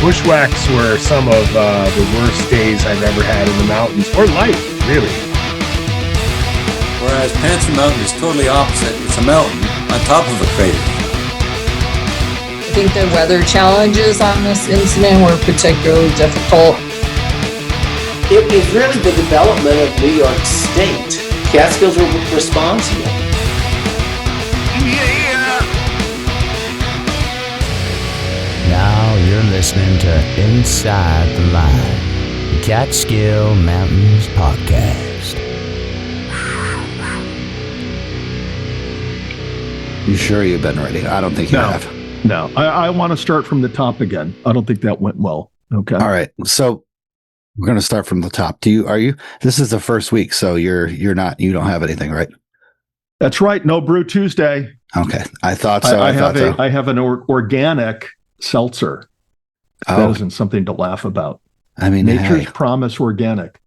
Bushwhacks were some of the worst days I've ever had in the mountains, or life, really. Whereas Panther Mountain is totally opposite. It's a mountain on top of a crater. I think the weather challenges on this incident were particularly difficult. It was really the development of New York State. Catskills were responsible. Now you're listening to Inside the Line, the Catskill Mountains podcast. You sure you've been ready? I don't think you have. No, I want to start from the top again. I don't think that went well. Okay. All right. So we're going to start from the top. This is the first week, so you don't have anything, right? That's right. No Brew Tuesday. Okay. I thought so. I have an organic seltzer. That isn't something to laugh about. I mean, Nature's Promise Organic.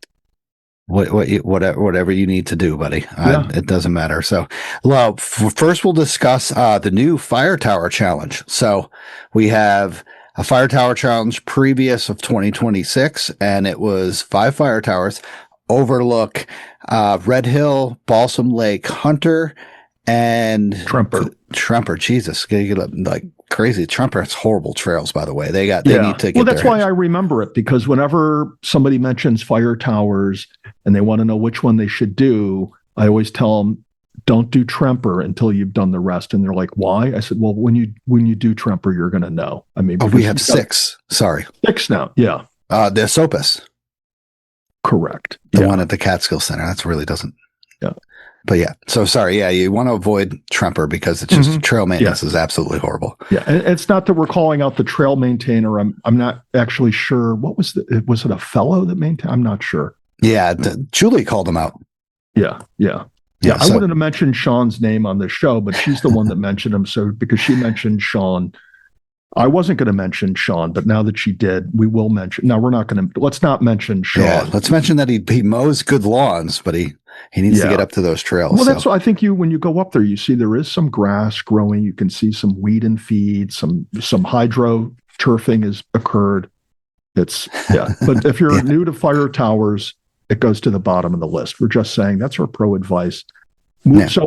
Whatever you need to do, buddy. It doesn't matter. So, well, first we'll discuss the new Fire Tower Challenge. So we have a Fire Tower Challenge previous of 2026, and it was 5 fire towers overlook Red Hill, Balsam Lake, Hunter, and Tremper. Jesus, like crazy. Tremper has horrible trails, by the way. They need to get. Well, that's why I remember it, because whenever somebody mentions fire towers and they want to know which one they should do, I always tell them, don't do Tremper until you've done the rest. And they're like, why? I said, well, when you do Tremper, you're going to know. I mean, we have 6. Sorry, 6 now. Yeah, the Esopus. Correct. The one at the Catskill Center. That's really doesn't. Yeah. But yeah, so sorry. Yeah, you want to avoid Tremper because it's just trail maintenance is absolutely horrible. Yeah, and it's not that we're calling out the trail maintainer. I'm not actually sure. Was it a fellow that maintained? I'm not sure. Yeah, Julie called him out. Yeah. I wouldn't have mentioned Sean's name on the show, but she's the one that mentioned him. So because she mentioned Sean, I wasn't going to mention Sean, but now that she did, we will mention. Now let's not mention Sean. Yeah, let's mention that he mows good lawns, but he needs to get up to those trails. Well, that's what I think. When you go up there, you see there is some grass growing. You can see some weed and feed. Some hydro turfing has occurred. But if you're new to fire towers, it goes to the bottom of the list. We're just saying that's our pro advice. Yeah. So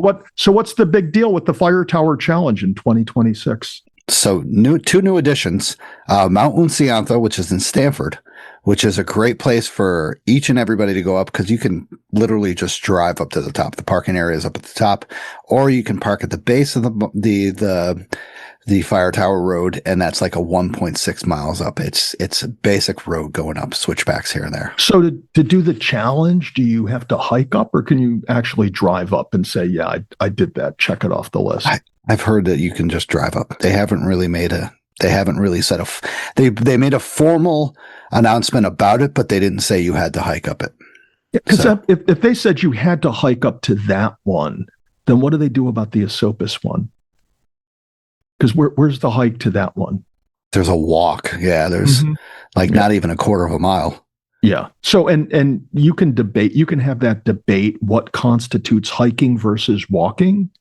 what's the big deal with the Fire Tower Challenge in 2026? So two new additions, Mount Unsiantha, which is in Stanford, which is a great place for each and everybody to go up because you can literally just drive up to the top. The parking area is up at the top, or you can park at the base of the Fire Tower Road, and that's like a 1.6 miles up. It's a basic road going up, switchbacks here and there. So to do the challenge, do you have to hike up, or can you actually drive up and say, yeah, I did that, check it off the list? I've heard that you can just drive up. They haven't really said they made a formal announcement about it, but they didn't say you had to hike up it. Because if they said you had to hike up to that one, then what do they do about the Esopus one? Because where's the hike to that one? There's a walk. Yeah, there's not even a quarter of a mile. Yeah. So and you can have that debate what constitutes hiking versus walking.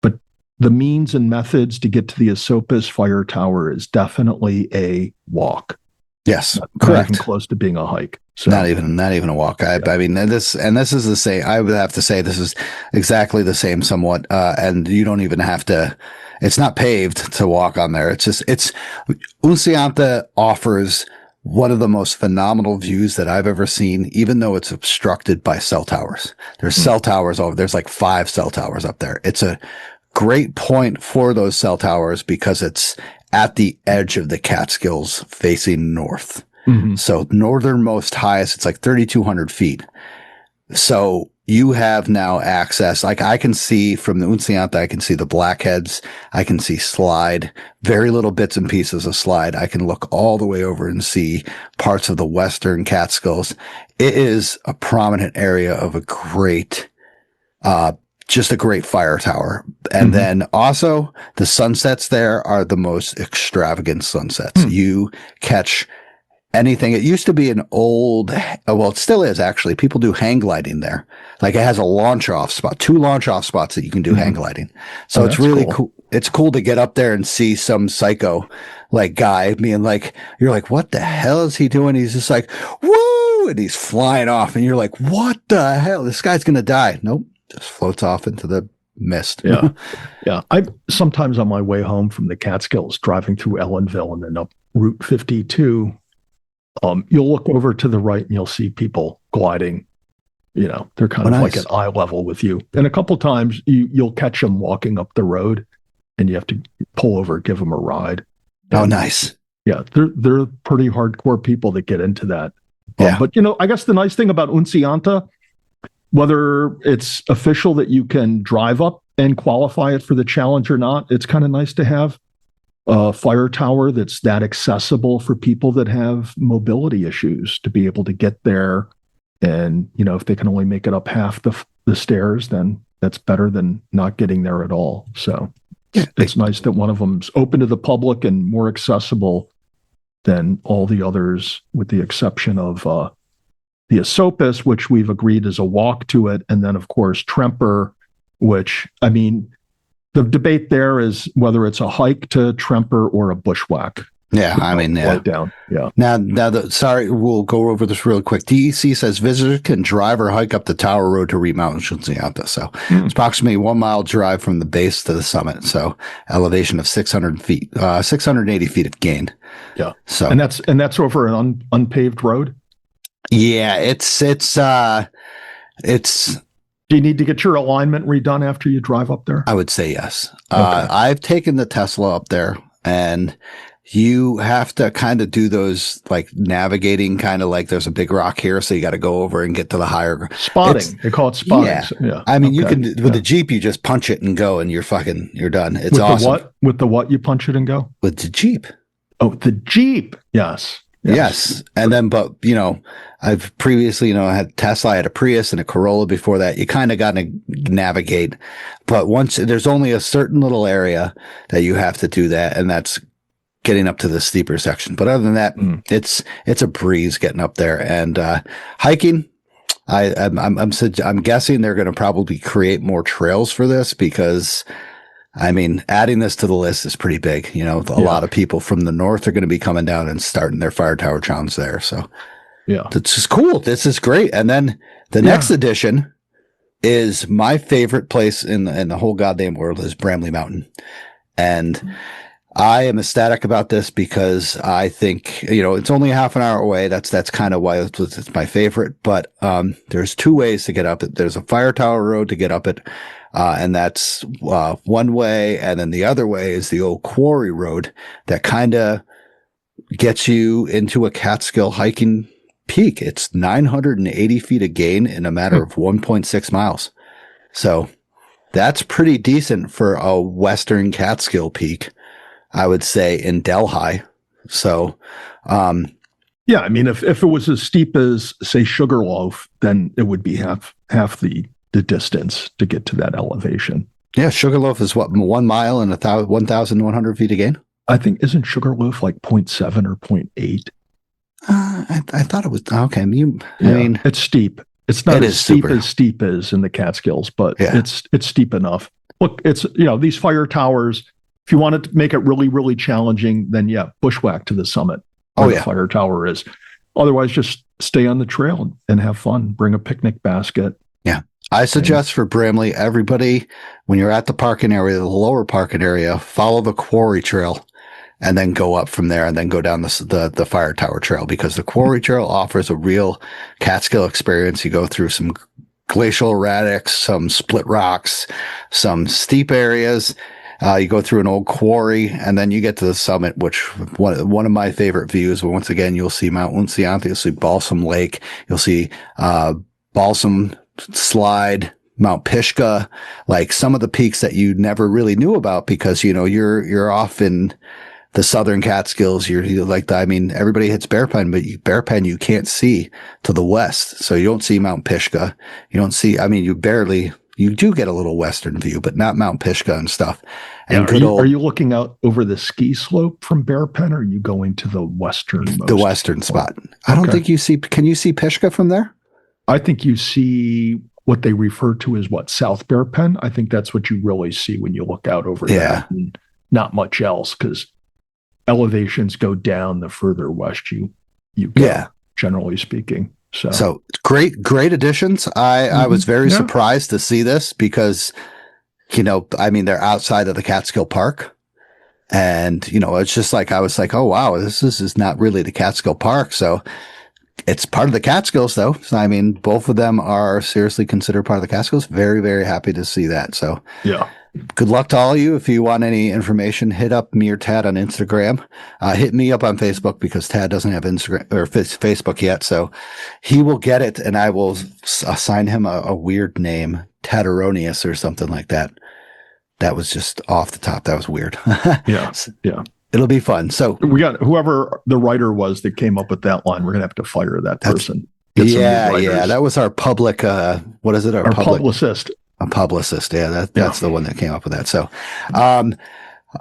But the means and methods to get to the Esopus Fire Tower is definitely a walk. Yes, correct. Not even close to being a hike. So, not even a walk. I mean, this is the same. I would have to say this is exactly the same somewhat. And you don't even have to. It's not paved to walk on there. It's Unsiantha offers one of the most phenomenal views that I've ever seen, even though it's obstructed by cell towers. There's cell towers over. There's like 5 cell towers up there. It's a great point for those cell towers because it's at the edge of the Catskills facing north. So northernmost highest, it's like 3,200 feet. So you have now access. Like I can see from the Unsiantha, I can see the Blackheads. I can see Slide, very little bits and pieces of Slide. I can look all the way over and see parts of the western Catskills. It is a prominent area of a great, just a great fire tower. And then also the sunsets there are the most extravagant sunsets. You catch anything. It used to be an old, well, it still is actually. People do hang gliding there. Like it has a launch off spot, 2 launch off spots that you can do hang gliding. So it's really cool. it's cool to get up there and see some psycho like guy being like, you're like, what the hell is he doing? He's just like, woo, and he's flying off, and you're like, what the hell? This guy's gonna die. Nope, just floats off into the mist. Yeah. Yeah. I sometimes on my way home from the Catskills, driving through Ellenville and then up Route 52, you'll look over to the right and you'll see people gliding. You know, they're kind of like at eye level with you. And a couple times you'll catch them walking up the road and you have to pull over, give them a ride. Oh, nice. Yeah. They're pretty hardcore people that get into that. Yeah. But, you know, I guess the nice thing about Unsianta, whether it's official that you can drive up and qualify it for the challenge or not, it's kind of nice to have a fire tower that's that accessible for people that have mobility issues to be able to get there. And, you know, if they can only make it up half the stairs, then that's better than not getting there at all. So it's nice that one of them's open to the public and more accessible than all the others, with the exception of the Esopus, which we've agreed is a walk to it. And then, of course, Tremper, which, I mean, the debate there is whether it's a hike to Tremper or a bushwhack. Yeah, I mean, yeah. Down. Yeah. Now, sorry, we'll go over this real quick. DEC says visitors can drive or hike up the Tower Road to remount in Unsianta. So it's approximately 1 mile drive from the base to the summit. So elevation of 600 feet, 680 feet of gain. Yeah. So and that's over an unpaved road. Yeah, it's. Do you need to get your alignment redone after you drive up there? I would say yes. Okay. I've taken the Tesla up there, and you have to kind of do those like navigating, kind of like there's a big rock here, so you got to go over and get to the higher spotting. They call it spotting. Yeah, yeah. I mean, you can with the Jeep, you just punch it and go, and you're done. It's with awesome. With the what? You punch it and go with the Jeep. Oh, the Jeep. Yes. And then, but you know, I've previously, I had Tesla, I had a Prius and a Corolla before that. You kind of got to navigate, but once there's only a certain little area that you have to do that, and that's getting up to the steeper section. But other than that, it's a breeze getting up there. And hiking, I'm guessing they're going to probably create more trails for this, because I mean, adding this to the list is pretty big. You know, a lot of people from the north are going to be coming down and starting their fire tower challenge there. So yeah, this is cool. This is great. And then the next edition is my favorite place in the whole goddamn world is Bramley Mountain. And I am ecstatic about this because I think, it's only a half an hour away. That's kind of why it's my favorite. But there's two ways to get up it. There's a fire tower road to get up it. And that's one way. And then the other way is the old quarry road that kind of gets you into a Catskill hiking peak. It's 980 feet of gain in a matter of 1.6 miles. So that's pretty decent for a Western Catskill peak, I would say, in Delhi. So, yeah, I mean, if it was as steep as, say, Sugarloaf, then it would be half the distance to get to that elevation. Yeah, Sugarloaf is what, 1 mile and 1,100 feet again? I think, isn't Sugarloaf like 0.7 or 0.8? I thought it was okay. I mean, it's steep. It's not as steep as in the Catskills, but it's steep enough. Look, it's these fire towers. If you want to make it really, really challenging, then bushwhack to the summit. The fire tower is. Otherwise, just stay on the trail and have fun. Bring a picnic basket. Yeah. I suggest for Bramley, everybody, when you're at the parking area, the lower parking area, follow the quarry trail and then go up from there and then go down the fire tower trail, because the quarry trail offers a real Catskill experience. You go through some glacial erratics, some split rocks, some steep areas. You go through an old quarry, and then you get to the summit, which one of my favorite views. Once again, you'll see Mount Unsianta, you'll see Balsam Lake, you'll see Balsam Slide, Mount Pishka, like some of the peaks that you never really knew about, because you're off in the southern Catskills. You're like everybody hits Bear Pen, but Bear Pen you can't see to the west, so you don't see Mount Pishka. You don't see. I mean, you do get a little western view, but not Mount Pishka and stuff. And are you looking out over the ski slope from Bear Pen, or are you going to the western spot? I don't think you see. Can you see Pishka from there? I think you see what they refer to as South Bear Pen. I think that's what you really see when you look out over that, and not much else, because elevations go down the further west you go, generally speaking. So great additions. I was very surprised to see this because, they're outside of the Catskill Park. And, it's just like, I was like, oh, wow, this is not really the Catskill Park. So it's part of the Catskills, though. So, both of them are seriously considered part of the Catskills. Very, very happy to see that. So, yeah. Good luck to all of you. If you want any information, hit up me or Tad on Instagram. Hit me up on Facebook because Tad doesn't have Instagram or Facebook yet. So he will get it, and I will assign him a weird name, Tadaronius or something like that. That was just off the top. That was weird. Yeah. It'll be fun. So we got whoever the writer was that came up with that line. We're gonna have to fire that person. Yeah. That was our public. What is it? Our publicist. A publicist. Yeah, that's the one that came up with that. So,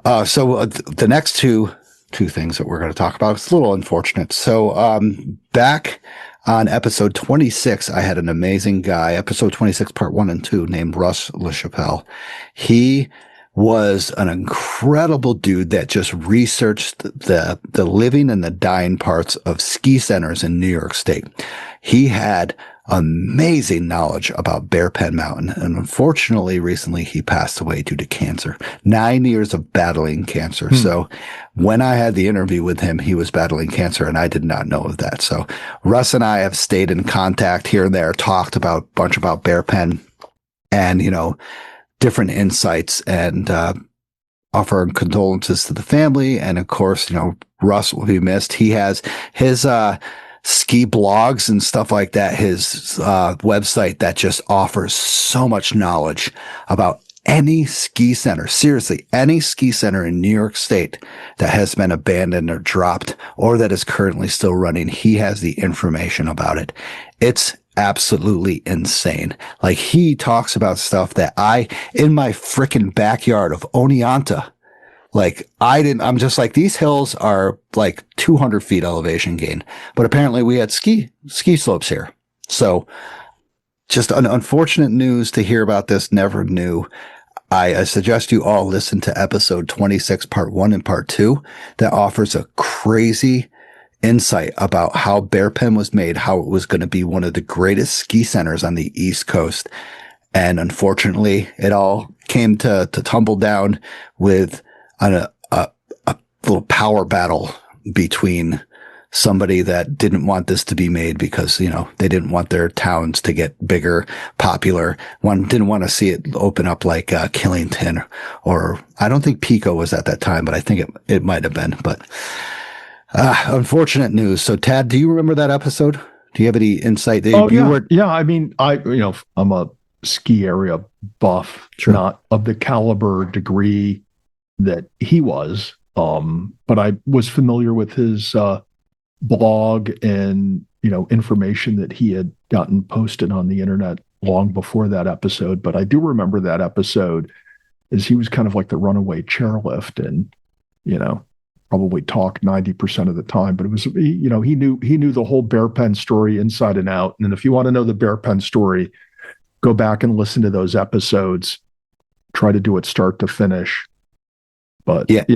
the next two things that we're going to talk about, it's a little unfortunate. So, back on episode 26, I had an amazing guy, episode 26, part 1 and 2, named Russ LaChapelle. He was an incredible dude that just researched the living and the dying parts of ski centers in New York State. He had amazing knowledge about Bear Pen Mountain, and unfortunately recently he passed away due to cancer. 9 years of battling cancer. So when I had the interview with him, he was battling cancer, and I did not know of that. So Russ and I have stayed in contact here and there, talked about a bunch about Bear Pen and different insights, and offer condolences to the family. And of course, Russ will be missed. He has his ski blogs and stuff like that, his website that just offers so much knowledge about any ski center, seriously, any ski center in New York State that has been abandoned or dropped or that is currently still running. He has the information about it. It's absolutely insane. Like, he talks about stuff that in my freaking backyard of Oneonta, I'm just like, these hills are like 200 feet elevation gain, but apparently we had ski slopes here. So just an unfortunate news to hear about this. Never knew. I suggest you all listen to episode 26, part 1 and part 2, that offers a crazy insight about how Bear Pen was made, how it was going to be one of the greatest ski centers on the East Coast. And unfortunately, it all came to tumble down with a little power battle between somebody that didn't want this to be made because, they didn't want their towns to get bigger, popular. One didn't want to see it open up like Killington, or I don't think Pico was at that time, but I think it might have been. But unfortunate news. So, Tad, do you remember that episode? Do you have any insight? I'm a ski area buff, not of the caliber degree that he was, but I was familiar with his blog and information that he had gotten posted on the internet long before that episode. But I do remember that episode as he was kind of like the runaway chairlift, and probably talked 90% of the time. But it was he knew the whole Bear Pen story inside and out. And if you want to know the Bear Pen story, go back and listen to those episodes. Try to do it start to finish. But had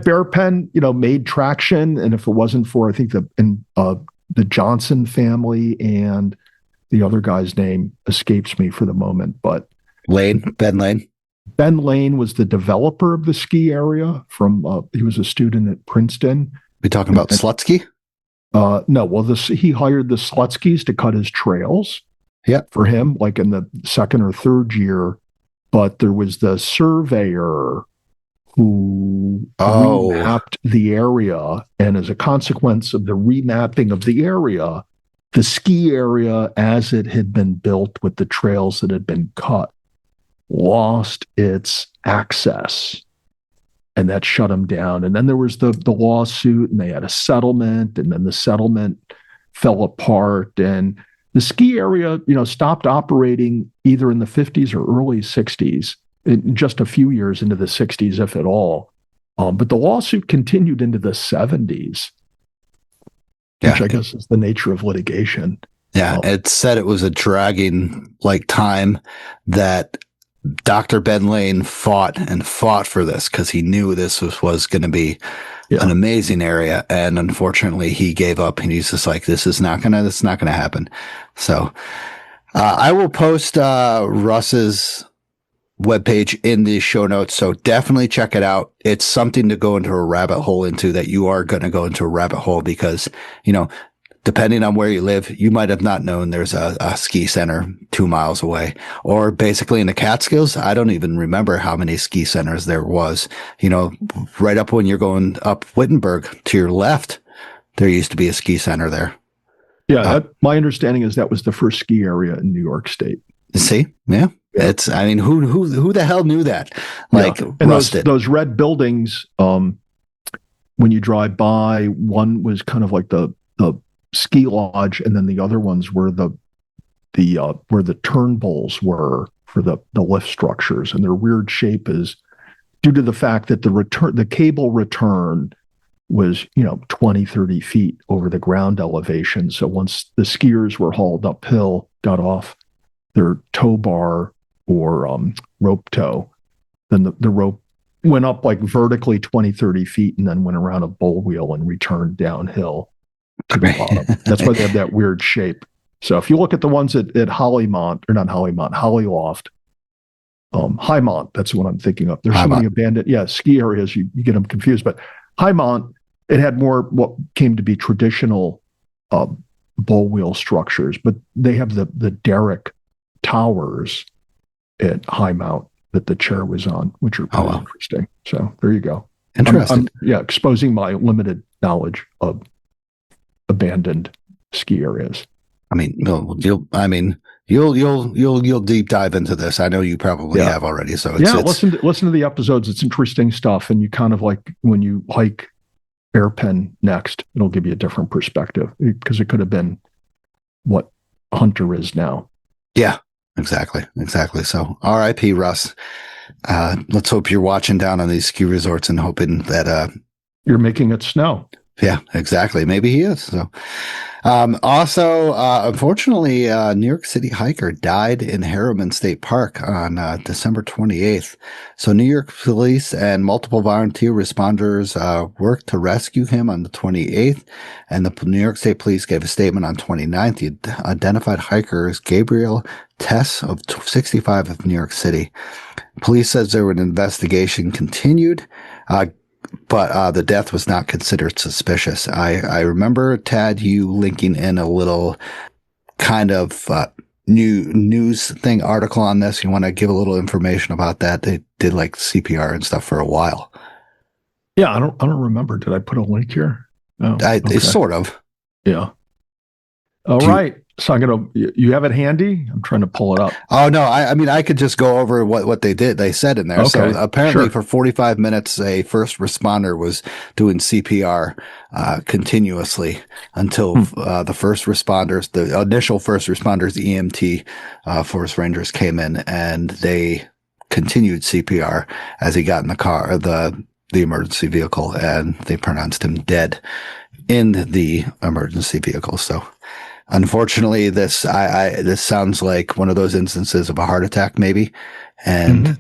Bear Pen, made traction, and if it wasn't for, I think the Johnson family, and the other guy's name escapes me for the moment, but Ben Lane. Ben Lane was the developer of the ski area. He was a student at Princeton. We talking about Slutsky? No. Well, he hired the Slutskys to cut his trails. Yeah, for him, like in the second or third year. But there was the surveyor who remapped the area, and as a consequence of the remapping of the area, the ski area as it had been built with the trails that had been cut lost its access, and that shut them down. And then there was the lawsuit, and they had a settlement, and then the settlement fell apart, and the ski area, stopped operating either in the 50s or early 60s, just a few years into the 60s, if at all. But the lawsuit continued into the 70s, which I guess is the nature of litigation. Yeah, it said it was a dragging like time that Dr. Ben Lane fought for this because he knew this was going to be an amazing area, and unfortunately he gave up, and he's just like, this is not gonna happen. So I will post Russ's webpage in the show notes, so definitely check it out. It's something to go into a rabbit hole into, that you are going to go into a rabbit hole, because depending on where you live, you might have not known there's a ski center 2 miles away. Or basically in the Catskills, I don't even remember how many ski centers there was. Right up when you're going up Wittenberg to your left, there used to be a ski center there. Yeah, my understanding is that was the first ski area in New York State. See? Yeah. It's, I mean, who the hell knew that? Like, and those red buildings, when you drive by, one was kind of like the ski lodge, and then the other ones were the where the turnbulls were for the lift structures, and their weird shape is due to the fact that the cable return was 20, 30 feet over the ground elevation. So once the skiers were hauled uphill, got off their tow bar or rope tow, then the rope went up like vertically 20, 30 feet and then went around a bull wheel and returned downhill to the bottom. That's why they have that weird shape. So if you look at the ones at Hollymont, or not Hollymont, Hollyloft, Highmont, that's what I'm thinking of. There's so many abandoned, ski areas, you get them confused. But Highmont, it had more what came to be traditional bull wheel structures, but they have the Derrick towers at Highmount that the chair was on, which are pretty interesting. So there you go. Interesting. I'm exposing my limited knowledge of abandoned ski areas. I mean, you'll deep dive into this. I know you probably have already. So listen to the episodes. It's interesting stuff, and you kind of like when you hike Airpen next, it'll give you a different perspective, because it could have been what Hunter is now. Yeah, exactly. So, R.I.P. Russ. Let's hope you're watching down on these ski resorts and hoping that you're making it snow. Yeah, exactly. Maybe he is. So, also, unfortunately, New York City hiker died in Harriman State Park on December 28th. So New York police and multiple volunteer responders worked to rescue him on the 28th, and the New York State Police gave a statement on 29th. The identified hiker is Gabriel Tess of 65 of New York City. Police says an investigation continued. But the death was not considered suspicious. I remember, Tad, you linking in a little kind of news thing article on this. You want to give a little information about that? They did like CPR and stuff for a while. Yeah, I don't remember. Did I put a link here? Oh, okay. Sort of. Yeah. All right. So you have it handy? I'm trying to pull it up. Oh, no. I mean, I could just go over what they did. They said in there. Okay, so apparently for 45 minutes, a first responder was doing CPR continuously until the initial first responders, EMT, Forest Rangers came in, and they continued CPR as he got in the car, the emergency vehicle, and they pronounced him dead in the emergency vehicle. So, unfortunately, this sounds like one of those instances of a heart attack, maybe. And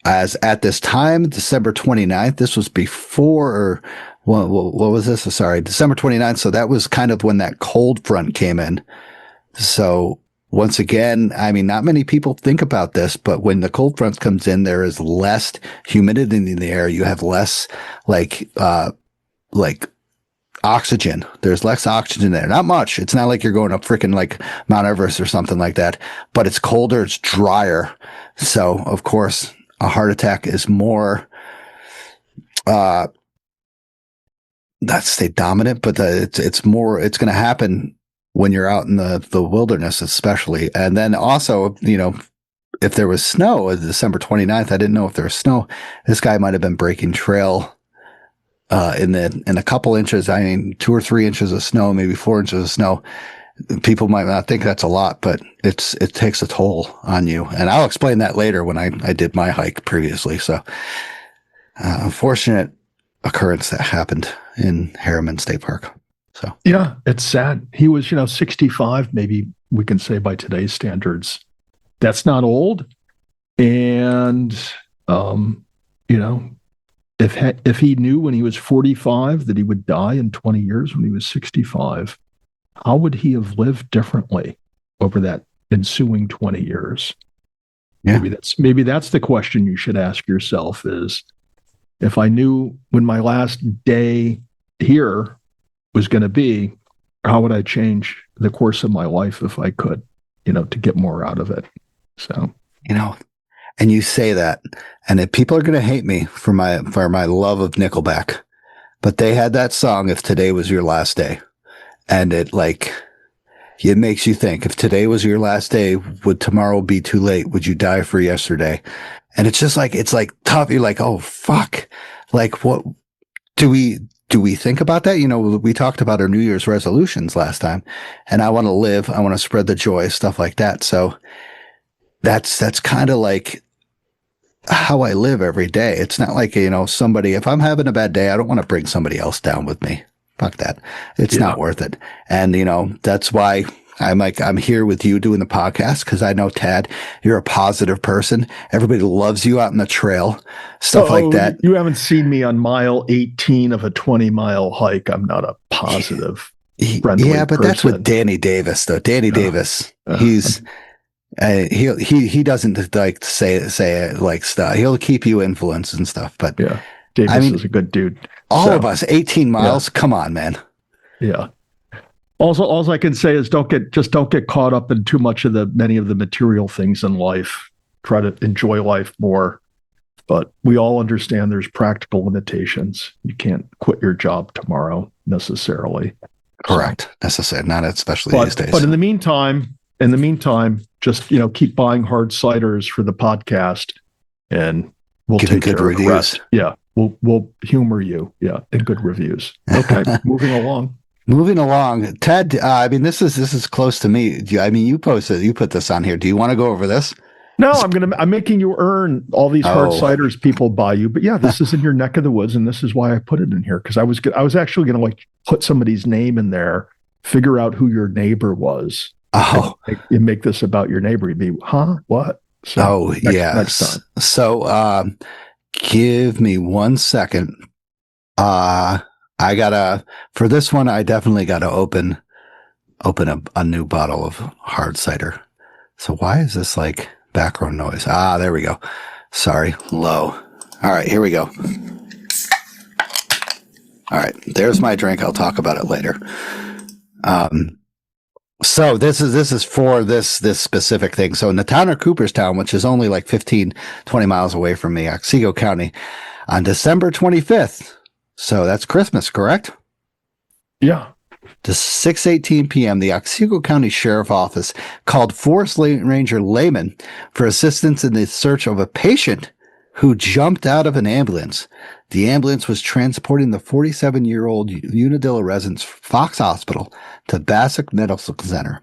as at this time, December 29th, this was before, what was this? Sorry, December 29th. So that was kind of when that cold front came in. So once again, I mean, not many people think about this, but when the cold front comes in, there is less humidity in the air. You have less like oxygen. There's less oxygen there. Not much. It's not like you're going up freaking like Mount Everest or something like that, but it's colder. It's drier. So of course a heart attack is more, not say dominant, but it's going to happen when you're out in the wilderness, especially. And then also, if there was snow on December 29th, I didn't know if there was snow. This guy might've been breaking trail in a couple inches. I mean, 2 or 3 inches of snow, maybe 4 inches of snow. People might not think that's a lot, but it takes a toll on you. And I'll explain that later when I did my hike previously. So, unfortunate occurrence that happened in Harriman State Park. So Yeah, it's sad. He was, 65, maybe we can say by today's standards. That's not old. And, you know, if he knew when he was 45 that he would die in 20 years when he was 65, how would he have lived differently over that ensuing 20 years? Yeah. Maybe that's the question you should ask yourself is, if I knew when my last day here was going to be, how would I change the course of my life if I could, to get more out of it? So, and you say that, and if people are going to hate me for my love of Nickelback, but they had that song, If Today Was Your Last Day. And it makes you think, if today was your last day, would tomorrow be too late? Would you die for yesterday? And it's just it's tough. You're like, oh, fuck. What do we think about that? We talked about our New Year's resolutions last time, and I want to live. I want to spread the joy, stuff like that. So that's kind of like how I live every day. It's not like, somebody, if I'm having a bad day, I don't want to bring somebody else down with me. Fuck that. It's not worth it. And, that's why I'm here with you doing the podcast, because I know, Tad, you're a positive person. Everybody loves you out in the trail, stuff like that. You haven't seen me on mile 18 of a 20-mile hike. I'm not a positive, friendly but person. That's with Danny Davis, though. Danny Davis, he's... he doesn't say stuff. He'll keep you influenced and stuff, but yeah, Davis is a good dude. All of us, 18 miles. Yeah. Come on, man. Yeah. All I can say is don't get caught up in too much of many of the material things in life. Try to enjoy life more, but we all understand there's practical limitations. You can't quit your job tomorrow necessarily. Correct. Necessarily, not especially these days. But in the meantime, just keep buying hard ciders for the podcast, and we'll Giving take good care reviews. of the rest. Yeah, we'll humor you. Yeah, and good reviews. Okay, moving along. Moving along, Ted. This is close to me. You put this on here. Do you want to go over this? No, I'm making you earn all these hard ciders people buy you. But yeah, this is in your neck of the woods, and this is why I put it in here, because I was actually going to put somebody's name in there, figure out who your neighbor was. Oh, you make this about your neighbor. You'd be, huh? What? So next time. So, give me 1 second. For this one, I definitely gotta open a new bottle of hard cider. So why is this background noise? There we go. Sorry, low. All right, here we go. All right, there's my drink. I'll talk about it later. So this is for this specific thing. So in the town of Cooperstown, which is only 15, 20 miles away from me, Otsego County, on December 25th. So that's Christmas, correct? Yeah. To 6:18 p.m., the Otsego County Sheriff Office called Forest Ranger Lehman for assistance in the search of a patient who jumped out of an ambulance. The ambulance was transporting the 47-year-old Unadilla resident's Fox Hospital to Bassick Medical Center.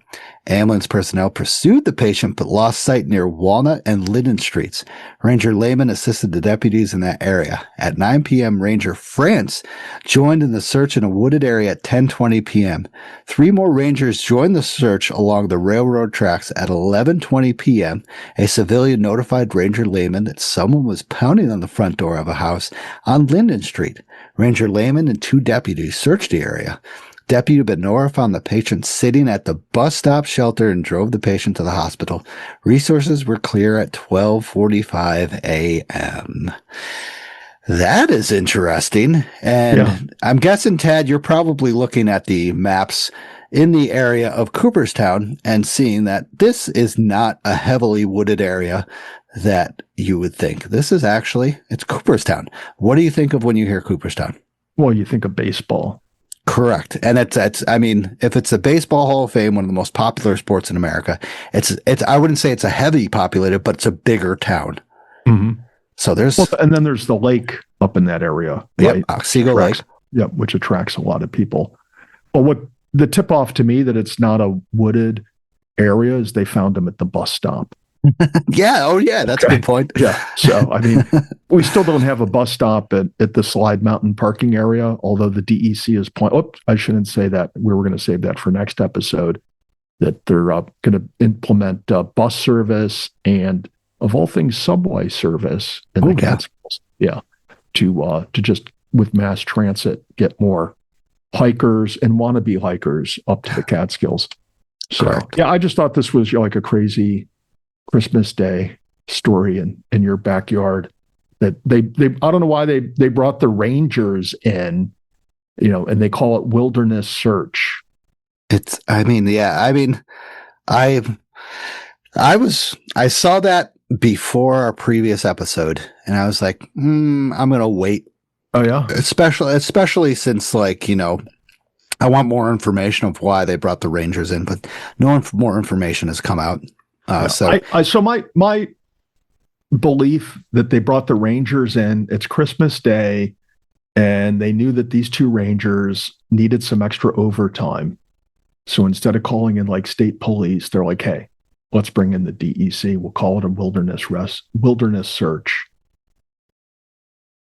Ambulance personnel pursued the patient but lost sight near Walnut and Linden Streets. Ranger Lehman assisted the deputies in that area. At 9 p.m., Ranger France joined in the search in a wooded area at 10:20 p.m. 3 more Rangers joined the search along the railroad tracks at 11:20 p.m. A civilian notified Ranger Lehman that someone was pounding on the front door of a house on Linden Street. Ranger Lehman and 2 deputies searched the area. Deputy Benora found the patient sitting at the bus stop shelter and drove the patient to the hospital. Resources were clear at 12:45 a.m. That is interesting. And I'm guessing, Tad, you're probably looking at the maps in the area of Cooperstown and seeing that this is not a heavily wooded area that you would think. It's Cooperstown. What do you think of when you hear Cooperstown? Well, you think of baseball. Correct. And if it's a baseball Hall of Fame, one of the most popular sports in America, I wouldn't say it's a heavy populated, but it's a bigger town. Mm-hmm. So and then there's the lake up in that area. Yep, right? Otsego Lake. Yep, which attracts a lot of people. But what the tip off to me that it's not a wooded area is they found him at the bus stop. Yeah. Oh, yeah. That's a good point. Yeah. So, I mean, we still don't have a bus stop at the Slide Mountain parking area, although the DEC is I shouldn't say that. We were going to save that for next episode, that they're going to implement bus service and, of all things, subway service in the Catskills. Yeah. To just, with mass transit, get more hikers and wannabe hikers up to the Catskills. So, Correct. yeah, I just thought this was like a crazy Christmas Day story in your backyard, that they I don't know why they brought the rangers in, and they call it wilderness search. I saw that before our previous episode, and I was like, I'm gonna wait. Oh yeah, especially since, like, I want more information of why they brought the rangers in, but more information has come out. So my belief that they brought the rangers in, it's Christmas Day, and they knew that these two rangers needed some extra overtime. So instead of calling in like state police, they're like, hey, let's bring in the DEC. We'll call it a wilderness search.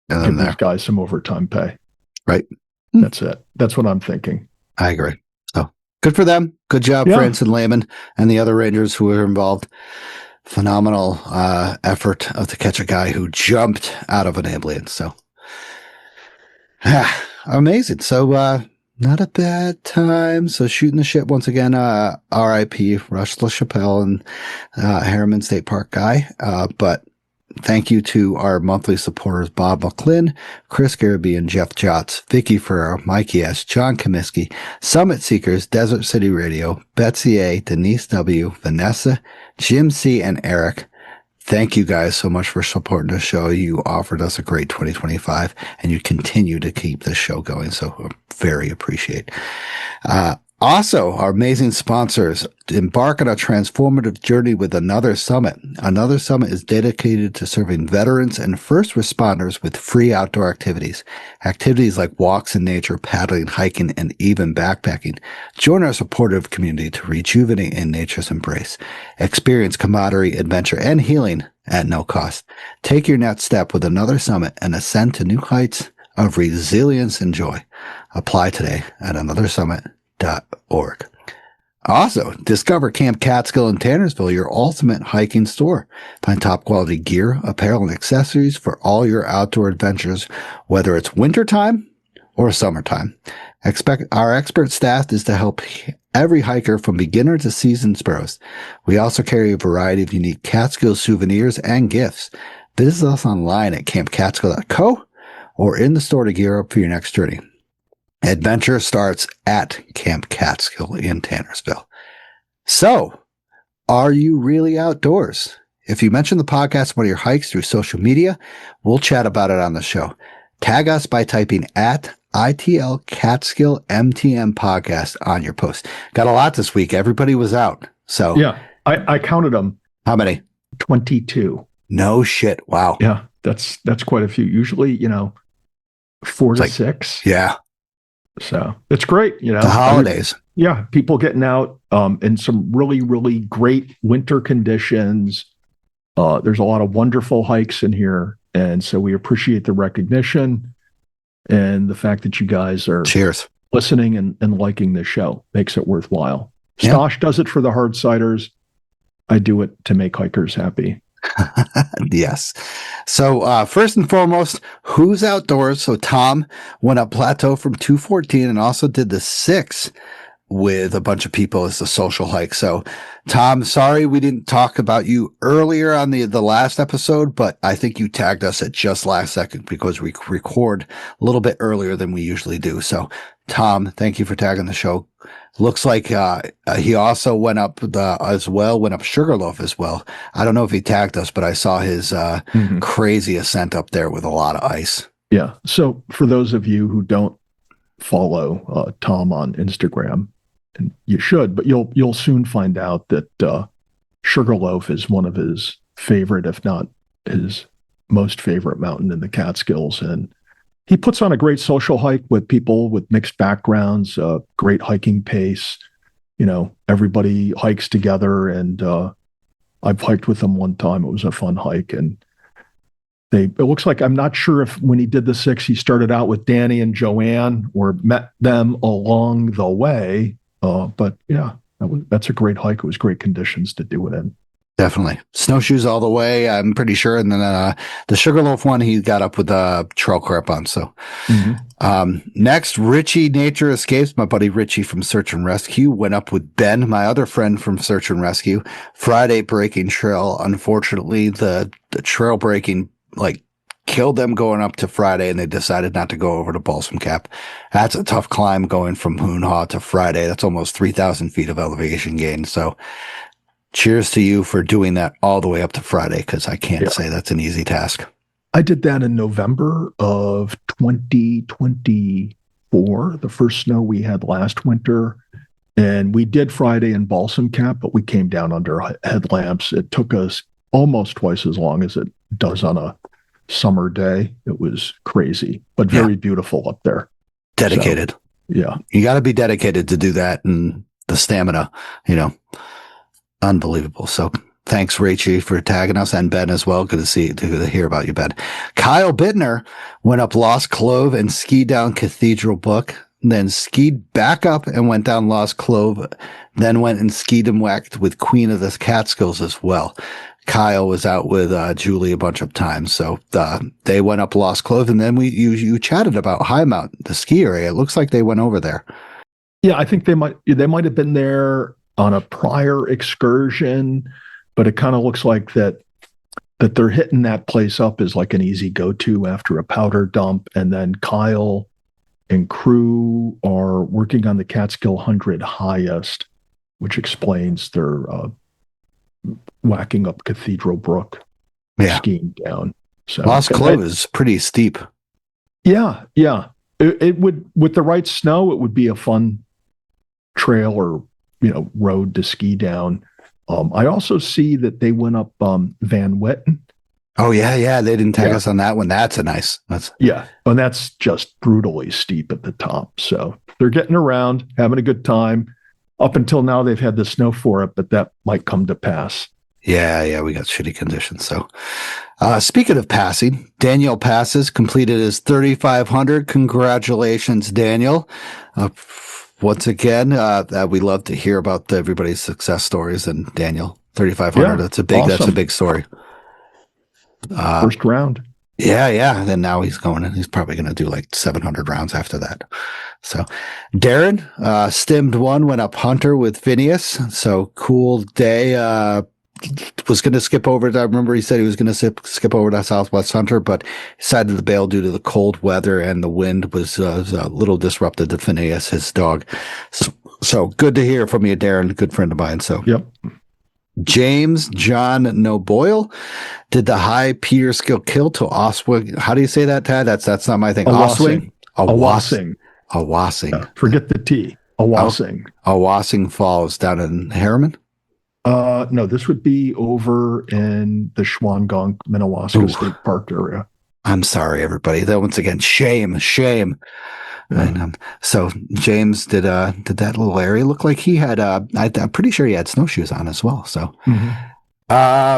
And give these guys some overtime pay. Right. That's it. That's what I'm thinking. I agree. So good for them. Good job, Francis and Lehman and the other rangers who were involved. Phenomenal effort to catch a guy who jumped out of an ambulance. So amazing. So not a bad time. So shooting the shit once again. R.I.P. Rush LaChapelle and Harriman State Park guy. But thank you to our monthly supporters, Bob McClin, Chris Garibay, and Jeff Jotz, Vicky Ferrer, Mikey S., John Comiskey, Summit Seekers, Desert City Radio, Betsy A., Denise W., Vanessa, Jim C., and Eric. Thank you guys so much for supporting the show. You offered us a great 2025, and you continue to keep this show going, so I very appreciate. Also, our amazing sponsors embark on a transformative journey with Another Summit. Another Summit is dedicated to serving veterans and first responders with free outdoor activities. Activities like walks in nature, paddling, hiking, and even backpacking. Join our supportive community to rejuvenate in nature's embrace. Experience camaraderie, adventure, and healing at no cost. Take your next step with Another Summit and ascend to new heights of resilience and joy. Apply today at anothersummit.org. Also, discover Camp Catskill in Tannersville, your ultimate hiking store. Find top quality gear, apparel, and accessories for all your outdoor adventures, whether it's wintertime or summertime. Our expert staff is to help every hiker from beginner to seasoned pros. We also carry a variety of unique Catskill souvenirs and gifts. Visit us online at campcatskill.co or in the store to gear up for your next journey. Adventure starts at Camp Catskill in Tannersville. So, are you really outdoors? If you mention the podcast one of your hikes through social media, we'll chat about it on the show. Tag us by typing at ITL Catskill MTM podcast on your post. Got a lot this week. Everybody was out. So yeah, I counted them. How many? 22. No shit. Wow. Yeah, that's quite a few. Usually, 4 to 6. Yeah. So it's great, The holidays. Yeah, people getting out in some really, really great winter conditions. There's a lot of wonderful hikes in here, and so we appreciate the recognition and the fact that you guys are listening and liking this show. Makes it worthwhile. Yeah. Stosh does it for the hard siders. I do it to make hikers happy. Yes. So first and foremost, who's outdoors? So Tom went up plateau from 214 and also did the 6 with a bunch of people as a social hike. So Tom, sorry we didn't talk about you earlier on the last episode, but I think you tagged us at just last second because we record a little bit earlier than we usually do. So Tom, thank you for tagging the show. Looks like he also went up went up Sugarloaf as well. I don't know if he tagged us, but I saw his crazy ascent up there with a lot of ice. Yeah. So for those of you who don't follow Tom on Instagram, and you should, but you'll soon find out that Sugarloaf is one of his favorite, if not his most favorite mountain in the Catskills. And he puts on a great social hike with people with mixed backgrounds, great hiking pace. Everybody hikes together, and I've hiked with them one time. It was a fun hike, and it looks like, I'm not sure if when he did the 6, he started out with Danny and Joanne or met them along the way. But yeah, that's a great hike. It was great conditions to do it in. Definitely. Snowshoes all the way, I'm pretty sure. And then the Sugarloaf one, he got up with trail crap on. So next, Richie Nature Escapes. My buddy Richie from Search and Rescue went up with Ben, my other friend from Search and Rescue. Friday breaking trail. Unfortunately, the trail breaking killed them going up to Friday, and they decided not to go over to Balsam Cap. That's a tough climb going from Hoonhaw to Friday. That's almost 3,000 feet of elevation gain. So cheers to you for doing that all the way up to Friday, because I can't say that's an easy task. I did that in November of 2024, the first snow we had last winter. And we did Friday in Balsam Cap, but we came down under headlamps. It took us almost twice as long as it does on a summer day. It was crazy, but very beautiful up there. Dedicated. So, yeah. You got to be dedicated to do that, and the stamina, unbelievable. So thanks, Rachie, for tagging us, and Ben as well. Good to hear about you, Ben. Kyle Bittner went up Lost Clove and skied down Cathedral Brook, then skied back up and went down Lost Clove, then went and skied and whacked with Queen of the Catskills as well. Kyle was out with Julie a bunch of times, so they went up Lost Clove, and then you chatted about High Mountain, the ski area. It looks like they went over there. Yeah, I think they might have been there on a prior excursion, but it kind of looks like that they're hitting that place up as like an easy go-to after a powder dump. And then Kyle and crew are working on the Catskill 100 highest, which explains their whacking up Cathedral Brook, skiing down. So Lost Clove is pretty steep. Yeah. It would, with the right snow, it would be a fun trail or road to ski down. I also see that they went up Van Witten. Oh yeah, they didn't tag us on that one. That's and that's just brutally steep at the top. So they're getting around, having a good time. Up until now, they've had the snow for it, but that might come to pass. Yeah, we got shitty conditions. So speaking of passing, Daniel passes, completed his 3,500. Congratulations, Daniel. Once again, we love to hear about everybody's success stories, and Daniel, 3,500. Yeah, that's a big story. First round. Yeah. Then now he's probably going to do like 700 rounds after that. So Darren, stimmed one, went up Hunter with Phineas. So cool day. Was going to skip over. I remember he said he was going to skip over to Southwest Hunter, but decided to bail due to the cold weather, and the wind was a little disrupted to Phineas, his dog. So good to hear from you, Darren, good friend of mine. So yep. James John Noboyle did the high Peterskill kill to Oswego. How do you say that, Tad? That's not my thing. Owassing. Owassing. Forget the T. Owassing. Owassing Falls down in Harriman. No, this would be over in the Shwangonk Minnewaska State Park area. I'm sorry, everybody. That once again, shame. Yeah. And so James did that little area look like he had. I'm pretty sure he had snowshoes on as well. So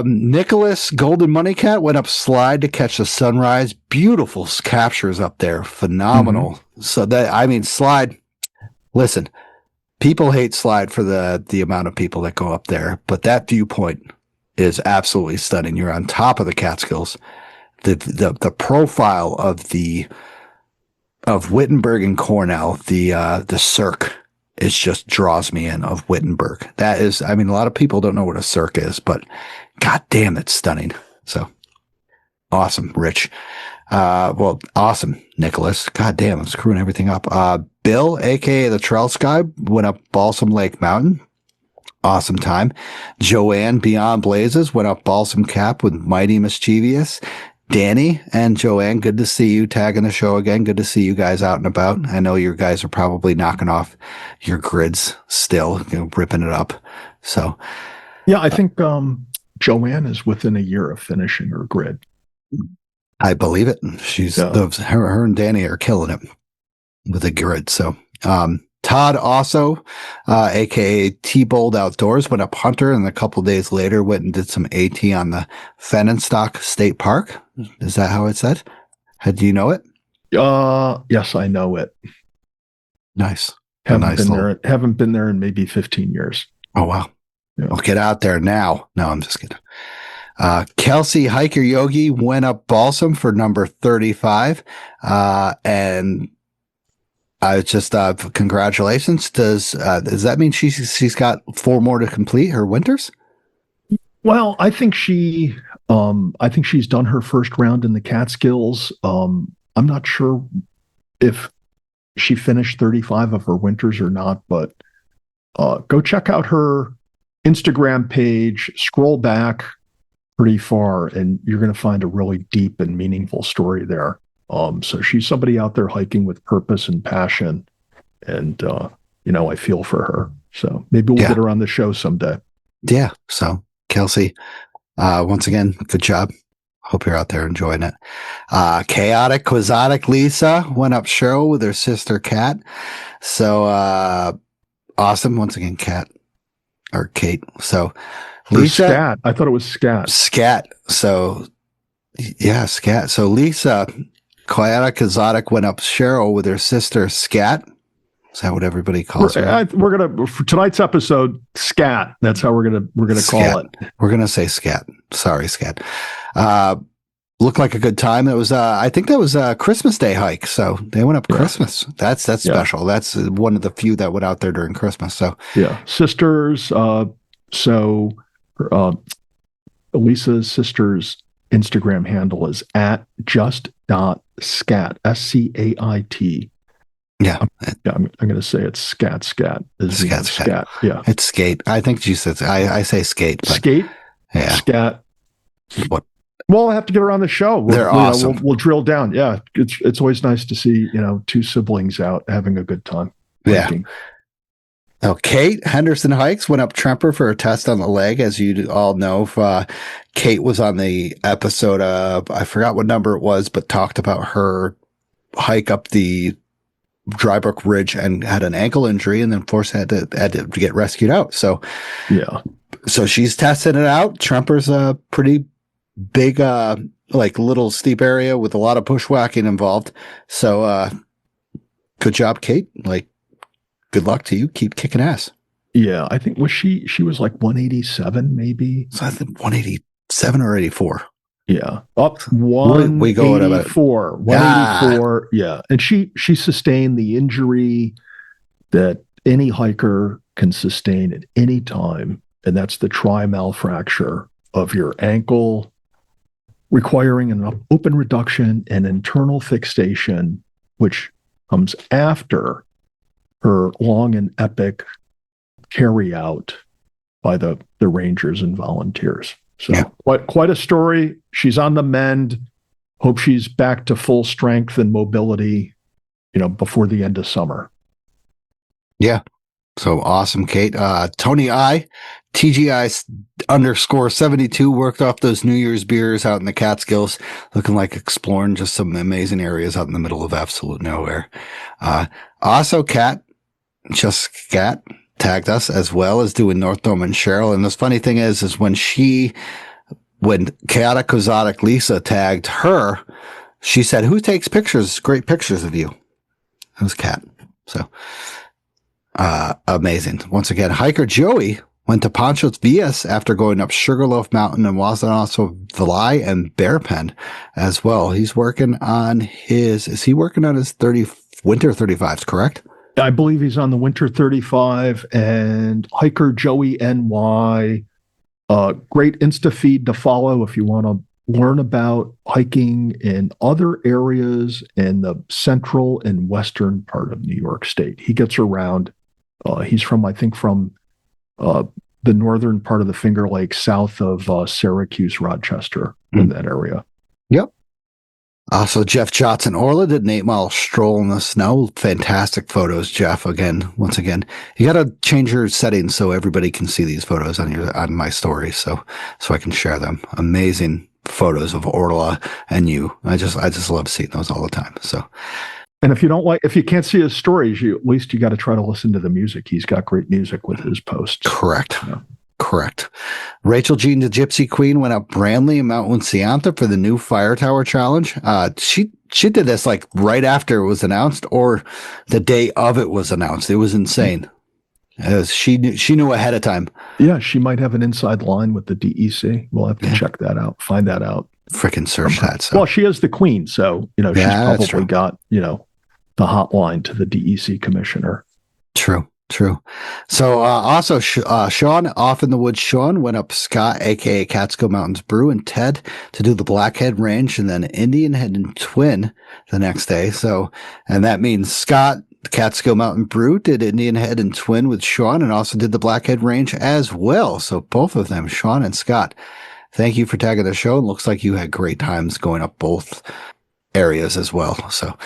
Nicholas Golden Money Cat went up Slide to catch the sunrise. Beautiful captures up there, phenomenal. So Slide. Listen. People hate Slide for the amount of people that go up there, but that viewpoint is absolutely stunning. You're on top of the Catskills. The profile of Wittenberg and Cornell, the cirque, just draws me in of Wittenberg. That is, a lot of people don't know what a cirque is, but god damn, it's stunning. So awesome, Rich. Awesome, Nicholas. God damn, I'm screwing everything up. Bill, aka the Trail Sky, went up Balsam Lake Mountain. Awesome time. Joanne, Beyond Blazes, went up Balsam Cap with Mighty Mischievous. Danny and Joanne, good to see you tagging the show again. Good to see you guys out and about. I know you guys are probably knocking off your grids still, ripping it up. So, yeah, I think Joanne is within a year of finishing her grid. I believe it. She's her and Danny are killing it with the grid. So, Todd also, aka T-Bold Outdoors, went up hunter, and a couple days later went and did some AT on the Fenenstock State Park. Is that how it said? Do you know it? Yes, I know it. Nice. Haven't been there in maybe 15 years. Oh wow. Yeah. Well, get out there now. No, I'm just kidding. Kelsey Hiker Yogi went up Balsam for number 35. And I just, congratulations. Does that mean she's got 4 more to complete her winters? Well, I think she's done her first round in the Catskills. I'm not sure if she finished 35 of her winters or not, but go check out her Instagram page, scroll back pretty far, and you're going to find a really deep and meaningful story there. So she's somebody out there hiking with purpose and passion, and I feel for her. So maybe we'll get her on the show someday. Yeah. So Kelsey, once again, good job. Hope you're out there enjoying it. Chaotic Quixotic Lisa went up Cheryl with her sister Kat. So awesome. Once again, Kat or Kate. So Lisa. Scat. I thought it was scat. Scat. So yeah, scat. So Lisa, Chaotic Quixotic went up Cheryl with her sister Scat. Is that what everybody calls her? We're gonna, for tonight's episode, scat. That's how we're gonna call it. We're gonna say scat. Sorry, scat. Looked like a good time. It was I think that was a Christmas Day hike. So they went up Christmas. That's special. That's one of the few that went out there during Christmas. So yeah, sisters. So Lisa's sister's Instagram handle is at just.scat, SCAIT. Yeah. I'm going to say it's scat. Scat. Yeah. It's skate. I think she says, I say skate. But skate? Yeah. Scat. What? Well, I have to get her on the show. They're awesome. We'll drill down. Yeah. It's always nice to see, 2 siblings out having a good time. Hiking. Yeah. Now, Kate Henderson Hikes went up Tremper for a test on the leg. As you all know, Kate was on the episode of, I forgot what number it was, but talked about her hike up the Drybrook Ridge and had an ankle injury, and then of course had to get rescued out. So yeah. So she's testing it out. Tremper's a pretty big, like little steep area with a lot of bushwhacking involved. So good job, Kate. Like, good luck to you. Keep kicking ass. Yeah, I think she was like 187 maybe. So I think 187 or 84. Yeah, up 184. 184. Yeah, and she sustained the injury that any hiker can sustain at any time, and that's the trimal fracture of your ankle, requiring an open reduction and internal fixation, which comes after her long and epic carry out by the rangers and volunteers. So quite a story. She's on the mend. Hope she's back to full strength and mobility, before the end of summer. Yeah. So awesome, Kate. Tony I, TGI _72 worked off those New Year's beers out in the Catskills, looking like exploring just some amazing areas out in the middle of absolute nowhere. Also, Kat, just Kat, tagged us as well as doing North Dome and Cheryl. And this funny thing is when Chaotic Quixotic Lisa tagged her, she said, "Who takes pictures? Great pictures of you." It was Kat. So, amazing. Once again, hiker Joey went to Panchos Villas after going up Sugarloaf Mountain and was also Vilay and Bear Pen as well. He's working on his winter 35s, correct? I believe he's on the winter 35, and hiker Joey NY. Great Insta feed to follow if you want to learn about hiking in other areas in the central and western part of New York State. He gets around. He's from the northern part of the Finger Lakes, south of Syracuse, Rochester, in that area. Yep. Also, Jeff Johnson Orla did an 8-mile stroll in the snow. Fantastic photos, Jeff. Once again, you got to change your settings so everybody can see these photos on my story, so I can share them. Amazing photos of Orla and you. I just love seeing those all the time. So And if you can't see his stories, at least you got to try to listen to the music. He's got great music with his posts. Correct. Yeah. Correct. Rachel Jean, the Gypsy Queen, went up Brandley and Mount Wincianta for the new Fire Tower Challenge. She did this like right after it was announced, or the day of it was announced. It was insane. She knew ahead of time. Yeah, she might have an inside line with the DEC. We'll have to check that out, find that out. Freaking search that. So. Well, she is the queen, so she's probably got the hotline to the DEC commissioner. True. So also Sean, off in the woods, Sean went up Scott, aka Catskill Mountains Brew, and Ted to do the Blackhead Range, and then Indian Head and Twin the next day. So, and that means Scott, the Catskill Mountain Brew, did Indian Head and Twin with Sean, and also did the Blackhead Range as well. So both of them, Sean and Scott, thank you for tagging the show. It looks like you had great times going up both areas as well. So.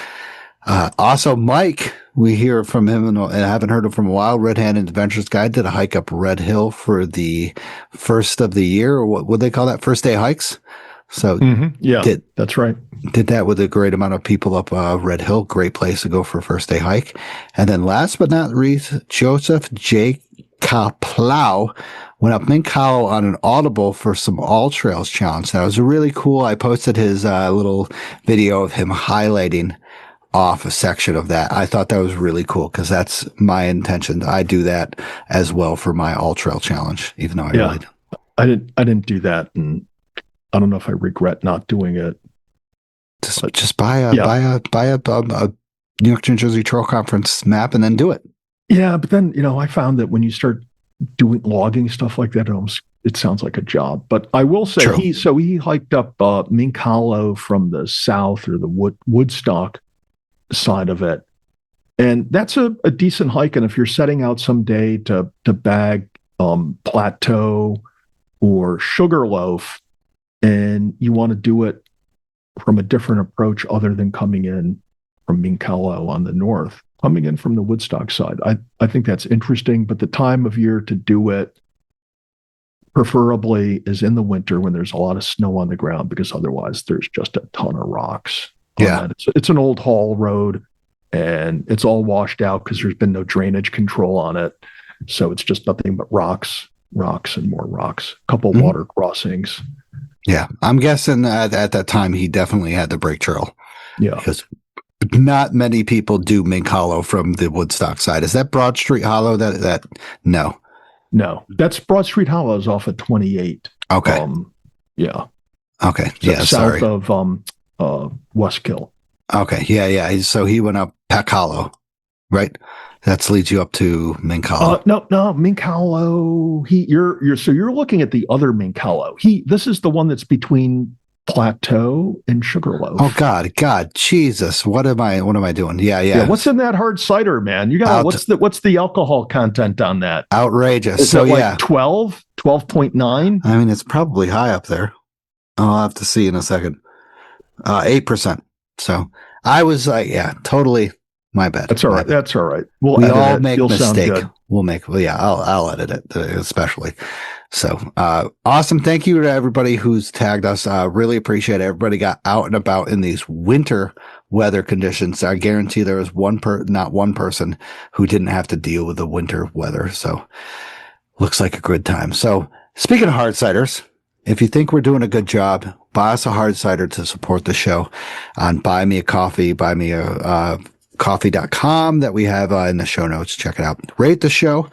Also, Mike, we hear from him and I haven't heard him from a while. Red Hand Adventures Guide did a hike up Red Hill for the first of the year, or what would they call that? First day hikes. So that's right. Did that with a great amount of people up Red Hill. Great place to go for a first day hike. And then last but not least, Joseph J. Kaplow went up Mink Hollow on an Audible for some All Trails challenge. That was really cool. I posted his little video of him highlighting off a section of that. I thought that was really cool because that's my intention. I do that as well for my All Trail challenge, even though I didn't do that, and I don't know if I regret not doing it. Just buy a New York, New Jersey Trail Conference map and then do it. Yeah, but then I found that when you start doing logging stuff like that, it sounds like a job. But I will say he hiked up Mink Hollow from the south, or the Woodstock side of it, and that's a decent hike. And if you're setting out someday to bag Plateau or Sugarloaf, and you want to do it from a different approach other than coming in from Mink Hollow on the north, coming in from the Woodstock side, I think that's interesting. But the time of year to do it preferably is in the winter when there's a lot of snow on the ground, because otherwise there's just a ton of rocks. Yeah, it's an old haul road, and it's all washed out because there's been no drainage control on it. So it's just nothing but rocks and more rocks. A couple water crossings. Yeah, I'm guessing at that time he definitely had the break trail. Yeah, because not many people do Mink Hollow from the Woodstock side. Is that Broad Street Hollow? No, that's Broad Street Hollow is off at 28. Okay. Yeah. Okay. So yeah. South of Westkill. Okay. Yeah. So he went up Peck Hollow, right? That leads you up to Mink Hollow. No, Mink Hollow. You're looking at the other Mink Hollow. This is the one that's between Plateau and Sugarloaf. Oh God, Jesus! What am I doing? Yeah. What's in that hard cider, man? You got what's the alcohol content on that? Outrageous. Is it like 12.9? I mean, it's probably high up there. I'll have to see in a second. 8%. So I was totally my bad. That's all right. That's all right. We all make mistake. I'll edit it especially. So awesome. Thank you to everybody who's tagged us. Really appreciate it. Everybody got out and about in these winter weather conditions. I guarantee there was not one person who didn't have to deal with the winter weather. So looks like a good time. So speaking of hard ciders, if you think we're doing a good job, buy us a hard cider to support the show on Buy Me a Coffee, coffee.com that we have in the show notes. Check it out. Rate the show.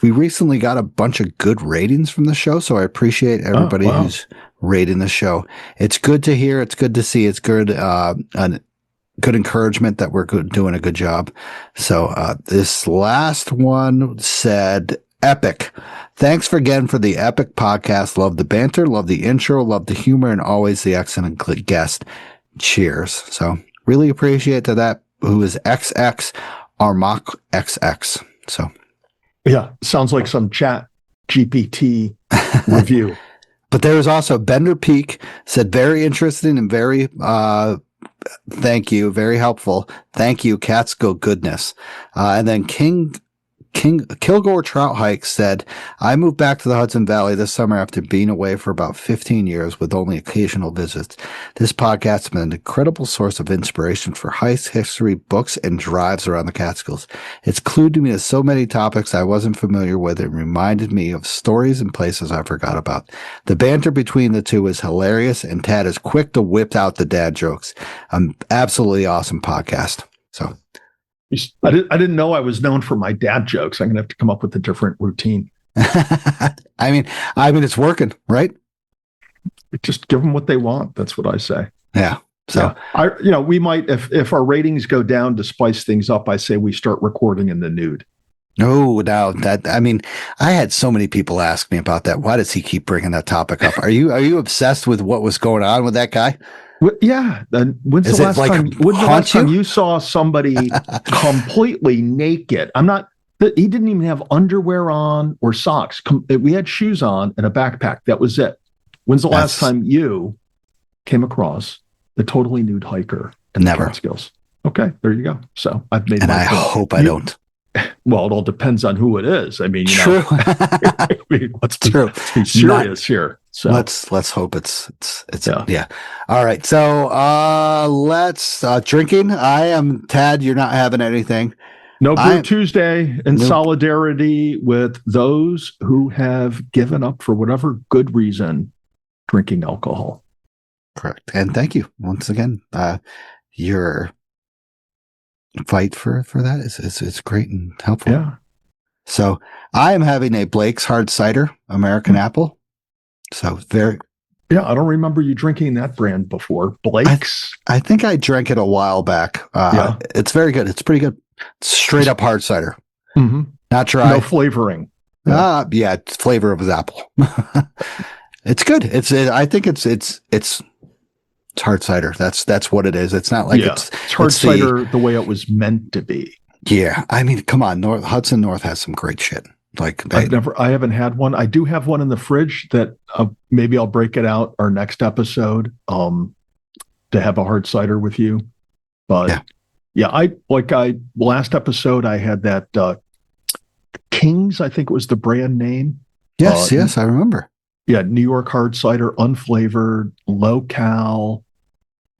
We recently got a bunch of good ratings from the show, so I appreciate everybody who's rating the show. It's good to hear. It's good to see. It's good, good encouragement that we're doing a good job. So this last one said, epic. Thanks again for the epic podcast. Love the banter, love the intro, love the humor, and always the excellent guest. Cheers. So really appreciate that. Who is XX Armach XX. So yeah, sounds like some chat GPT review. But there was also Bender Peak said, very interesting and very thank you, very helpful. Thank you, Catskill goodness. And then King Kilgore Trout Hike said, I moved back to the Hudson Valley this summer after being away for about 15 years with only occasional visits. This podcast has been an incredible source of inspiration for hikes, history, books, and drives around the Catskills. It's clued me to so many topics I wasn't familiar with and reminded me of stories and places I forgot about. The banter between the two is hilarious, and Tad is quick to whip out the dad jokes. Absolutely awesome podcast. So I didn't know I was known for my dad jokes. I'm going to have to come up with a different routine. I mean, it's working, right? Just give them what they want. That's what I say. Yeah. So we might, if our ratings go down to spice things up, I say we start recording in the nude. No, now I had so many people ask me about that. Why does he keep bringing that topic up? Are you obsessed with what was going on with that guy? Yeah. When's the last time you saw somebody completely naked? He didn't even have underwear on or socks. We had shoes on and a backpack. That was it. When's the last time you came across the totally nude hiker in the Catskills? Okay, there you go. So I've made. And I hope I don't. Well, it all depends on who it is. I mean, true. Let's be serious here. So let's hope it's yeah. All right. So let's drinking. I am Tad. You're not having anything. No Brew Tuesday in solidarity with those who have given up for whatever good reason drinking alcohol. Correct. And thank you once again. Your fight for that is great and helpful. Yeah. So I am having a Blake's Hard Cider American Apple. So very. Yeah, I don't remember you drinking that brand before. Blake's. I think I drank it a while back. It's very good. It's pretty good. It's straight up hard cider. Mm-hmm. Not dry. No flavoring. It's flavor of his apple. It's good. I think it's hard cider. That's what it is. It's not like it's hard cider the way it was meant to be. Yeah, I mean, come on, Hudson North has some great shit. Like I haven't had one. I do have one in the fridge that maybe I'll break it out our next episode to have a hard cider with you. But last episode I had that King's, I think it was the brand name. Yes, I remember. Yeah, New York hard cider, unflavored, low cal,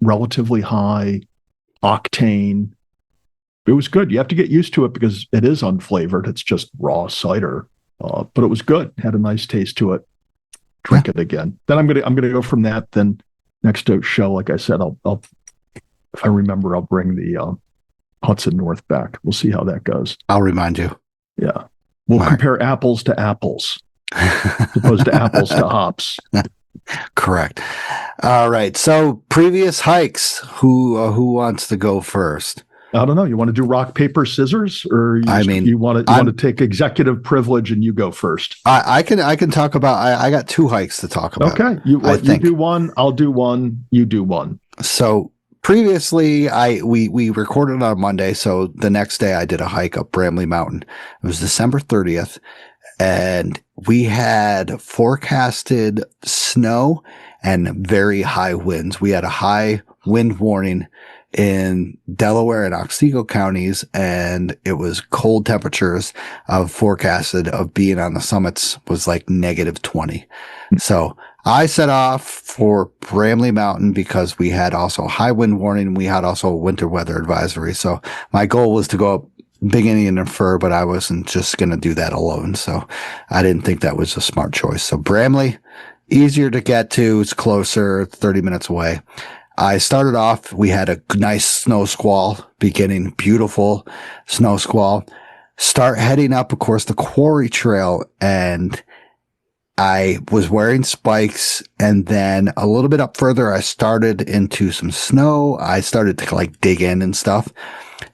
relatively high octane. It was good. You have to get used to it because it is unflavored. It's just raw cider, but it was good. Had a nice taste to it. Drink it again. Then I'm gonna go from that. Then next show, like I said, I'll if I remember, I'll bring the Hudson North back. We'll see how that goes. I'll remind you. Yeah, we'll compare apples to apples as opposed to apples to hops. Correct. All right. So previous hikes. Who wants to go first? I don't know. You want to do rock, paper, scissors, or you want to take executive privilege and you go first? I can talk about. I got two hikes to talk about. Okay, you do one. I'll do one. You do one. So previously, we recorded on Monday. So the next day, I did a hike up Bramley Mountain. It was December 30th, and we had forecasted snow and very high winds. We had a high wind warning in Delaware and Otsego counties, and it was cold temperatures forecasted of being on the summits was like -20. So I set off for Bramley Mountain because we had also high wind warning. We had also a winter weather advisory. So my goal was to go up Big Indian and Fur, but I wasn't just going to do that alone. So I didn't think that was a smart choice. So Bramley, easier to get to. It's closer, 30 minutes away. I started off, we had a nice snow squall beginning, beautiful snow squall. Start heading up, of course, the quarry trail, and I was wearing spikes, and then a little bit up further, I started into some snow. I started to dig in and stuff.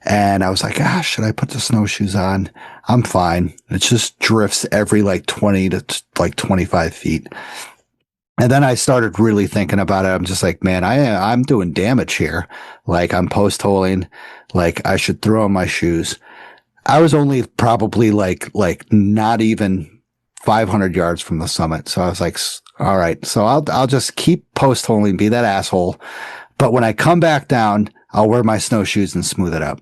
And I was like, should I put the snowshoes on? I'm fine. It just drifts every 20 to 25 feet. And then I started really thinking about it. I'm just like, man, I'm doing damage here. I'm post-holing. I should throw on my shoes. I was only probably not even 500 yards from the summit. So I was like, all right, so I'll just keep post-holing, be that asshole. But when I come back down, I'll wear my snowshoes and smooth it out.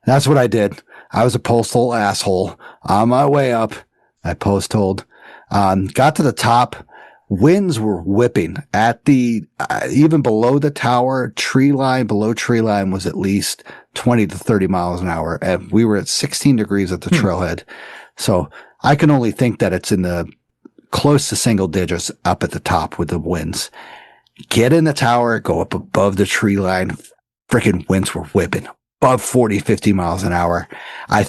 That's what I did. I was a postal asshole on my way up. I post-holed. Got to the top. Winds were whipping at the, even below the tower, below tree line was at least 20 to 30 miles an hour. And we were at 16 degrees at the trailhead. So I can only think that it's in the close to single digits up at the top with the winds. Get in the tower, go up above the tree line. Freaking winds were whipping above 40, 50 miles an hour. I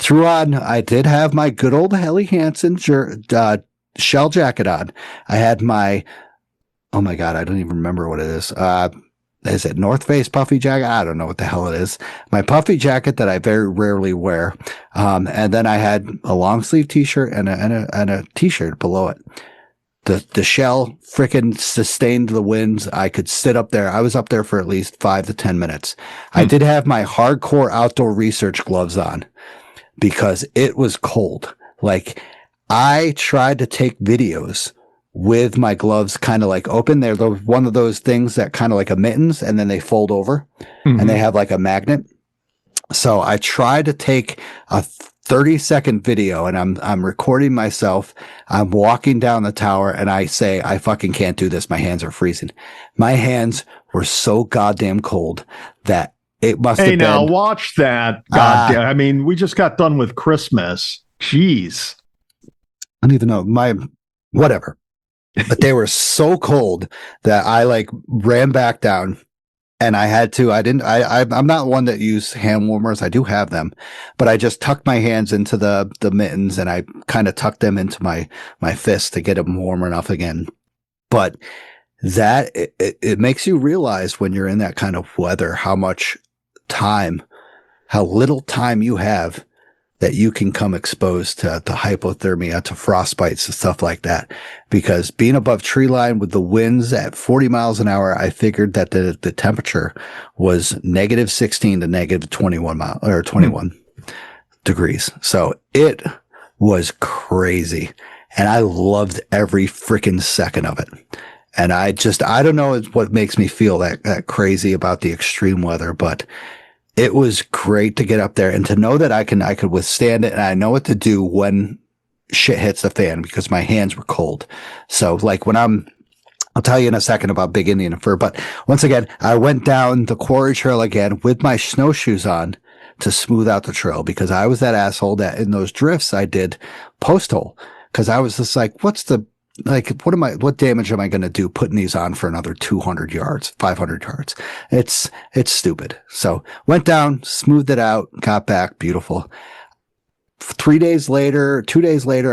did have my good old Helly Hansen shell jacket on. I had oh my God, I don't even remember what it is. Is it North Face puffy jacket? I don't know what the hell it is. My puffy jacket that I very rarely wear. And then I had a long sleeve t-shirt and a t-shirt below it. The shell frickin' sustained the winds. I could sit up there. I was up there for at least 5 to 10 minutes. I did have my hardcore outdoor research gloves on because it was cold. Like, I tried to take videos with my gloves kind of like open. They're one of those things that kind of like a mittens and then they fold over and they have like a magnet. So I tried to take a 30-second video and I'm recording myself. I'm walking down the tower and I say, I fucking can't do this. My hands are freezing. My hands were so goddamn cold that it must have been. Hey, now watch that. God damn. I mean, we just got done with Christmas. Jeez. I don't even know whatever, but they were so cold that I like ran back down and I'm not one that use hand warmers. I do have them, but I just tucked my hands into the mittens and I kind of tucked them into my fist to get them warm enough again. But that it makes you realize when you're in that kind of weather, how little time you have that you can come exposed to hypothermia, to frostbites and stuff like that. Because being above tree line with the winds at 40 miles an hour, I figured that the temperature was negative 16 to negative 21 degrees. So it was crazy. And I loved every freaking second of it. And I don't know what makes me feel that crazy about the extreme weather, but it was great to get up there and to know that I could withstand it. And I know what to do when shit hits the fan because my hands were cold. So like I'll tell you in a second about Big Indian Fur, but once again, I went down the quarry trail again with my snowshoes on to smooth out the trail because I was that asshole that in those drifts I did post hole because I was just like, what damage am I going to do putting these on for another 200 yards, 500 yards? It's stupid. So went down, smoothed it out, got back, beautiful. 2 days later,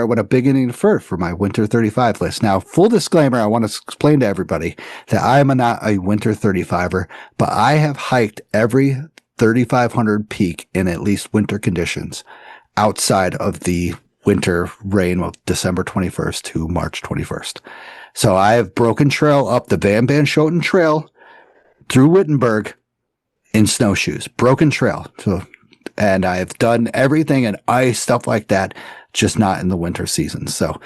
I went a Big Indian Fur for my winter 35 list. Now, full disclaimer, I want to explain to everybody that I am not a winter 35er, but I have hiked every 3,500 peak in at least winter conditions outside of the winter rain of December 21st to March 21st. So I have broken trail up the Van Schoten Trail through Wittenberg in snowshoes, broken trail. So, and I've done everything in ice, stuff like that, just not in the winter season. So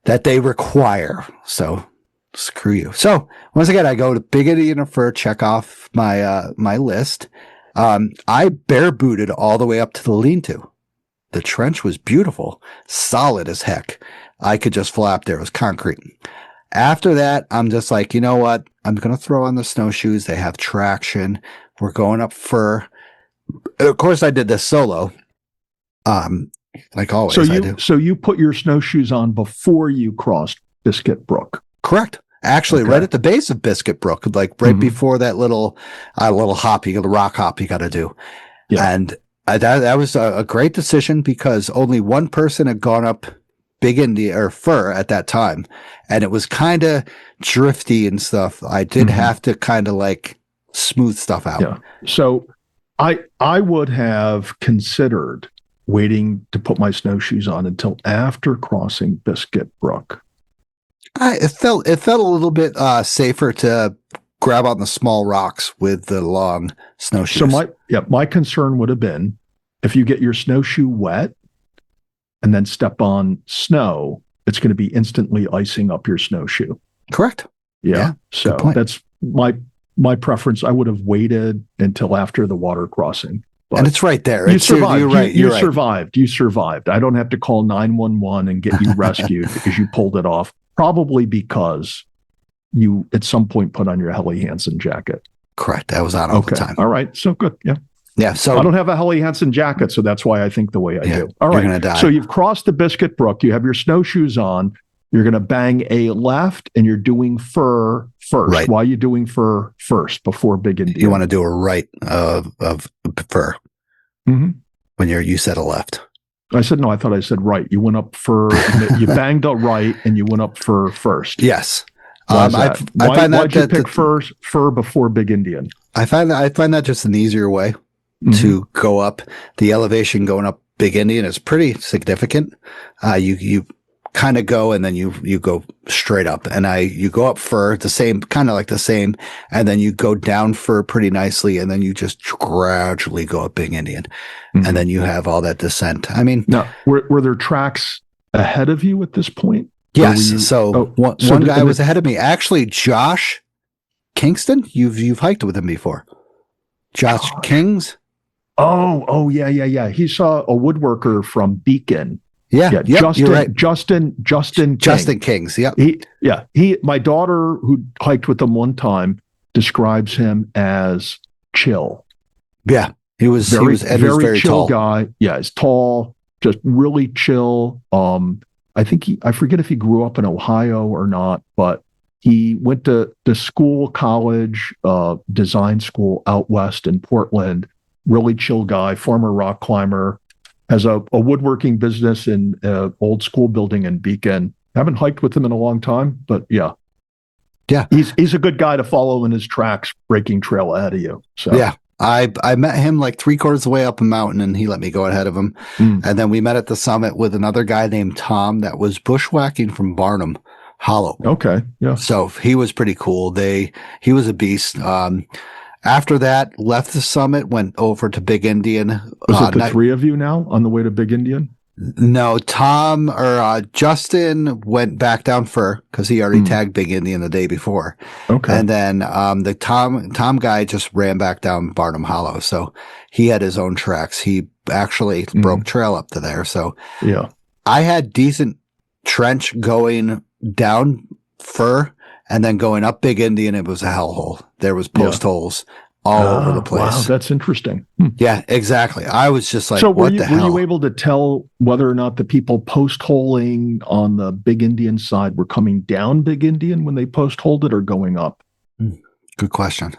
that they require. So screw you. So once again, I go to Big Indian Fur, check off my list. I bare booted all the way up to the lean-to. The trench was beautiful, solid as heck. I could just flap there. It was concrete. After that, I'm just like, you know what? I'm going to throw on the snowshoes. They have traction. We're going up fur. And of course, I did this solo. Like always, I do. So you put your snowshoes on before you crossed Biscuit Brook. Correct. Actually, right at the base of Biscuit Brook, like right before that little hop, the rock hop you got to do. Yeah. And that was a great decision because only one person had gone up Big Indian or Fur at that time. And it was kind of drifty and stuff. I did have to kind of like smooth stuff out. Yeah. So I would have considered waiting to put my snowshoes on until after crossing Biscuit Brook. It felt a little bit safer to grab on the small rocks with the long snowshoes. So my concern would have been if you get your snowshoe wet and then step on snow, it's going to be instantly icing up your snowshoe. Correct. Yeah. So that's my preference. I would have waited until after the water crossing. And it's right there. You It's, survived. You're right. You You're right. survived. You survived. I don't have to call 911 and get you rescued because you pulled it off. Probably because you at some point put on your Helly Hansen jacket. Correct. That was on all the time. All right. So good. Yeah. Yeah. So I don't have a Helly Hansen jacket, so that's why I think the way I do. All you're right. gonna die. So you've crossed the Biscuit Brook. You have your snowshoes on. You're going to bang a left, and you're doing fur first. Right. Why are you doing fur first before Big Indian? You want to do a right of fur Mm-hmm. when you said a left. I said no. I thought I said right. You went up fur. You banged a right, and you went up fur first. Yes. Why is that? I find why'd you that pick fur before Big Indian? I find that just an easier way to go up. The elevation going up Big Indian is pretty significant. You kind of go and then you go straight up, and you go up fur the same, and then you go down fur pretty nicely, and then you just gradually go up Big Indian, and then you have all that descent. I mean, now were there tracks ahead of you at this point? Yes. One guy was ahead of me. Actually, Josh Kingston, you've hiked with him before. Josh Kings. Oh, yeah. He saw a woodworker from Beacon. Yeah. Yep, you're right. Justin Kings. Yep. My daughter, who hiked with him one time, describes him as chill. Yeah. He was very chill tall guy. Yeah, he's tall, just really chill. I forget if he grew up in Ohio or not, but he went to school, college, design school out west in Portland. Really chill guy, former rock climber, has a woodworking business in an old school building in Beacon. Haven't hiked with him in a long time, but yeah. He's a good guy to follow in his tracks, breaking trail ahead of you. So yeah. I met him like 3/4 of the way up a mountain, and he let me go ahead of him. And then we met at the summit with another guy named Tom that was bushwhacking from Barnum Hollow. Okay. Yeah. So he was pretty cool. He was a beast. After that, left the summit, went over to Big Indian. Was it the three of you now on the way to Big Indian? No, Justin went back down fur because he already tagged Big Indian the day before. Okay. And then the Tom guy just ran back down Barnum Hollow. So he had his own tracks. He actually broke trail up to there. So yeah, I had decent trench going down fur, and then going up Big Indian, it was a hellhole. There was post holes all over the place. Wow, that's interesting. Yeah, exactly. I was just like, so were you able to tell whether or not the people post-holing on the Big Indian side were coming down Big Indian when they post-holed it, or going up? Good question.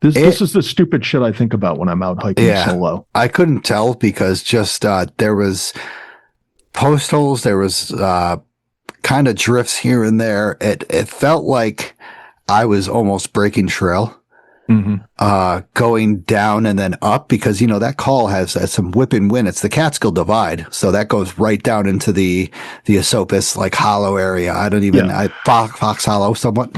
This is the stupid shit I think about when I'm out hiking solo. I couldn't tell because just there was post holes, there was kind of drifts here and there. It felt like I was almost breaking trail. Going down and then up, because that call has some whipping wind. It's the Catskill Divide, so that goes right down into the Esopus like hollow area. Fox Hollow somewhat.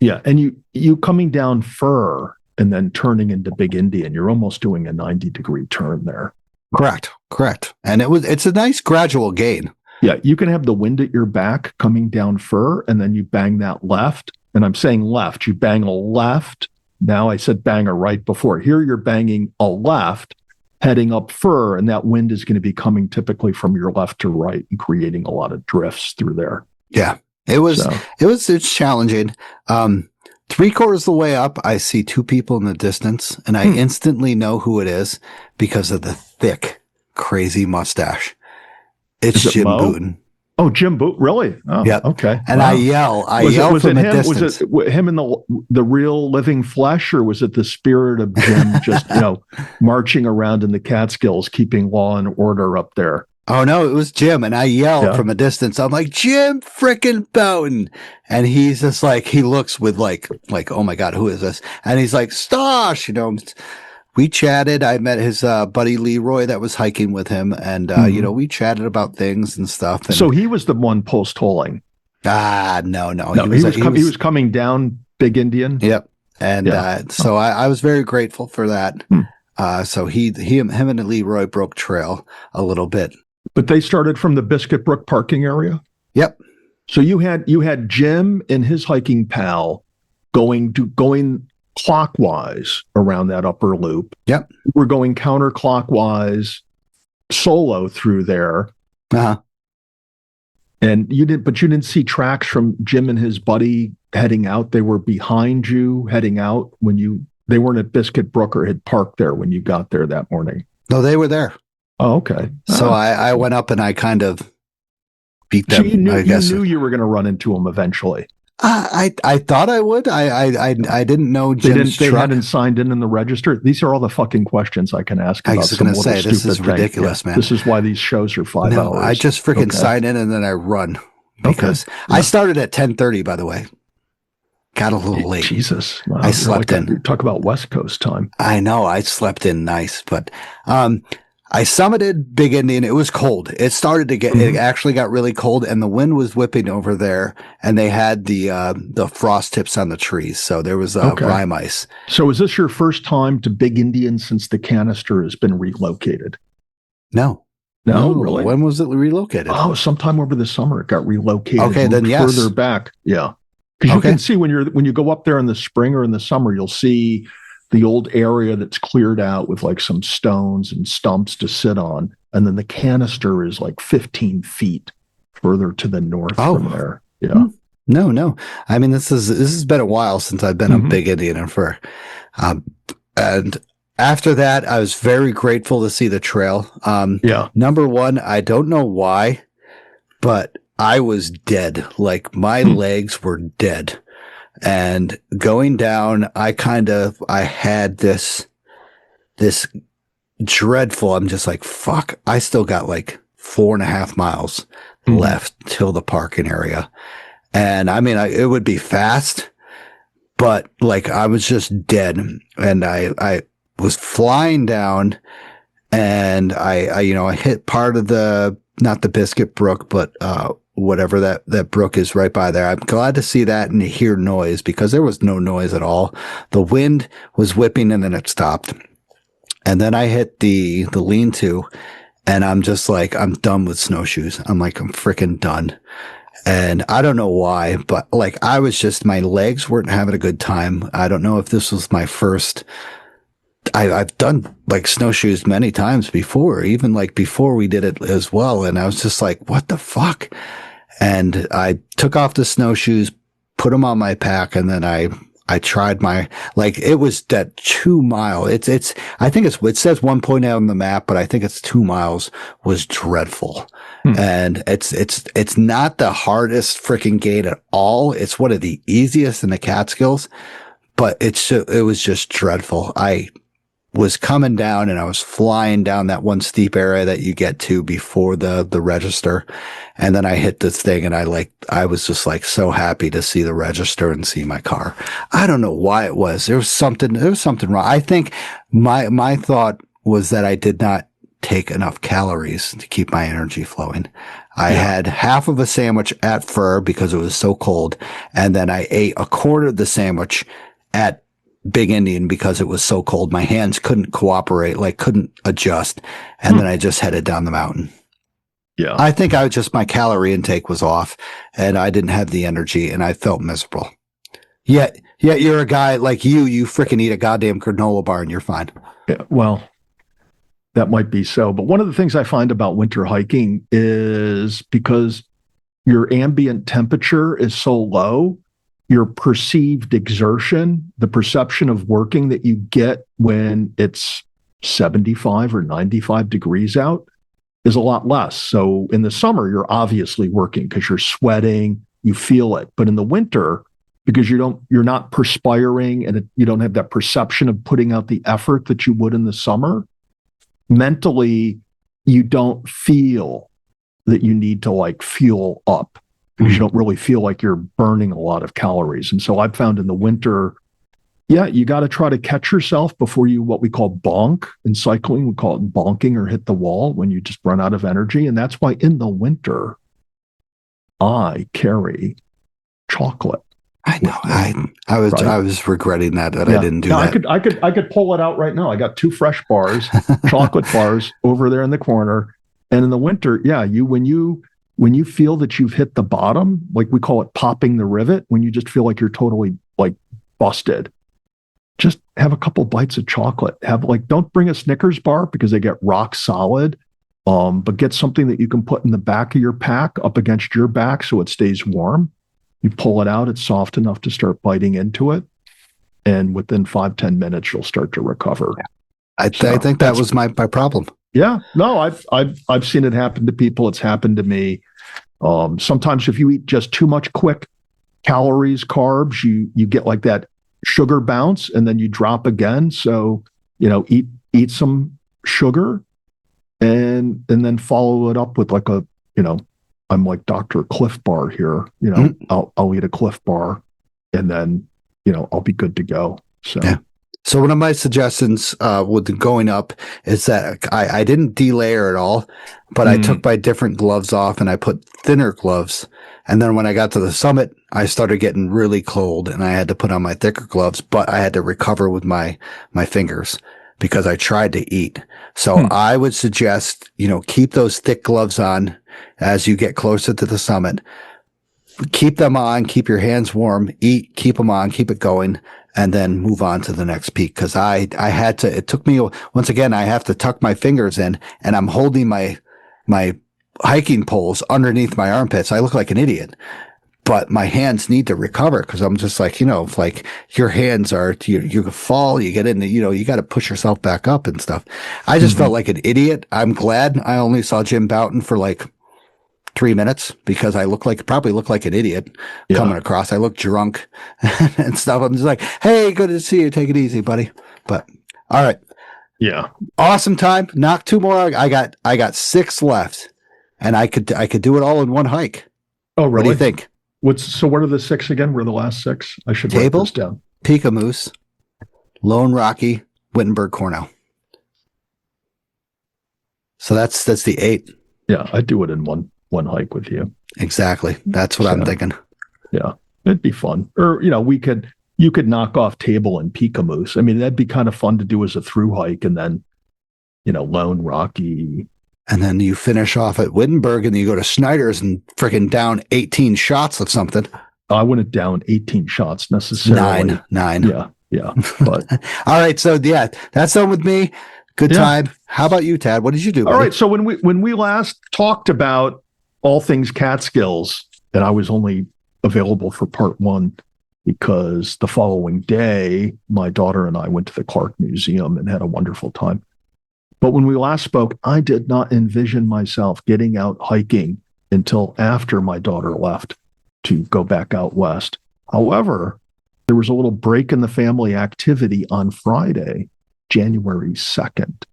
Yeah, and you coming down fur and then turning into Big Indian, you're almost doing a 90-degree turn there. Correct, and it's a nice gradual gain. Yeah, you can have the wind at your back coming down fur, and then you bang that left. And I'm saying left. You bang a left. Now I said bang a right before. Here you're banging a left, heading up fur, and that wind is going to be coming typically from your left to right and creating a lot of drifts through there. Yeah, it's challenging. 3/4 of the way up, I see two people in the distance, and I instantly know who it is because of the thick, crazy mustache. It's Jim Booten. Oh, Jim Boot, really? Oh, yeah. Okay. And wow. I yell from a distance. Was it him in the real living flesh, or was it the spirit of Jim just marching around in the Catskills, keeping law and order up there? Oh no, it was Jim, and I yelled from a distance. I'm like, Jim frickin' Boughton, and he's just like, he looks with like, oh my god, who is this? And he's like, Stosh, We chatted. I met his buddy Leroy that was hiking with him, and we chatted about things and stuff. And, so he was the one post-holing. No. He was coming down Big Indian. Yep, and so I was very grateful for that. So him and Leroy broke trail a little bit, but they started from the Biscuit Brook parking area. Yep. So you had Jim and his hiking pal going clockwise around that upper loop. Yep. We're going counterclockwise solo through there. Uh-huh. And you didn't see tracks from Jim and his buddy heading out. They were behind you heading out they weren't at Biscuit Brook or had parked there when you got there that morning. No, they were there. Oh, okay. So I went up and I kind of beat them. So you I guess. knew you were going to run into them eventually. I thought I would. I didn't know Jim's They truck. hadn't signed in the register. These are all the fucking questions I can ask I about was some going to little say, this stupid is thing. ridiculous, man. This is why these shows are 5 No, hours. I just freaking Okay. sign in and then I run because I started at 10:30. By the way, got a little late. Jesus, wow, I slept in. Talk about West Coast time. I know I slept in nice, but I summited Big Indian. It was cold. It started to get. It actually got really cold, and the wind was whipping over there. And they had the frost tips on the trees, so there was rime ice. So, is this your first time to Big Indian since the canister has been relocated? No, really. When was it relocated? Oh, sometime over the summer it got relocated. Okay, then yes. Further back, yeah. Because you can see when you go up there in the spring or in the summer, you'll see the old area that's cleared out with like some stones and stumps to sit on. And then the canister is like 15 feet further to the north from there. Yeah. No. I mean, this has been a while since I've been a Big Indian and after that, I was very grateful to see the trail. Number one, I don't know why, but I was dead. Like my legs were dead. And going down, I had this dreadful, I'm just like, fuck, I still got like 4.5 miles left till the parking area. And I mean, it would be fast, but like I was just dead. And I was flying down and I hit part of not the Biscuit Brook, but, whatever that brook is right by there. I'm glad to see that and hear noise because there was no noise at all. The wind was whipping and then it stopped. And then I hit the lean-to and I'm just like, I'm done with snowshoes. I'm like, I'm freaking done. And I don't know why, but like my legs weren't having a good time. I don't know if this was my first. I've done like snowshoes many times before, even like before we did it as well. And I was just like, what the fuck? And I took off the snowshoes, put them on my pack, and then I tried it was that 2 mile. I think it says 1.8 on the map, but I think it's 2 miles was dreadful. And it's not the hardest freaking gate at all. It's one of the easiest in the Catskills, but it was just dreadful. I was coming down and I was flying down that one steep area that you get to before the register. And then I hit this thing and I was just like so happy to see the register and see my car. I don't know why it was. There was something wrong. I think my thought was that I did not take enough calories to keep my energy flowing. I had half of a sandwich at Fur because it was so cold. And then I ate a quarter of the sandwich at Big Indian because it was so cold. My hands couldn't cooperate, couldn't adjust. And then I just headed down the mountain. Yeah. I think my calorie intake was off and I didn't have the energy and I felt miserable. Yet you're a guy like you freaking eat a goddamn granola bar and you're fine. Yeah, well, that might be so. But one of the things I find about winter hiking is because your ambient temperature is so low, your perceived exertion, the perception of working that you get when it's 75 or 95 degrees out is a lot less. So in the summer, you're obviously working because you're sweating, you feel it. But in the winter, because you're not perspiring and you don't have that perception of putting out the effort that you would in the summer, mentally, you don't feel that you need to fuel up. Because you don't really feel like you're burning a lot of calories. And so I've found in the winter, you got to try to catch yourself before you, what we call bonk. In cycling, we call it bonking or hit the wall when you just run out of energy. And that's why in the winter, I carry chocolate. I know. I was regretting that I didn't do that. I could pull it out right now. I got 2 fresh bars, chocolate bars over there in the corner. And in the winter, when you feel that you've hit the bottom, like we call it popping the rivet, when you just feel like you're totally busted, have a couple bites of chocolate. Don't bring a Snickers bar because they get rock solid. But get something that you can put in the back of your pack up against your back so it stays warm. You pull it out, it's soft enough to start biting into it. And within 5-10 minutes, you'll start to recover. I think that was my problem. Yeah, no, I've seen it happen to people. It's happened to me. Sometimes if you eat just too much quick calories, carbs, you get like that sugar bounce, and then you drop again. So eat some sugar, and then follow it up with like I'm like Dr. Cliff Bar here. I'll eat a Cliff Bar, and then I'll be good to go. So. Yeah. So one of my suggestions with going up is that I didn't delayer at all, but I took my different gloves off and I put thinner gloves. And then when I got to the summit, I started getting really cold and I had to put on my thicker gloves, but I had to recover with my fingers because I tried to eat. So I would suggest, keep those thick gloves on as you get closer to the summit. Keep them on, keep your hands warm, eat, keep them on, keep it going, and then move on to the next peak. Cause I had to, it took me, once again, I have to tuck my fingers in and I'm holding my hiking poles underneath my armpits. I look like an idiot, but my hands need to recover. Cause I'm just like, like your hands are, you fall, you get in the, you got to push yourself back up and stuff. I just felt like an idiot. I'm glad I only saw Jim Bouton for like 3 minutes because I probably look like an idiot coming across. I look drunk and stuff. I'm just like, hey, good to see you. Take it easy, buddy. But all right. Yeah. Awesome time. Knock 2 more. I got 6 left and I could do it all in one hike. Oh, really? What do you think? What are the 6 again? What are the last 6? I should write this down. Pika Moose, Lone Rocky, Wittenberg, Cornell. So that's the 8. Yeah. I'd do it in one hike with you. Exactly. That's what I'm thinking. Yeah. It'd be fun. Or, you could knock off Table and Pika Moose. I mean, that'd be kind of fun to do as a through hike, and then, Lone Rocky. And then you finish off at Wittenberg and you go to Schneider's and freaking down 18 shots of something. I wouldn't down 18 shots necessarily. 9. Yeah. But all right. So that's done with me. Good time. How about you, Tad? What did you do, buddy? All right. So when we last talked about all things Catskills, and I was only available for part 1 because the following day, my daughter and I went to the Clark Museum and had a wonderful time. But when we last spoke, I did not envision myself getting out hiking until after my daughter left to go back out west. However, there was a little break in the family activity on Friday, January 2nd.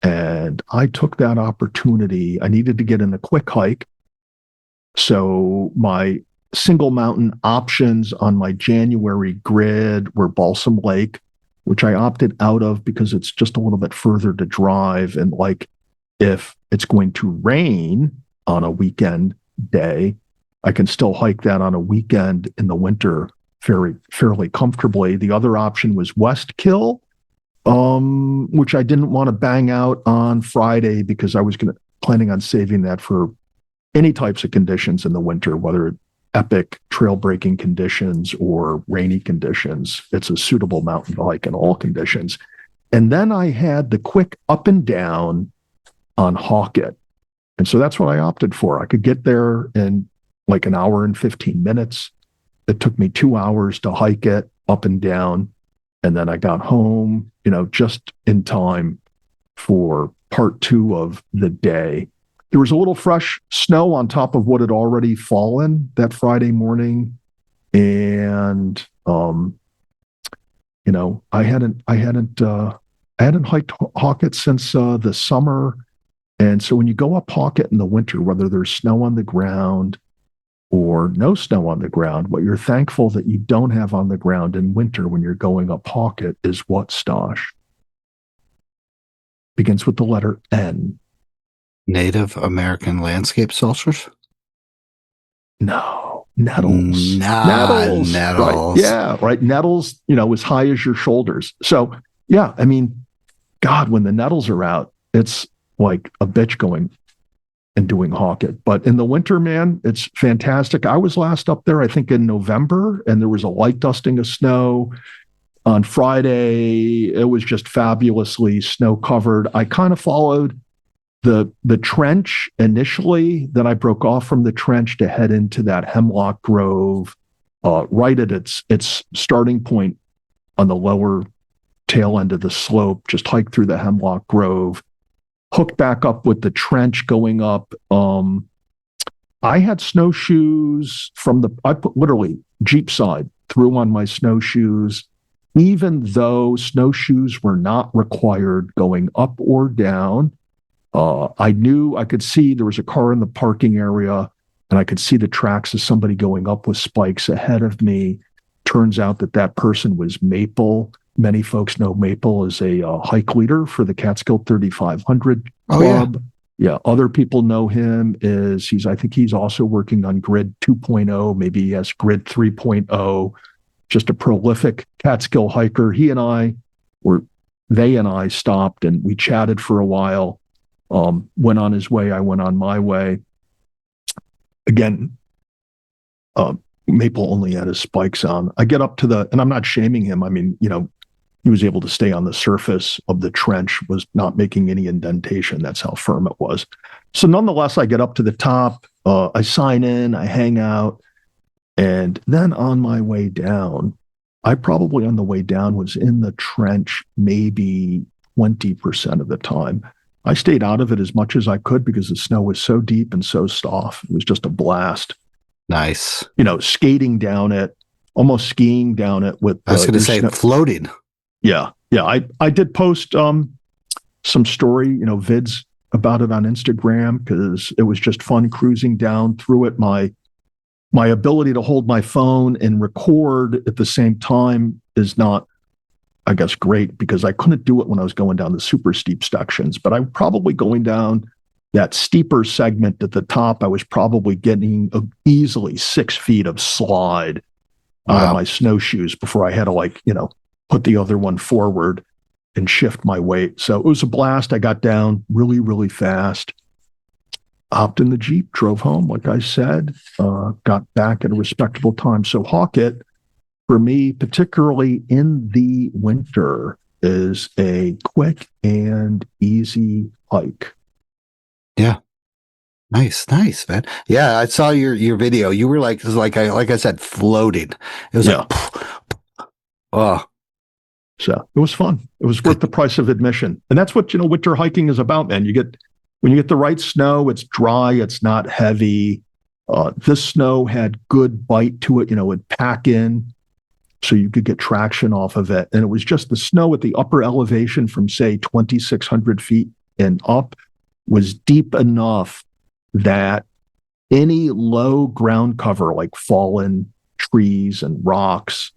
And I took that opportunity. I needed to get in a quick hike. So my single mountain options on my January grid were Balsam Lake, which I opted out of because it's just a little bit further to drive. And if it's going to rain on a weekend day, I can still hike that on a weekend in the winter fairly comfortably. The other option was Westkill, which I didn't want to bang out on Friday because I was planning on saving that for any types of conditions in the winter, whether epic trail breaking conditions or rainy conditions. It's a suitable mountain hike in all conditions. And then I had the quick up and down on Hawkett. And so that's what I opted for. I could get there in like an hour and 15 minutes. It took me 2 hours to hike it up and down. And then I got home, just in time for part 2 of the day. There was a little fresh snow on top of what had already fallen that Friday morning. And, I hadn't hiked Hawkett since the summer. And so when you go up Hawkett in the winter, whether there's snow on the ground or no snow on the ground, what you're thankful that you don't have on the ground in winter when you're going up Hawkett is what, Stosh? Begins with the letter N. Native American landscape salsas? No, nettles. Nettles. Right. Yeah, right. Nettles, as high as your shoulders. So, yeah, I mean, God, when the nettles are out, it's like a bitch going and doing Hawkett. But in the winter, man, it's fantastic. I was last up there, I think, in November, and there was a light dusting of snow. On Friday, it was just fabulously snow covered. I kind of followed the trench initially, then I broke off from the trench to head into that hemlock grove, right at its starting point on the lower tail end of the slope. Just hiked through the hemlock grove, hooked back up with the trench going up. I had snowshoes I put literally Jeep side, threw on my snowshoes, even though snowshoes were not required going up or down. I knew I could see there was a car in the parking area, and I could see the tracks of somebody going up with spikes ahead of me. Turns out that person was Maple. Many folks know Maple as a hike leader for the Catskill 3500 Club. Yeah, other people know him as I think he's also working on Grid 2.0, maybe yes, Grid 3.0. Just a prolific Catskill hiker. They and I stopped and we chatted for a while. Went on his way, I went on my way. Again, Maple only had his spikes on. I get up to and I'm not shaming him. I mean, he was able to stay on the surface of the trench, was not making any indentation. That's how firm it was. So nonetheless, I get up to the top, I sign in, I hang out, and then on my way down, I probably on the way down was in the trench maybe 20% of the time. I stayed out of it as much as I could because the snow was so deep and so soft. It was just a blast. Nice. Skating down it, almost skiing down it with. I was going to say floating. Yeah. I did post some story, vids about it on Instagram because it was just fun cruising down through it. My ability to hold my phone and record at the same time is not, I guess, great because I couldn't do it when I was going down the super steep sections, but I'm probably going down that steeper segment at the top. I was probably getting easily 6 feet of slide out of my snowshoes before I had to put the other one forward and shift my weight. So it was a blast. I got down really, really fast, hopped in the Jeep, drove home, like I said, got back at a respectable time. So Hawkett, for me, particularly in the winter, is a quick and easy hike. Yeah. Nice, man. Yeah, I saw your video. You were like I said, floating. It was oh. So it was fun. It was worth the price of admission. And that's what, winter hiking is about, man. When you get the right snow, it's dry, it's not heavy. This snow had good bite to it, it would pack in so you could get traction off of it. And it was just the snow at the upper elevation from, say, 2,600 feet and up was deep enough that any low ground cover, like fallen trees and rocks,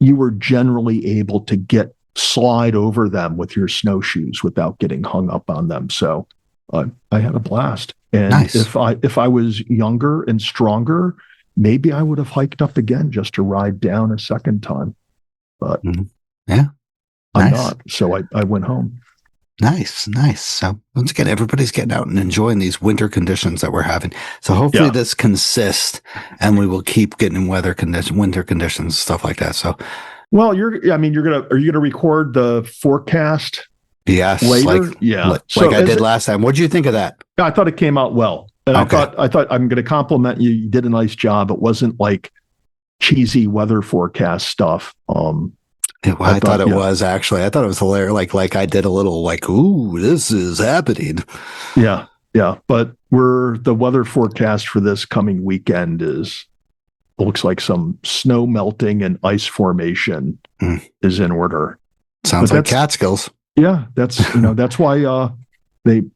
you were generally able to slide over them with your snowshoes without getting hung up on them. So I had a blast. And nice. if I was younger and stronger, maybe I would have hiked up again just to ride down a second time. But yeah, I'm not. So I went home. Nice. So once again, everybody's getting out and enjoying these winter conditions that we're having. So hopefully this consists, and we will keep getting winter conditions, stuff like that. So, well, are you gonna record the forecast? Yes, later? Like I did last time. What did you think of that? I thought it came out well, and okay. I thought I'm going to compliment you. You did a nice job. It wasn't like cheesy weather forecast stuff. I thought it was actually. I thought it was hilarious. Like I did a little ooh, this is happening. Yeah. But the weather forecast for this coming weekend looks like some snow melting and ice formation is in order. Sounds like Catskills. Yeah, that's that's why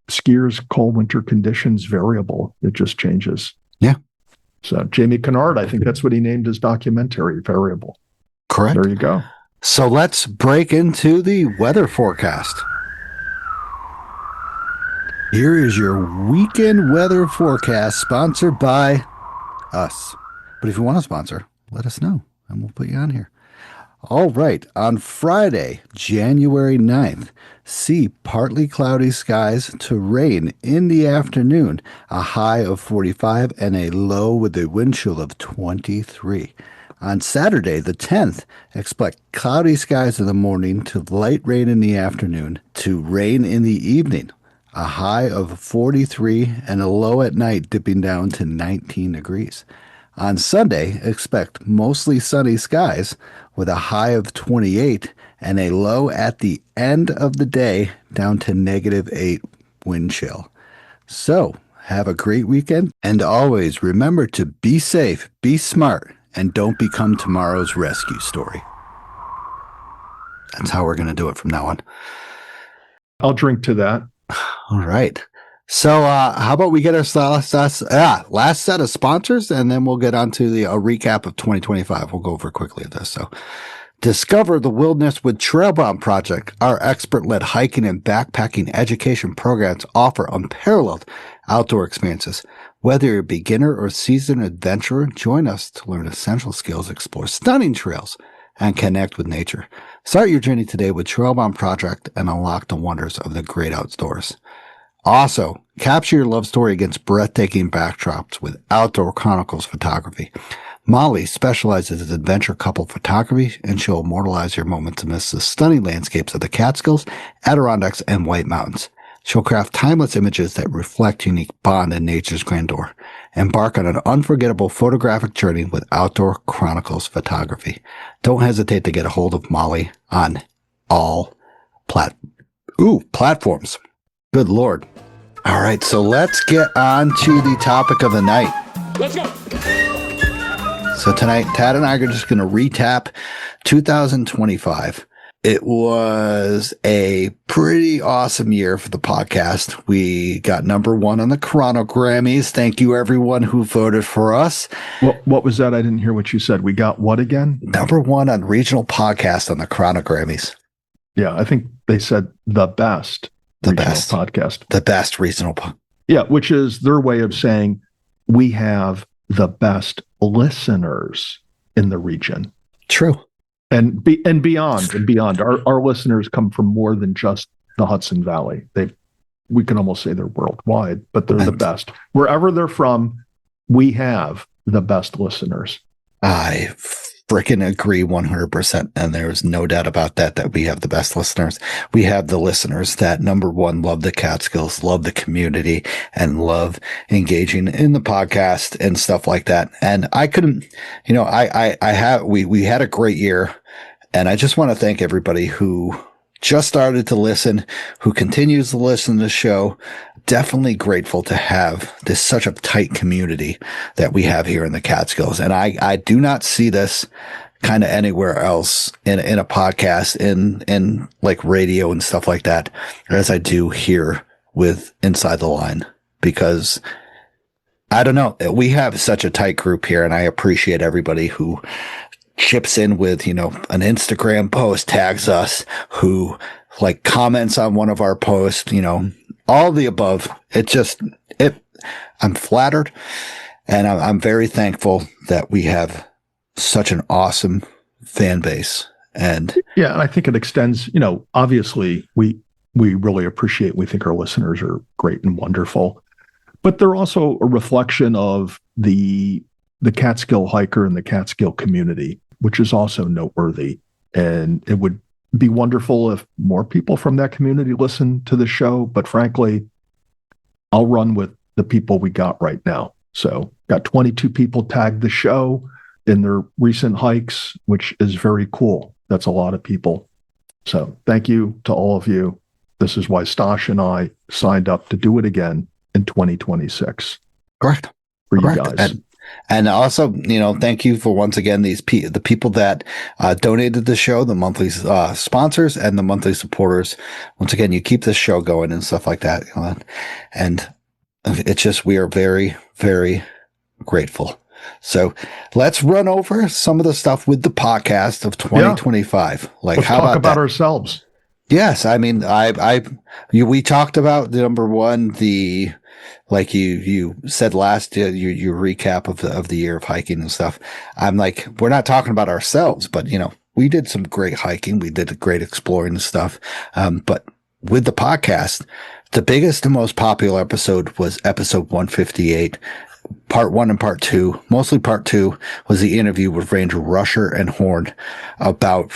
skiers call winter conditions variable. It just changes. Yeah. So Jamie Kennard, I think that's what he named his documentary, Variable. Correct. There you go. So let's break into the weather forecast. Here is your weekend weather forecast, sponsored by us. But if you want to sponsor, let us know, and we'll put you on here. All right. On Friday, January 9th, see partly cloudy skies to rain in the afternoon, a high of 45 and a low with a wind chill of 23. On Saturday, the 10th, expect cloudy skies in the morning to light rain in the afternoon to rain in the evening. A high of 43 and a low at night dipping down to 19 degrees. On Sunday, expect mostly sunny skies with a high of 28 and a low at the end of the day down to -8 wind chill. So, have a great weekend, and always remember to be safe, be smart, and don't become tomorrow's rescue story. That's how we're going to do it from now on. I'll drink to that. All right. So, how about we get our last set of sponsors, and then we'll get on to a recap of 2025. We'll go over quickly at this. So, discover the wilderness with Trailbound Project. Our expert-led hiking and backpacking education programs offer unparalleled outdoor experiences. Whether you're a beginner or seasoned adventurer, join us to learn essential skills, explore stunning trails, and connect with nature. Start your journey today with Trailbound Project and unlock the wonders of the great outdoors. Also, capture your love story against breathtaking backdrops with Outdoor Chronicles Photography. Molly specializes in adventure couple photography, and she'll immortalize your moments amidst the stunning landscapes of the Catskills, Adirondacks, and White Mountains. She'll craft timeless images that reflect unique bond in nature's grandeur. Embark on an unforgettable photographic journey with Outdoor Chronicles Photography. Don't hesitate to get a hold of Molly on all platforms. Good Lord. All right, so let's get on to the topic of the night. Let's go. So tonight, Tad and I are just going to recap 2025. It was a pretty awesome year for the podcast. We got #1 on the Chrono Grammys. Thank you, everyone who voted for us. What was that? I didn't hear what you said. We got what again? #1 on regional podcast on the Chrono Grammys. Yeah, I think they said the best. Podcast. The best regional Yeah, which is their way of saying we have the best listeners in the region. True. And beyond. Our listeners come from more than just the Hudson Valley. We can almost say they're worldwide, but they're the best. Wherever they're from, we have the best listeners. I freaking agree 100%. And there's no doubt about that we have the best listeners. We have the listeners that #1 love the Catskills, love the community, and love engaging in the podcast and stuff like that. And I couldn't, we had a great year, and I just want to thank everybody who just started to listen, who continues to listen to the show. Definitely grateful to have this such a tight community that we have here in the Catskills. And I do not see this kind of anywhere else in a podcast, in like radio and stuff like that, as I do here with Inside the Line, because I don't know, we have such a tight group here, and I appreciate everybody who chips in with, an Instagram post, tags us, who like comments on one of our posts, all the above. I'm flattered, and I'm very thankful that we have such an awesome fan base. And yeah, I think it extends, obviously we really appreciate, we think our listeners are great and wonderful, but they're also a reflection of the Catskill hiker and the Catskill community, which is also noteworthy. And it would be wonderful if more people from that community listen to the show. But frankly, I'll run with the people we got right now. So got 22 people tagged the show in their recent hikes, which is very cool. That's a lot of people. So thank you to all of you. This is why Stosh and I signed up to do it again in 2026. Correct. For you guys. And also, thank you for once again the people that donated the show, the monthly sponsors and the monthly supporters. Once again, you keep this show going and stuff like that. And it's just, we are very, very grateful. So let's run over some of the stuff with the podcast of 2025. Yeah. Let's talk about ourselves. Yes, I mean, we talked about the #1, like you said last year, your recap of the year of hiking and stuff. I'm like, we're not talking about ourselves, but we did some great hiking, we did great exploring and stuff. But with the podcast, the biggest and most popular episode was episode 158, part one and part two, mostly part two, was the interview with Ranger Rusher and Horn about,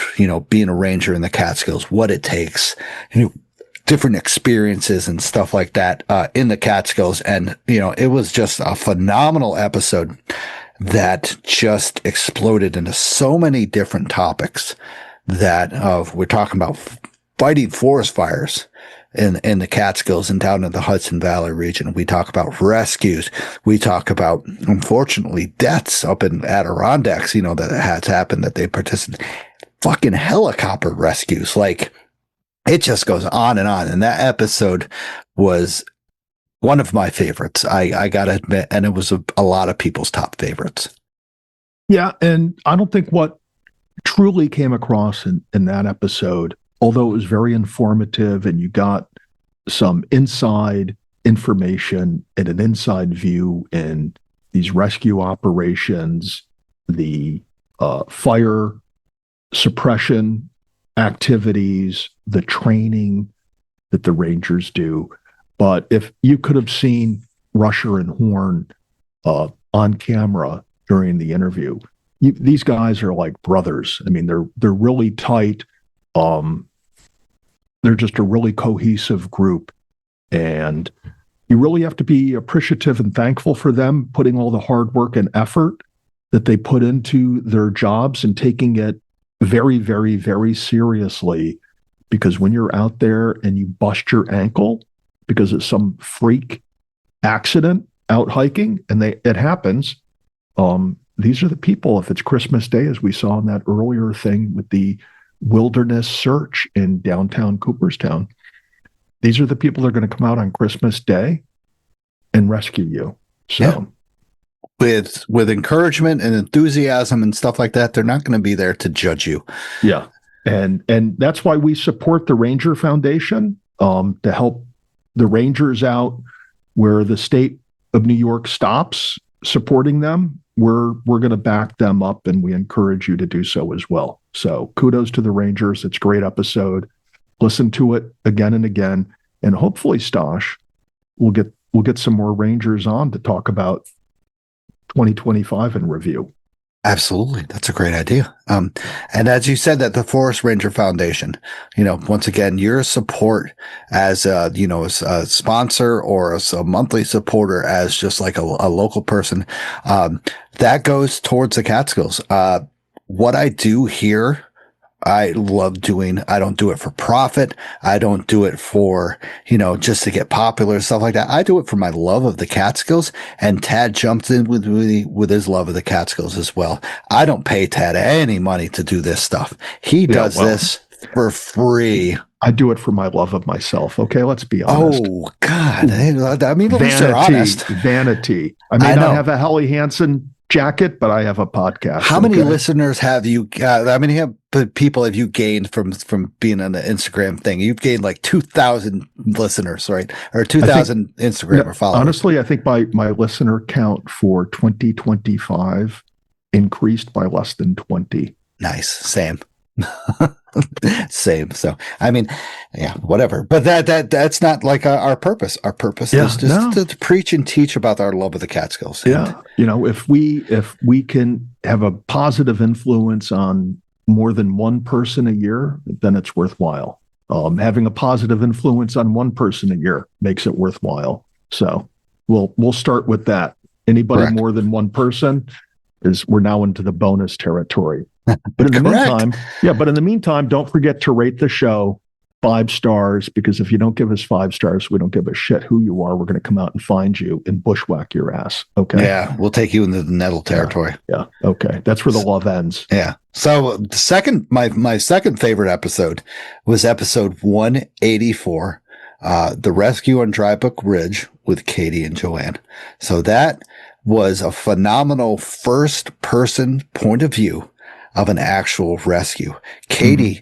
being a ranger in the Catskills, what it takes, different experiences and stuff like that, in the Catskills. And, it was just a phenomenal episode that just exploded into so many different topics that we're talking about fighting forest fires in the Catskills and down in the Hudson Valley region. We talk about rescues. We talk about, unfortunately, deaths up in Adirondacks, that has happened, that they participated. Fucking helicopter rescues. Like, it just goes on. And that episode was one of my favorites, I gotta admit, and it was a lot of people's top favorites. Yeah, and I don't think what truly came across in that episode, although it was very informative and you got some inside information and an inside view in these rescue operations, the fire suppression activities, the training that the Rangers do. But if you could have seen Rusher and Horn on camera during the interview, these guys are like brothers. I mean, they're really tight. They're just a really cohesive group, and you really have to be appreciative and thankful for them putting all the hard work and effort that they put into their jobs and taking it very, very, very seriously. Because when you're out there and you bust your ankle because of some freak accident out hiking, and it happens, these are the people, if it's Christmas Day, as we saw in that earlier thing with the wilderness search in downtown Cooperstown, these are the people that are going to come out on Christmas Day and rescue you. So yeah. With encouragement and enthusiasm and stuff like that, they're not going to be there to judge you. Yeah. And that's why we support the Ranger Foundation, to help the Rangers out where the state of New York stops supporting them. We're going to back them up, and we encourage you to do so as well. So kudos to the Rangers. It's a great episode. Listen to it again and again, and hopefully, Stosh, we'll get some more Rangers on to talk about 2025 in review. Absolutely. That's a great idea. And as you said, that the Forest Ranger Foundation, once again, your support as as a sponsor or as a monthly supporter, as just like a local person, that goes towards the Catskills. What I do here, I love doing. I don't do it for profit. I don't do it for, just to get popular and stuff like that. I do it for my love of the Catskills, and Tad jumped in with me with his love of the Catskills as well. I don't pay Tad any money to do this stuff. He does this for free. I do it for my love of myself. Okay, let's be honest. Oh God! I mean, at least they're honest. Vanity. I may not have a Helly Hansen jacket, but I have a podcast. How many listeners have you? How many people have you gained from being on the Instagram thing? You've gained like 2,000 listeners, right? Or 2,000 Instagram followers. Honestly, I think my listener count for 2025 increased by less than 20. Nice. Same. Same. So, I mean, yeah, whatever. But that's not like our purpose. Our purpose is just to preach and teach about our love of the Catskills. Yeah. If we can have a positive influence on more than one person a year, then it's worthwhile. Having a positive influence on one person a year makes it worthwhile. So we'll start with that. Anybody Correct. More than one person we're now into the bonus territory. But in the meantime, don't forget to rate the show 5 stars, because if you don't give us 5 stars, we don't give a shit who you are. We're going to come out and find you and bushwhack your ass. Okay. Yeah. We'll take you into the nettle territory. Yeah. Okay. That's where the love ends. Yeah. So my second favorite episode was episode 184, The Rescue on Dry Brook Ridge with Katie and Joanne. So that was a phenomenal first person point of view of an actual rescue. Katie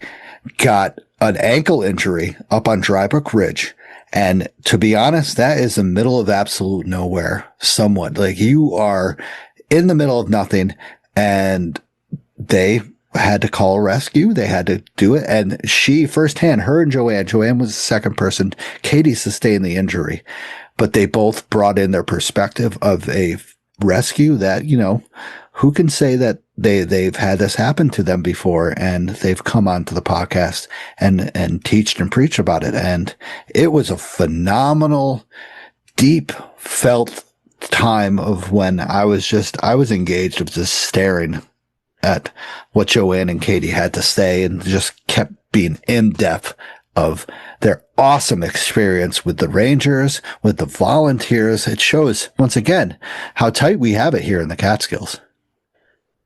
got an ankle injury up on Dry Brook Ridge. And to be honest, that is the middle of absolute nowhere. Somewhat like you are in the middle of nothing, and they had to call a rescue. They had to do it. And she firsthand, her and Joanne was the second person. Katie sustained the injury, but they both brought in their perspective of a rescue that, who can say that they've had this happen to them before and they've come onto the podcast and teach and preach about it. And it was a phenomenal, deep felt time of when I was engaged of just staring at what Joanne and Katie had to say and just kept being in depth of their awesome experience with the Rangers, with the volunteers. It shows, once again, how tight we have it here in the Catskills.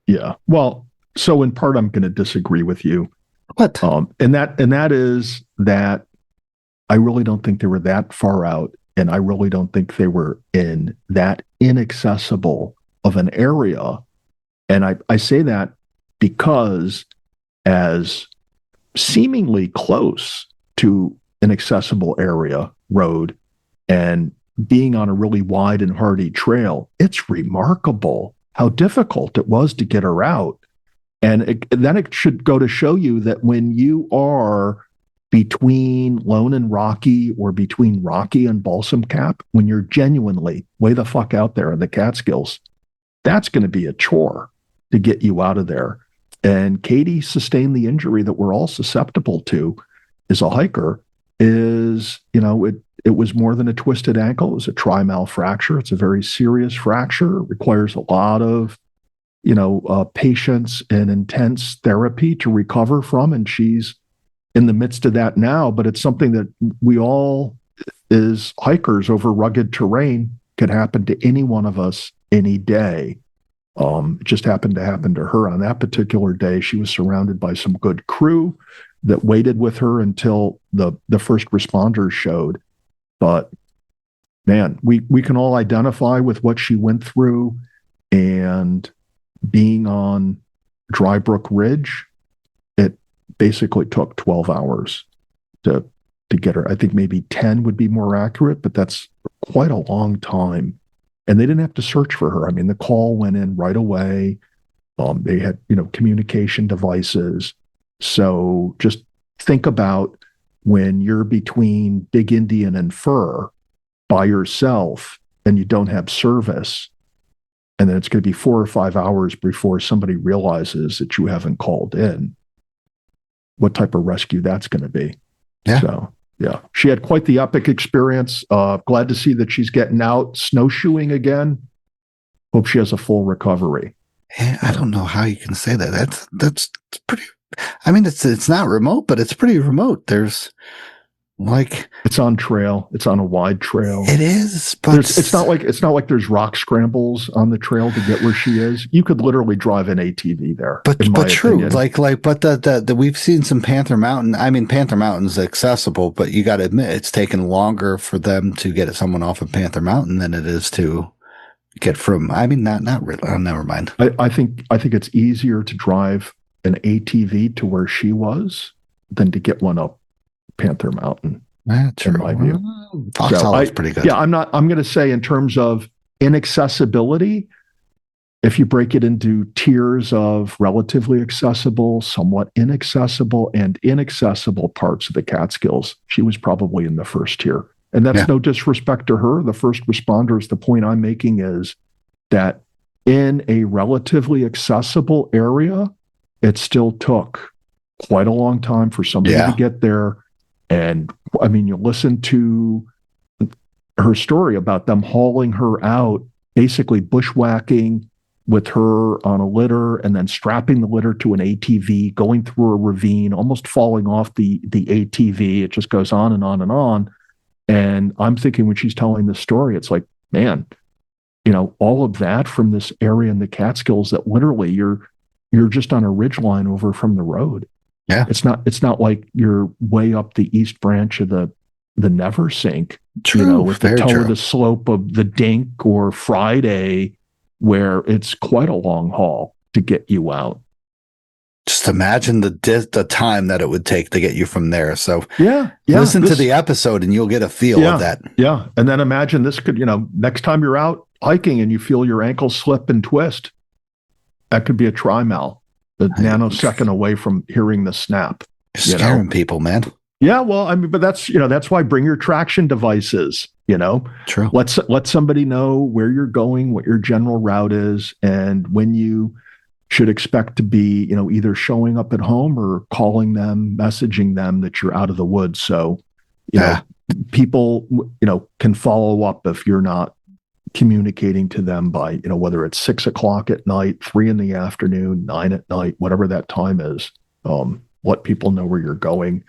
Yeah. Well, so in part, I'm going to disagree with you. What? And that is that I really don't think they were that far out, and I really don't think they were in that inaccessible of an area. And I say that because as seemingly close to an accessible area road and being on a really wide and hardy trail, it's remarkable how difficult it was to get her out. And then it should go to show you that when you are between Lone and Rocky or between Rocky and Balsam Cap, when you're genuinely way the fuck out there in the Catskills, that's going to be a chore to get you out of there. And Katie sustained the injury that we're all susceptible to as a hiker is, it was more than a twisted ankle. It was a trimal fracture. It's a very serious fracture. It requires a lot of, patience and intense therapy to recover from. And she's in the midst of that now, but it's something that we all, as hikers over rugged terrain, could happen to any one of us any day. It just happened to happen to her on that particular day. She was surrounded by some good crew that waited with her until the first responders showed. But man, we can all identify with what she went through, and being on Dry Brook Ridge, it basically took 12 hours to get her. I think maybe 10 would be more accurate, but that's quite a long time. And they didn't have to search for her. I mean, the call went in right away. They had, communication devices. So just think about when you're between Big Indian and Fur by yourself and you don't have service, and then it's going to be 4 or 5 hours before somebody realizes that you haven't called in. What type of rescue that's going to be. Yeah. So, yeah, she had quite the epic experience. Glad to see that she's getting out snowshoeing again. Hope she has a full recovery. Yeah, I don't know how you can say that. That's pretty. I mean, it's not remote, but it's pretty remote. There's it's on trail. It's on a wide trail. It is, but it's not like there's rock scrambles on the trail to get where she is. You could literally drive an ATV there. But true, but the we've seen some Panther Mountain. I mean, Panther Mountain's accessible, but you got to admit it's taken longer for them to get someone off of Panther Mountain than it is to get from. I mean, not really. Oh, never mind. I think it's easier to drive an ATV to where she was than to get one up Panther Mountain. True. In my view. Fox Hollow's pretty good. Yeah, I'm going to say in terms of inaccessibility, if you break it into tiers of relatively accessible, somewhat inaccessible, and inaccessible parts of the Catskills, she was probably in the first tier. And that's no disrespect to her. The first responders, the point I'm making is that in a relatively accessible area, it still took quite a long time for somebody to get there. And I mean, you listen to her story about them hauling her out, basically bushwhacking with her on a litter and then strapping the litter to an ATV, going through a ravine, almost falling off the ATV. It just goes on and on and on. And I'm thinking when she's telling this story, it's like, man, all of that from this area in the Catskills that literally you're just on a ridgeline over from the road. Yeah. It's not like you're way up the east branch of the Neversink, true, with the toe of the slope of the Dink or Friday, where it's quite a long haul to get you out. Just imagine the time that it would take to get you from there. So listen to the episode and you'll get a feel of that. Yeah. And then imagine this could, next time you're out hiking and you feel your ankle slip and twist, that could be a trimal. A nanosecond away from hearing the snap. You're scaring people, man. Yeah, well, I mean, but that's why bring your traction devices, True. Let somebody know where you're going, what your general route is, and when you should expect to be, either showing up at home or calling them, messaging them that you're out of the woods. So, people, can follow up if you're not communicating to them by, whether it's 6 o'clock at night, 3 in the afternoon, 9 at night, whatever that time is. Let people know where you're going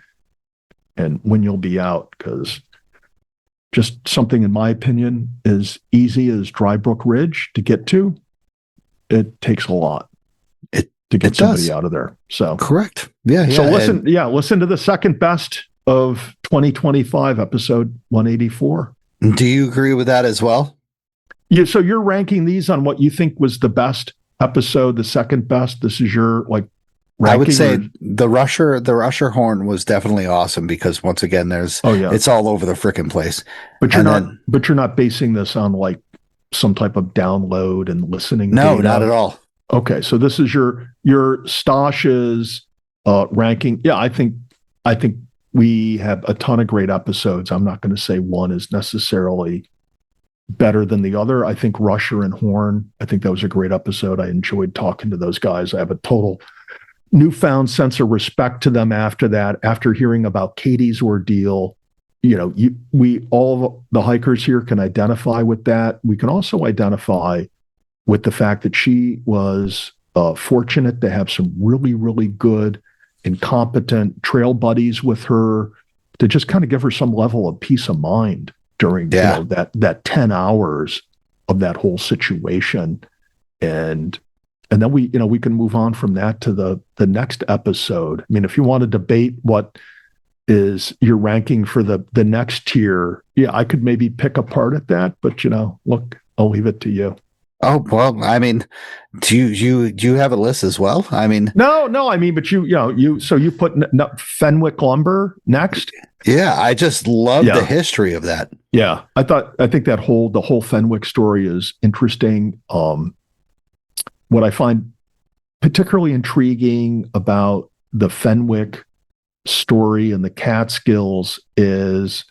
and when you'll be out, because just something, in my opinion, as easy as Dry Brook Ridge to get to, it takes a lot to get somebody out of there. So correct. Yeah. So listen to the second best of 2025, episode 184. Do you agree with that as well? Yeah. So you're ranking these on what you think was the best episode, the second best. This is your ranking? I would say the Rusher horn was definitely awesome because once again, it's all over the freaking place. But you're not basing this on like some type of download and listening. No, data. not at all. Okay, so this is your Stosh's ranking. Yeah, I think we have a ton of great episodes. I'm not going to say one is necessarily better than the other. I think Rusher and Horn, I think that was a great episode. I enjoyed talking to those guys. I have a total newfound sense of respect to them after that, after hearing about Katie's ordeal. We all the hikers here can identify with that. We can also identify with the fact that she was fortunate to have some really, really good and competent trail buddies with her to just kind of give her some level of peace of mind during that 10 hours of that whole situation. And then we can move on from that to the next episode. I mean, if you want to debate what is your ranking for the next tier, I could maybe pick apart at that, but look, I'll leave it to you. Oh, well, I mean, do you have a list as well? I mean, no, I mean, but you put Fenwick Lumber next. Yeah, I just love the history of that. Yeah, I think the whole Fenwick story is interesting. What I find particularly intriguing about the Fenwick story and the Catskills is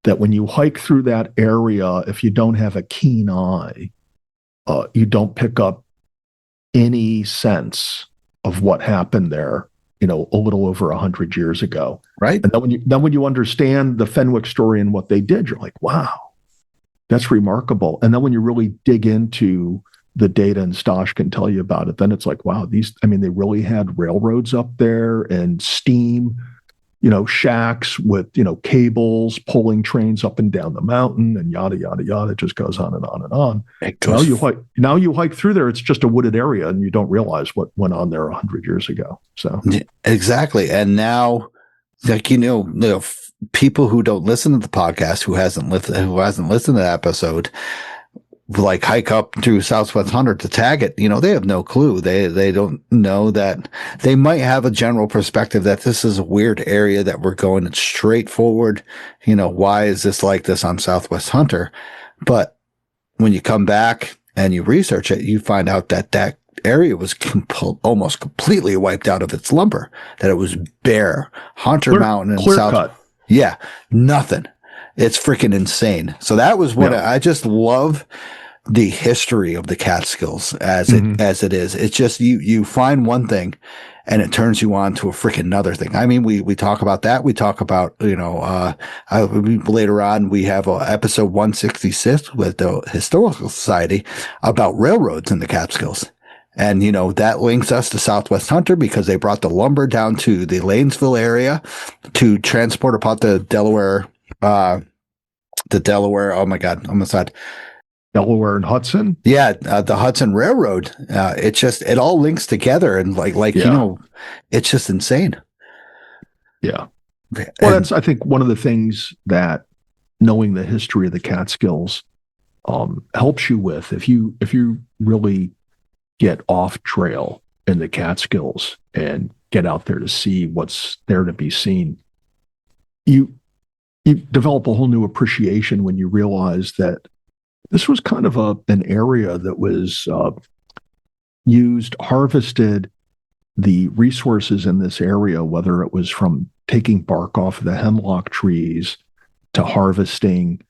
that when you hike through that area, if you don't have a keen eye, you don't pick up any sense of what happened there, a little over 100 years ago. Right. And then when you understand the Fenwick story and what they did, you're like, wow, that's remarkable. And then when you really dig into the data, and Stosh can tell you about it, then it's like, wow, they really had railroads up there and steam, shacks with, cables pulling trains up and down the mountain and yada, yada, yada. It just goes on and on and on. Now you hike through there. It's just a wooded area and you don't realize what went on there 100 years ago. So exactly. And now, like, people who don't listen to the podcast, who hasn't listened to the episode, like hike up through Southwest Hunter to tag it, they have no clue. They don't know that. They might have a general perspective that this is a weird area that we're going straight forward. Why is this like this on Southwest Hunter? But when you come back and you research it, you find out that area was almost completely wiped out of its lumber, that it was bare. Hunter Mountain and South. Cut. Yeah, nothing. It's freaking insane. So that was what I just love the history of the Catskills as it is. It's just you find one thing and it turns you on to a freaking another thing. I mean, we talk about that. We talk about, later on we have episode 166 with the Historical Society about railroads in the Catskills. And, that links us to Southwest Hunter because they brought the lumber down to the Lanesville area to transport about the Delaware. Oh my God, I'm aside. Delaware and Hudson. Yeah. The Hudson Railroad. It all links together and it's just insane. Yeah. Well, that's, I think, one of the things that knowing the history of the Catskills helps you with. If you really get off trail in the Catskills and get out there to see what's there to be seen, you develop a whole new appreciation when you realize that this was kind of an area that was harvested the resources in this area, whether it was from taking bark off of the hemlock trees to harvesting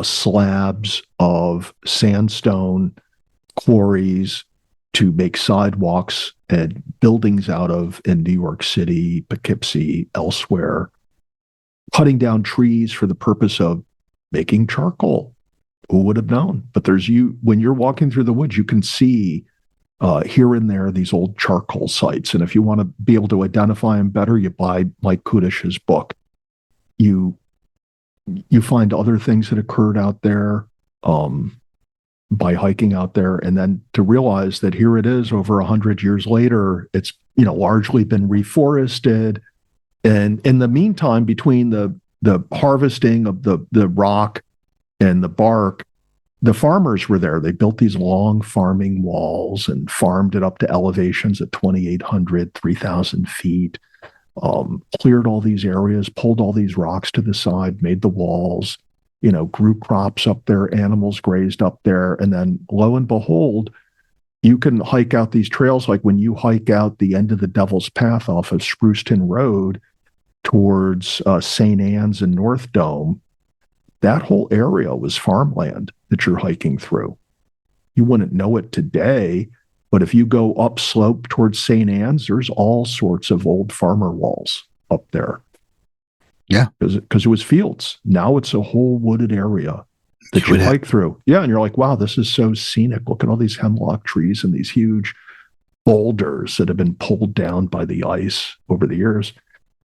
slabs of sandstone quarries to make sidewalks and buildings out of in New York City, Poughkeepsie, elsewhere, cutting down trees for the purpose of making charcoal. Who would have known? But when you're walking through the woods, you can see here and there these old charcoal sites. And if you want to be able to identify them better, you buy Mike Kudish's book. You find other things that occurred out there by hiking out there, and then to realize that here it is over 100 years later, it's largely been reforested. And in the meantime, between the harvesting of the rock and the bark, the farmers were there. They built these long farming walls and farmed it up to elevations at 2,800, 3,000 feet, cleared all these areas, pulled all these rocks to the side, made the walls, grew crops up there, animals grazed up there. And then lo and behold, you can hike out these trails. Like when you hike out the end of the Devil's Path off of Spruceton Road towards St. Anne's and North Dome, that whole area was farmland that you're hiking through. You wouldn't know it today, but if you go upslope towards St. Anne's, there's all sorts of old farmer walls up there. Yeah. Because it was fields. Now it's a whole wooded area that you hike through. Yeah, and you're like, wow, this is so scenic. Look at all these hemlock trees and these huge boulders that have been pulled down by the ice over the years.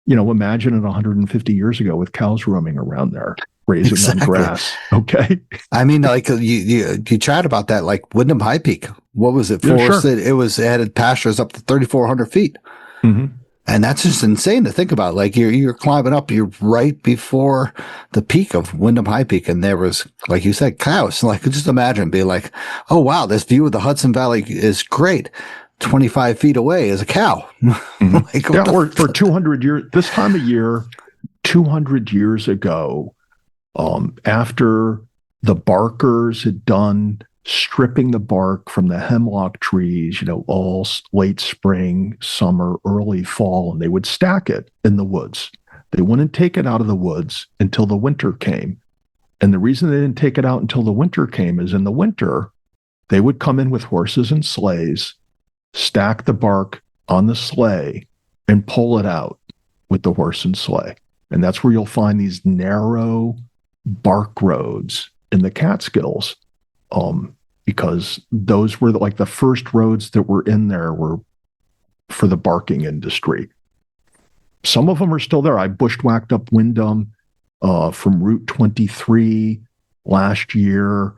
Imagine it 150 years ago with cows roaming around there, grazing on grass. Okay. I mean, like you chat about that, like Wyndham High Peak. What was it? Forested. Sure. It had pastures up to 3,400 feet. Mm-hmm. And that's just insane to think about. Like you're climbing up, you're right before the peak of Wyndham High Peak. And there was, like you said, cows. Like just imagine being like, oh, wow, this view of the Hudson Valley is great. 25 feet away is a cow. Mm-hmm. Or for 200 years, this time of year, 200 years ago, after the barkers had done stripping the bark from the hemlock trees, all late spring, summer, early fall, and they would stack it in the woods. They wouldn't take it out of the woods until the winter came. And the reason they didn't take it out until the winter came is in the winter, they would come in with horses and sleighs, stack the bark on the sleigh, and pull it out with the horse and sleigh. And that's where you'll find these narrow bark roads in the Catskills, because those were like the first roads that were in there were for the barking industry. Some of them are still there. I bushwhacked up Wyndham from Route 23 last year,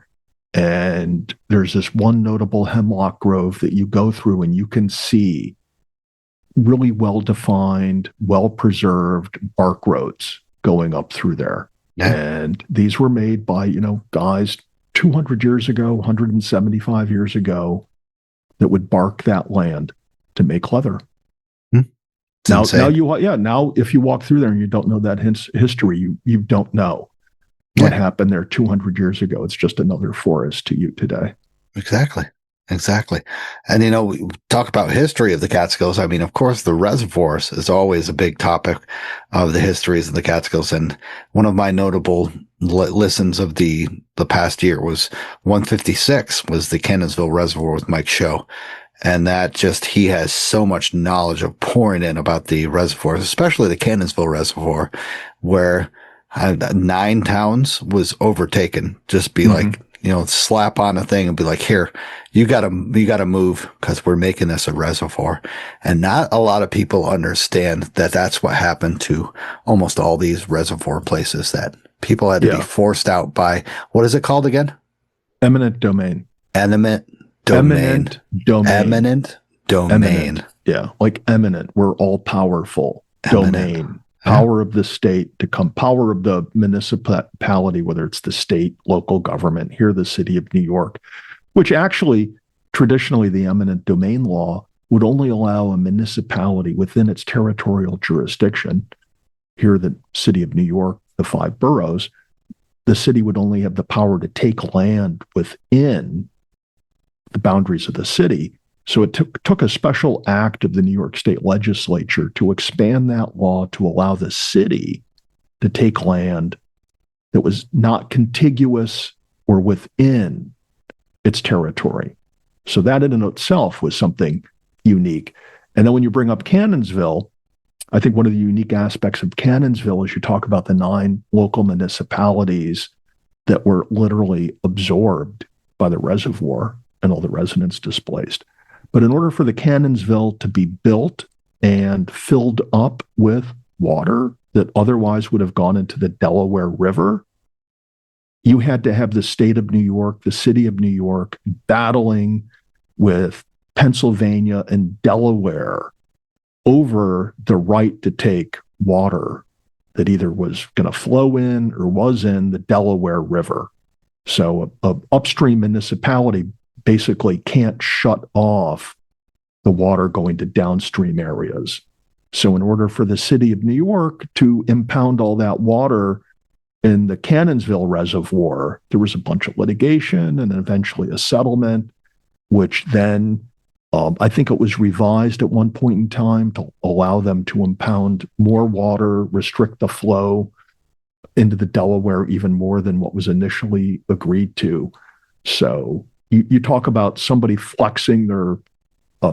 and there's this one notable hemlock grove that you go through and you can see really well-defined, well-preserved bark roads going up through there. Yeah. And these were made by, guys 200 years ago, 175 years ago, that would bark that land to make leather. Now if you walk through there and you don't know that history, you don't know what happened there 200 years ago. It's just another forest to you today. Exactly. And, we talk about history of the Catskills. I mean, of course, the reservoirs is always a big topic of the histories of the Catskills. And one of my notable listens of the past year was 156 was the Cannonsville Reservoir with Mike Show. And that he has so much knowledge of pouring in about the reservoirs, especially the Cannonsville Reservoir, where 9 towns was overtaken. Just be like, slap on a thing and be like, here, you gotta move because we're making this a reservoir. And not a lot of people understand that that's what happened to almost all these reservoir places, that people had to be forced out by, what is it called again? Eminent domain. Eminent domain. Yeah. Like eminent. We're all powerful. Domain. Power of the state to come, power of the municipality, whether it's the state, local government, here the city of New York, which actually traditionally the eminent domain law would only allow a municipality within its territorial jurisdiction. Here the city of New York, the 5 boroughs, the city would only have the power to take land within the boundaries of the city. So it took a special act of the New York State legislature to expand that law to allow the city to take land that was not contiguous or within its territory. So that in itself was something unique. And then when you bring up Cannonsville, I think one of the unique aspects of Cannonsville is you talk about the 9 local municipalities that were literally absorbed by the reservoir and all the residents displaced. But in order for the Cannonsville to be built and filled up with water that otherwise would have gone into the Delaware River, you had to have the state of New York, the city of New York, battling with Pennsylvania and Delaware over the right to take water that either was going to flow in or was in the Delaware River. So a upstream municipality basically can't shut off the water going to downstream areas. So in order for the city of New York to impound all that water in the Cannonsville Reservoir, there was a bunch of litigation and eventually a settlement, which then I think it was revised at one point in time to allow them to impound more water, restrict the flow into the Delaware even more than what was initially agreed to. So you talk about somebody flexing their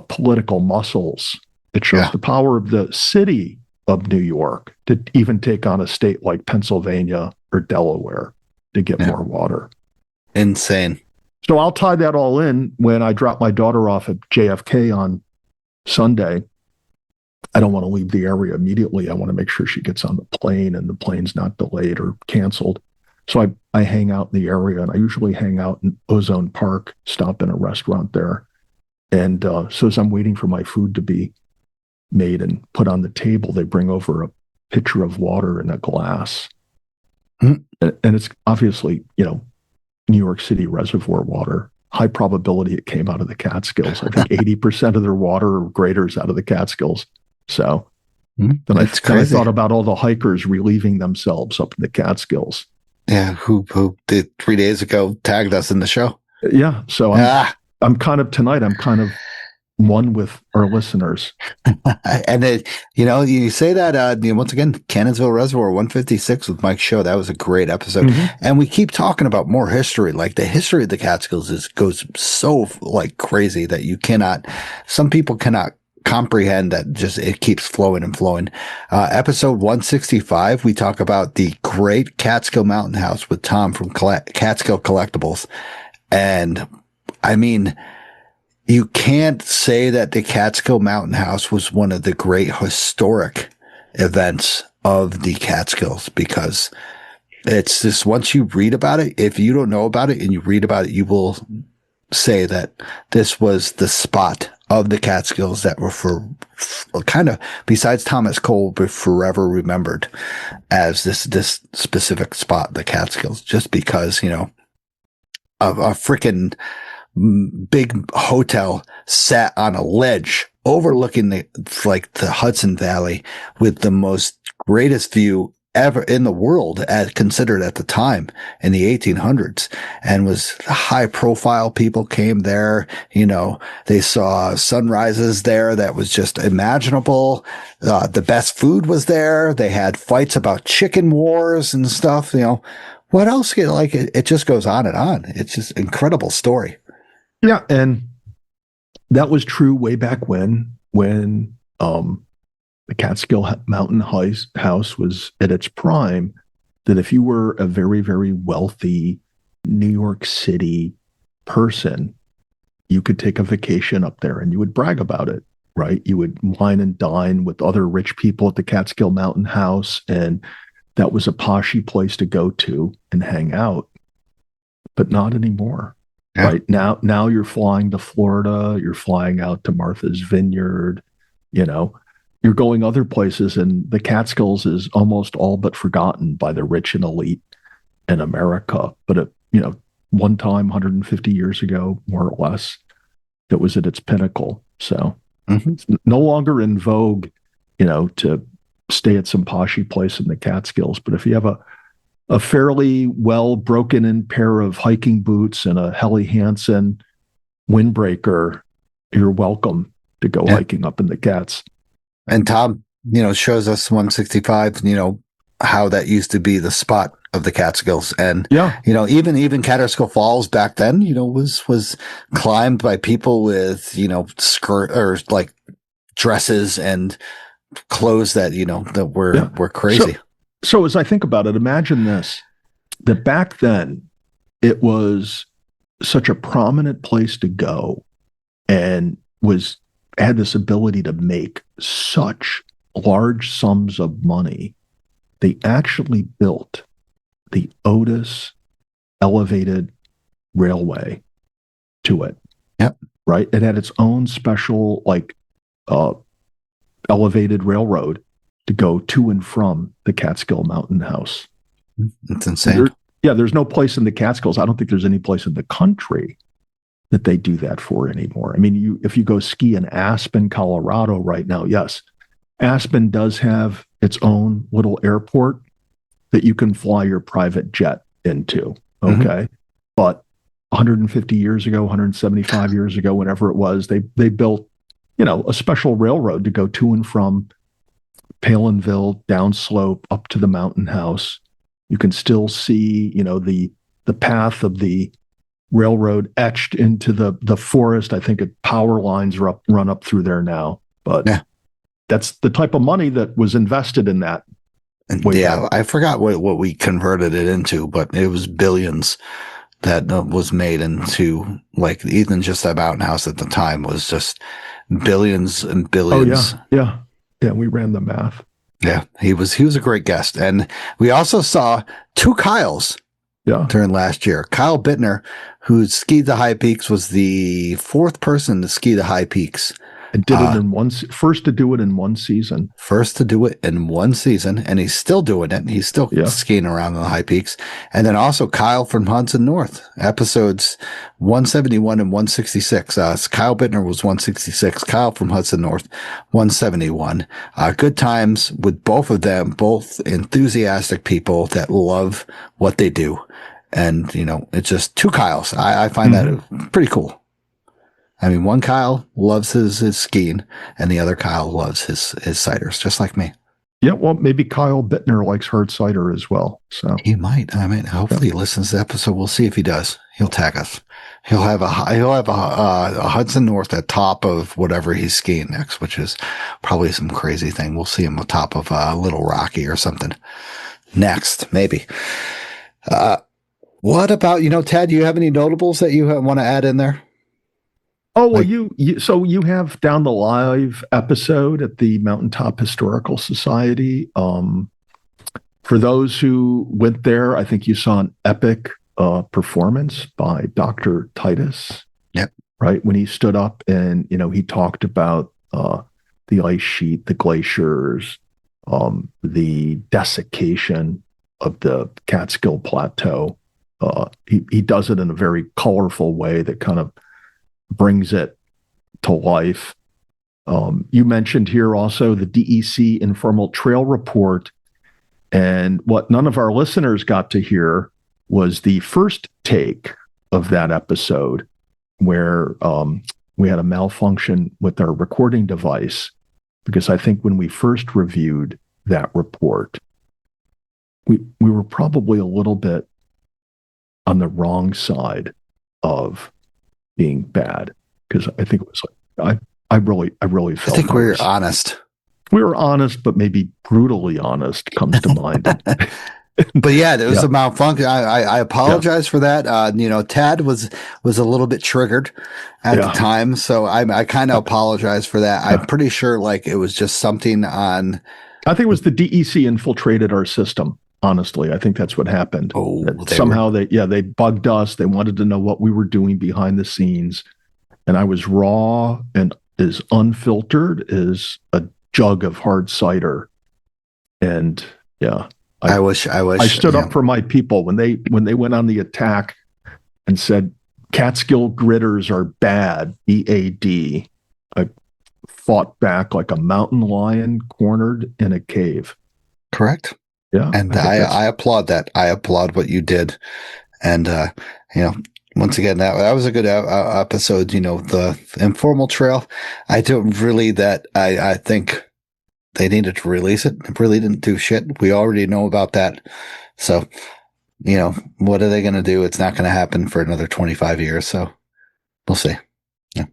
political muscles. It shows the power of the city of New York to even take on a state like Pennsylvania or Delaware to get more water. Insane. So I'll tie that all in when I drop my daughter off at JFK on Sunday. I don't want to leave the area immediately. I want to make sure she gets on the plane and the plane's not delayed or canceled. So I hang out in the area, and I usually hang out in Ozone Park, stop in a restaurant there. And so as I'm waiting for my food to be made and put on the table, they bring over a pitcher of water in a glass. And it's obviously, New York City reservoir water. High probability it came out of the Catskills. I think 80% of their water or greater is out of the Catskills. So then I thought about all the hikers relieving themselves up in the Catskills. Yeah, who did 3 days ago tagged us in the show. Yeah, so I'm kind of one with our listeners. And then, you say that, once again, Cannonsville Reservoir 156 with Mike's show. That was a great episode. And we keep talking about more history. Like the history of the Catskills goes so crazy that some people cannot comprehend that. Just it keeps flowing and flowing. Episode 165, we talk about the great Catskill Mountain House with Tom from Catskill Collectibles. And I mean, you can't say that the Catskill Mountain House was one of the great historic events of the Catskills, because it's just, once you read about it, if you don't know about it and you read about it, you will say that this was the spot of the Catskills that were for kind of, besides Thomas Cole, but forever remembered as this specific spot, the Catskills, just because, a freaking big hotel sat on a ledge overlooking the Hudson Valley with the most greatest view ever in the world, as considered at the time in the 1800s, and was high profile. People came there, they saw sunrises there that was just imaginable. The best food was there. They had fights about chicken wars and stuff. What else? It just goes on and on. It's just an incredible story. Yeah, and that was true way back when the Catskill Mountain House was at its prime, that if you were a very, very wealthy New York City person, you could take a vacation up there and you would brag about it, right? You would wine and dine with other rich people at the Catskill Mountain House, and that was a poshy place to go to and hang out, but not anymore. Yeah. Right now you're flying to Florida, you're flying out to Martha's Vineyard, you're going other places, and the Catskills is almost all but forgotten by the rich and elite in America. But one time, 150 years ago, more or less, it was at its pinnacle. So it's no longer in vogue, to stay at some poshy place in the Catskills. But if you have a fairly well broken in pair of hiking boots and a Helly Hansen windbreaker, you're welcome to go hiking up in the Cats. And Tom, shows us 165, how that used to be the spot of the Catskills. And, even Catskill Falls back then, was climbed by people with, skirt or like dresses and clothes that, that were crazy. So as I think about it, imagine this, that back then it was such a prominent place to go and had this ability to make such large sums of money. They actually built the Otis elevated railway to it. Yep. Right. It had its own special elevated railroad to go to and from the Catskill Mountain House. It's insane. There's no place in the Catskills. I don't think there's any place in the country that they do that for anymore. I mean, if you go ski in Aspen, Colorado right now, yes, Aspen does have its own little airport that you can fly your private jet into. Okay. Mm-hmm. But 150 years ago, 175 years ago, whenever it was, they built, a special railroad to go to and from Palinville, downslope up to the Mountain House. You can still see, the path of the railroad etched into the forest. I think power lines run up through there now. But that's the type of money that was invested in that. Yeah, I forgot what we converted it into, but it was billions that was made into, like, even just that Mountain House at the time was just billions and billions. Oh, yeah. We ran the math. Yeah, he was a great guest. And we also saw two Kyles during last year. Kyle Bittner, who skied the high peaks, was the fourth person to ski the high peaks. And did it first to do it in one season. First to do it in one season, and he's still doing it. He's still skiing around the high peaks. And then also Kyle from Hudson North, episodes 171 and 166. Kyle Bittner was 166. Kyle from Hudson North, 171. Good times with both of them, both enthusiastic people that love what they do. And, it's just two Kyles. I find that pretty cool. I mean, one Kyle loves his skiing, and the other Kyle loves his ciders, just like me. Yeah, well, maybe Kyle Bittner likes hard cider as well. So he might. I mean, hopefully he listens to the episode. We'll see if he does. He'll tag us. He'll have a Hudson North at top of whatever he's skiing next, which is probably some crazy thing. We'll see him on top of Little Rocky or something next, maybe. What about Ted? Do you have any notables that you want to add in there? Oh, well, so you have down the live episode at the Mountaintop Historical Society. For those who went there, I think you saw an epic performance by Dr. Titus. Yep. Right. When he stood up and, he talked about the ice sheet, the glaciers, the desiccation of the Catskill Plateau. He does it in a very colorful way that kind of brings it to life. You mentioned here also the DEC Informal Trail Report. And what none of our listeners got to hear was the first take of that episode where we had a malfunction with our recording device. Because I think when we first reviewed that report, we were probably a little bit on the wrong side of being bad, because I think it was like I really felt. I think we were honest. We were honest, but maybe brutally honest comes to mind. But yeah, there was a malfunction. I apologize for that. Tad was a little bit triggered at the time, so I kind of apologize for that. I'm pretty sure like it was just something on. I think it was the DEC infiltrated our system. Honestly, I think that's what happened. They bugged us. They wanted to know what we were doing behind the scenes. And I was raw and as unfiltered as a jug of hard cider. And I wish I stood up for my people when they went on the attack and said Catskill gritters are bad, BAD. I fought back like a mountain lion cornered in a cave. Correct. Yeah. And I applaud that. I applaud what you did. And, once again, that was a good episode. The informal trail. I don't really I think they needed to release it. It really didn't do shit. We already know about that. So, what are they going to do? It's not going to happen for another 25 years. So we'll see. Yeah.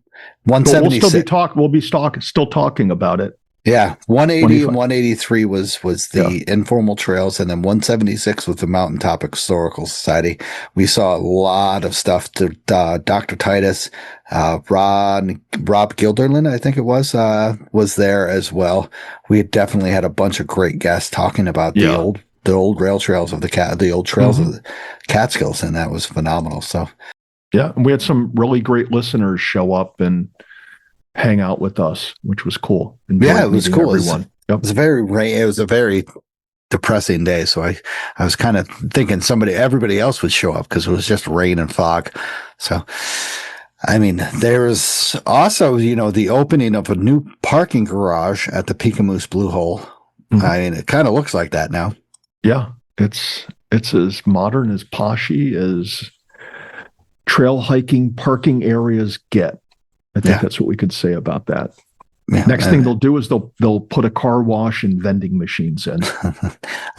176. We'll be still talking about it. Yeah, 180 and 183 was the informal trails, and then 176 was the Mountaintop Historical Society. We saw a lot of stuff to Dr. Titus, Rob Gilderlin, I think it was there as well. We definitely had a bunch of great guests talking about the old rail trails of the old trails of the Catskills, and that was phenomenal. So, yeah, and we had some really great listeners show up and hang out with us, which was cool. It was cool. Everyone. It was a very depressing day. So I was kind of thinking everybody else would show up because it was just rain and fog. So, I mean, there's also, the opening of a new parking garage at the Peekamoose Blue Hole. Mm-hmm. I mean, it kind of looks like that now. Yeah, it's as modern as poshy as trail hiking parking areas get. I think that's what we could say about that. Yeah, next thing they'll do is they'll put a car wash and vending machines in.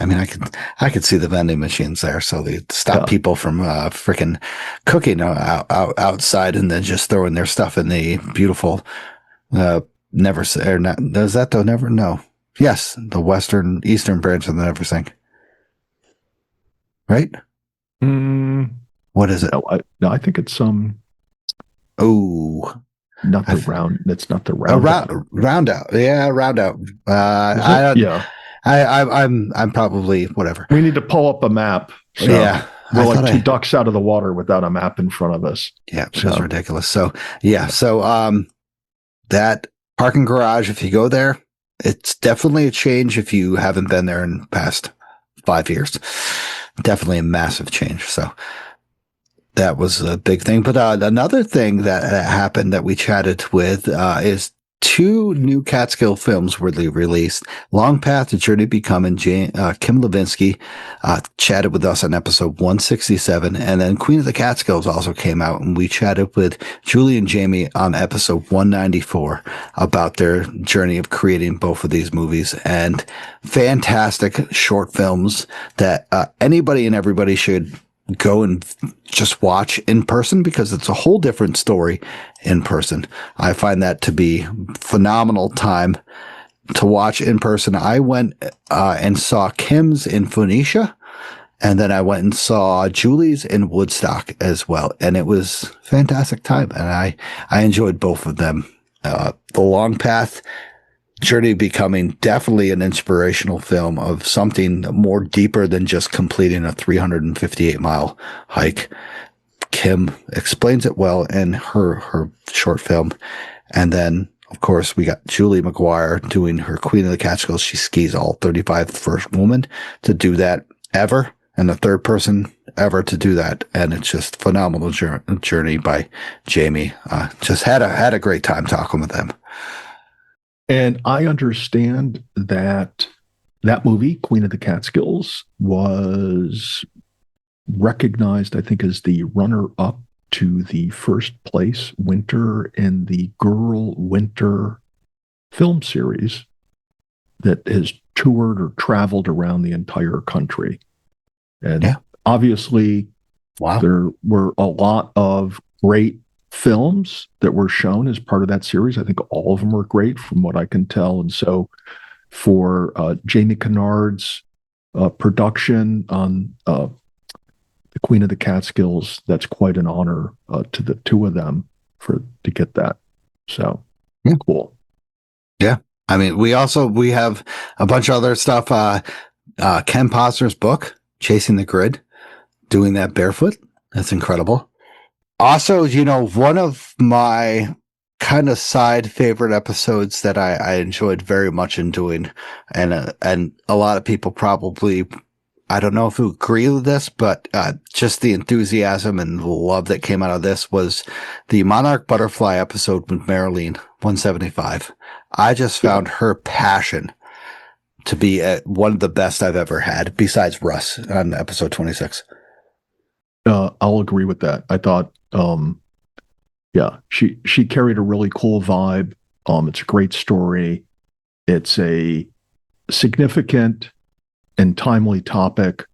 I mean, I could see the vending machines there, so they stop people from freaking cooking outside and then just throwing their stuff in the beautiful Never or not. Is that the Never? No. Yes, the eastern branch of the Never Sink. Right? What is it? No, I think it's not the round. That's not the round. Round out. Yeah, round out. I'm probably whatever. We need to pull up a map. So we're like two ducks out of the water without a map in front of us. Yeah, it's ridiculous. So that parking garage, if you go there, it's definitely a change if you haven't been there in the past 5 years. Definitely a massive change. So that was a big thing. But another thing that happened that we chatted with is 2 new Catskill films were released. Long Path to Journey Becoming. Kim Levinsky chatted with us on episode 167. And then Queen of the Catskills also came out, and we chatted with Julie and Jamie on episode 194 about their journey of creating both of these movies. And fantastic short films that anybody and everybody should go and just watch in person, because it's a whole different story in person. I find that to be phenomenal time to watch in person. I went and saw Kim's in Phoenicia, and then I went and saw Julie's in Woodstock as well. And it was fantastic time. And I enjoyed both of them. The Long Path Journey Becoming, definitely an inspirational film of something more deeper than just completing a 358-mile hike. Kim explains it well in her short film. And then, of course, we got Julie McGuire doing her Queen of the Catskills. She skis all 35, the first woman to do that ever, and the third person ever to do that. And it's just phenomenal journey by Jamie. Just had a great time talking with them. And I understand that movie, Queen of the Catskills, was recognized, I think, as the runner-up to the first place winner in the Girl Winter film series that has toured or traveled around the entire country. And obviously, there were a lot of great films that were shown as part of that series. I think all of them were great from what I can tell. And so for Jamie Kennard's production on the Queen of the Catskills, that's quite an honor to the two of them to get that. So cool. Yeah. I mean, we have a bunch of other stuff. Ken Posner's book, Chasing the Grid, doing that barefoot. That's incredible. Also, one of my kind of side favorite episodes that I enjoyed very much in doing, and a lot of people probably, I don't know if you agree with this, but just the enthusiasm and love that came out of this was the Monarch Butterfly episode with Marilyn 175. I just found her passion to be one of the best I've ever had, besides Russ on episode 26. I'll agree with that. I thought, yeah, she carried a really cool vibe. It's a great story. It's a significant and timely topic,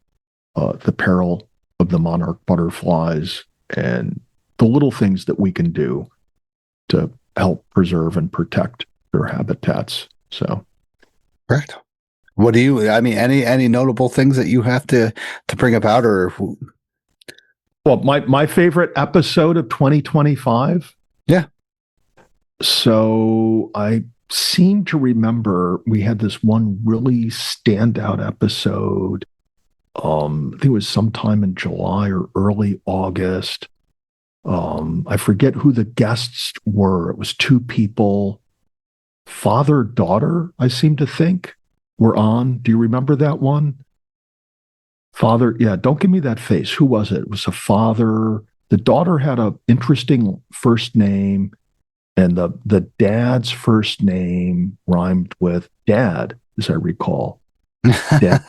the peril of the monarch butterflies and the little things that we can do to help preserve and protect their habitats. So, Correct. What do you? I mean, any notable things that you have to bring about, or well, my favorite episode of 2025. Yeah. So I seem to remember we had this one really standout episode. I think it was sometime in July or early August. I forget who the guests were. It was two people, father, daughter, I seem to think, were on. Do you remember that one? Father, yeah, don't give me that face. Who was it? It was a father. The daughter had an interesting first name, and the dad's first name rhymed with dad, as I recall. Dad.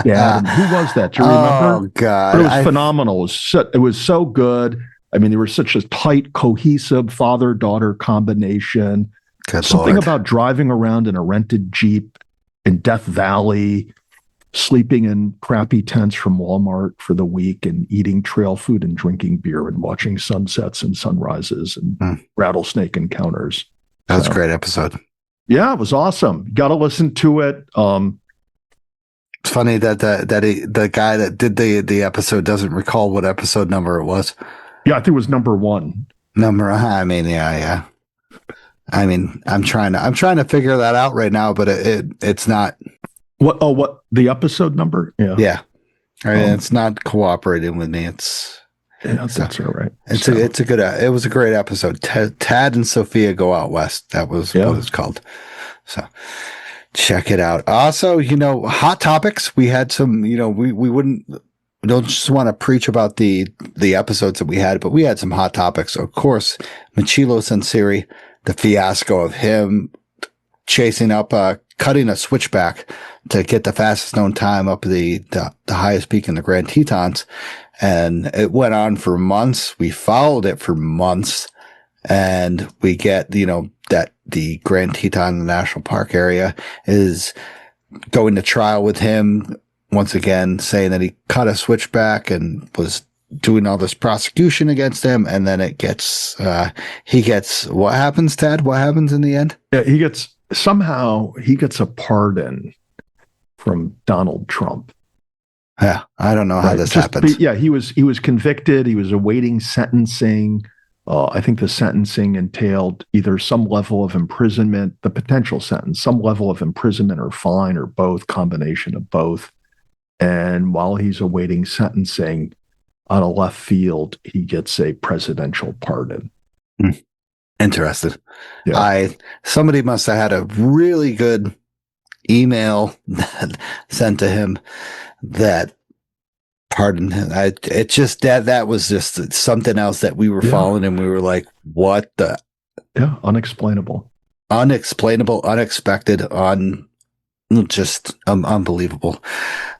And who was that? Do you remember? Oh God, But it was phenomenal. It was so good. I mean, they were such a tight, cohesive father-daughter combination. Good Something Lord. about driving around in a rented Jeep in Death Valley, sleeping in crappy tents from Walmart for the week, and eating trail food and drinking beer and watching sunsets and sunrises and rattlesnake encounters. That was a great episode. Yeah, it was awesome. Got to listen to it. It's funny that the guy that did the episode doesn't recall what episode number it was. Yeah, I think it was number 1. I mean, yeah. I mean, I'm trying to figure that out right now, but it's not. What the episode number? Yeah. Yeah. I mean, it's not cooperating with me. That's all right. It's a good. It was a great episode. Tad and Sophia Go Out West. That was what it's called. So check it out. Also, hot topics. We had some. We don't just want to preach about the episodes that we had, but we had some hot topics. Of course, Machilo Sensiri, the fiasco of him chasing up, cutting a switchback to get the fastest known time up the highest peak in the Grand Tetons. And it went on for months. We followed it for months, and we get, that the Grand Teton National Park area is going to trial with him once again, saying that he cut a switchback and was doing all this prosecution against him. And then he gets, what happens, Ted? What happens in the end? Yeah, he gets a pardon from Donald Trump. Yeah, I don't know how this happens. He was convicted. He was awaiting sentencing. I think the sentencing entailed either some level of imprisonment, the potential sentence, some level of imprisonment or fine or both, combination of both. And while he's awaiting sentencing, on a left field, he gets a presidential pardon. Interested. Yeah. Somebody must have had a really good email sent to him that pardoned him. It just that was just something else that we were following, and we were like, what the? Yeah, unexplainable, unexpected, just unbelievable.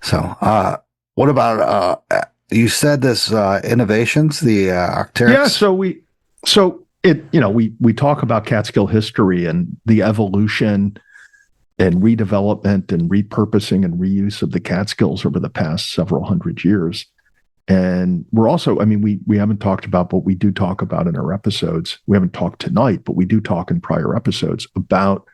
So, what about you said this innovations, the Arcteryx? Yeah, we talk about Catskill history and the evolution and redevelopment and repurposing and reuse of the Catskills over the past several hundred years. And we're also, we haven't talked about, but we do talk about in our episodes. We haven't talked tonight, but we do talk in prior episodes about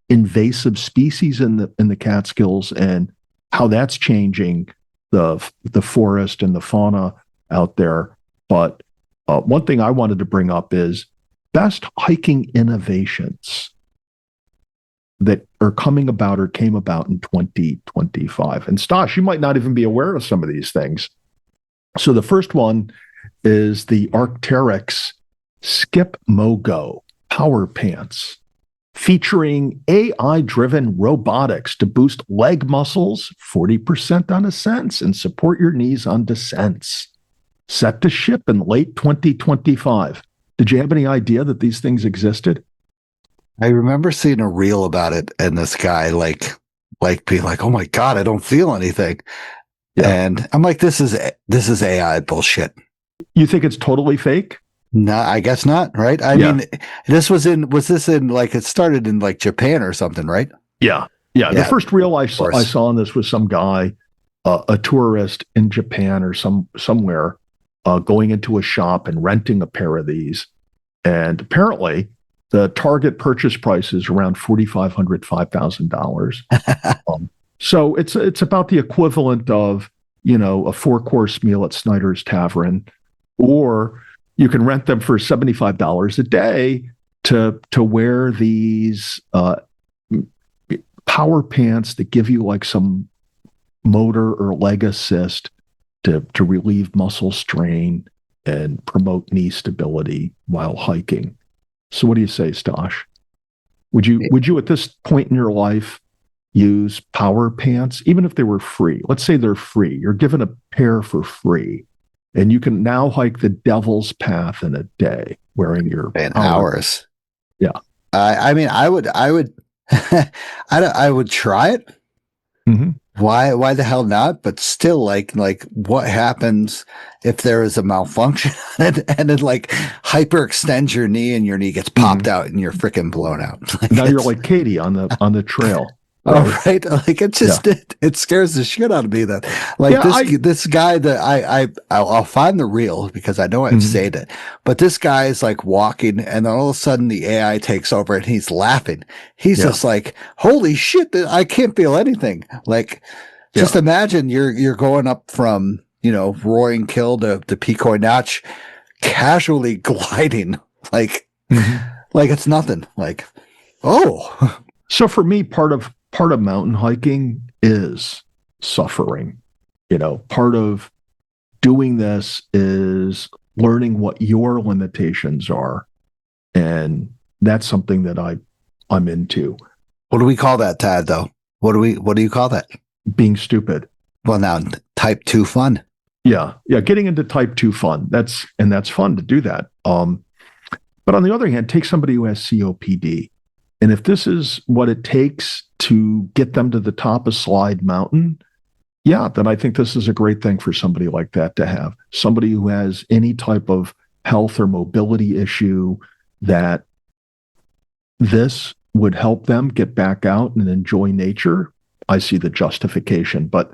invasive species in the Catskills and how that's changing the forest and the fauna out there. But one thing I wanted to bring up is best hiking innovations that are coming about or came about in 2025. And Stosh, you might not even be aware of some of these things. So the first one is the Arcteryx Skip Mogo Power Pants, featuring AI-driven robotics to boost leg muscles 40% on ascents and support your knees on descents. Set to ship in late 2025. Did you have any idea that these things existed? I remember seeing a reel about it, and this guy like being like, "Oh my God, I don't feel anything." Yeah. And I'm like, "This is AI bullshit." You think it's totally fake? No, I guess not, right? I mean, was this in like, it started in like Japan or something, right? Yeah. The first reel I saw on this was some guy, a tourist in Japan or somewhere, going into a shop and renting a pair of these. And apparently the target purchase price is around $4,500, $5,000. So it's about the equivalent of, a 4-course meal at Snyder's Tavern, or you can rent them for $75 a day to wear these power pants that give you like some motor or leg assist to relieve muscle strain and promote knee stability while hiking. So what do you say, Stosh? Would you at this point in your life use power pants, even if they were free? Let's say they're free. You're given a pair for free, and you can now hike the Devil's Path in a day wearing your hours. Yeah. I mean, I would I would try it. Mm-hmm. Why the hell not? But still, like what happens if there is a malfunction and it like hyperextends your knee and your knee gets popped out and you're freaking blown out? Like, now you're like Katie on the trail. Oh, right. Like it just it scares the shit out of me that this guy that I'll find the reel because I know I've said it, but this guy is like walking and then all of a sudden the AI takes over and he's laughing. He's just like, holy shit, I can't feel anything. Like just imagine you're going up from, Roaring Kill to Pecoy Notch, casually gliding like it's nothing. Like, oh. So for me, part of mountain hiking is suffering. Part of doing this is learning what your limitations are. And that's something that I'm into. What do we call that, Tad, though? What do you call that? Being stupid. Well, now type 2 fun. Yeah. Getting into type 2 fun. That's fun to do that. But on the other hand, take somebody who has COPD. And if this is what it takes to get them to the top of Slide Mountain, then I think this is a great thing for somebody like that to have. Somebody who has any type of health or mobility issue, that this would help them get back out and enjoy nature. I see the justification, but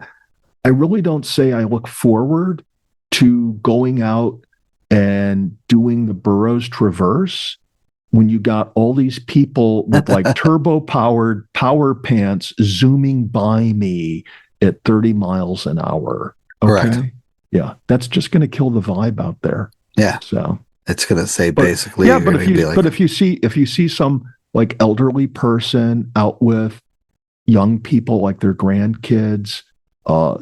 I really don't say I look forward to going out and doing the Burroughs Traverse when you got all these people with like turbo-powered power pants zooming by me at 30 miles an hour. Okay? Correct. Yeah, that's just going to kill the vibe out there. Yeah. So it's going to say basically. Yeah, but if you see some like elderly person out with young people, like their grandkids,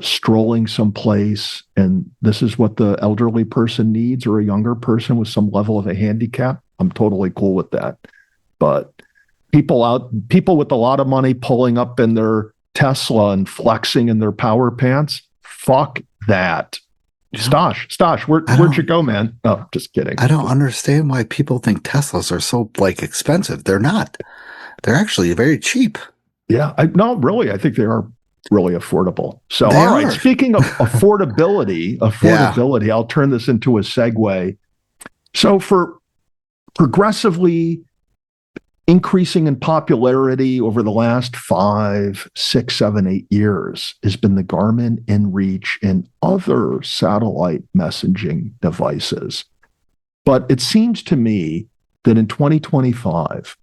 strolling someplace, and this is what the elderly person needs, or a younger person with some level of a handicap, I'm totally cool with that. But people with a lot of money pulling up in their Tesla and flexing in their power pants, fuck that. Stosh, where'd you go, man? Oh, just kidding. I don't understand why people think Teslas are so like expensive. They're not. They're actually very cheap. Yeah, I think they are really affordable. So, all right, speaking of affordability, I'll turn this into a segue. So for progressively increasing in popularity over the last 5, 6, 7, 8 years has been the Garmin InReach and other satellite messaging devices. But it seems to me that in 2025,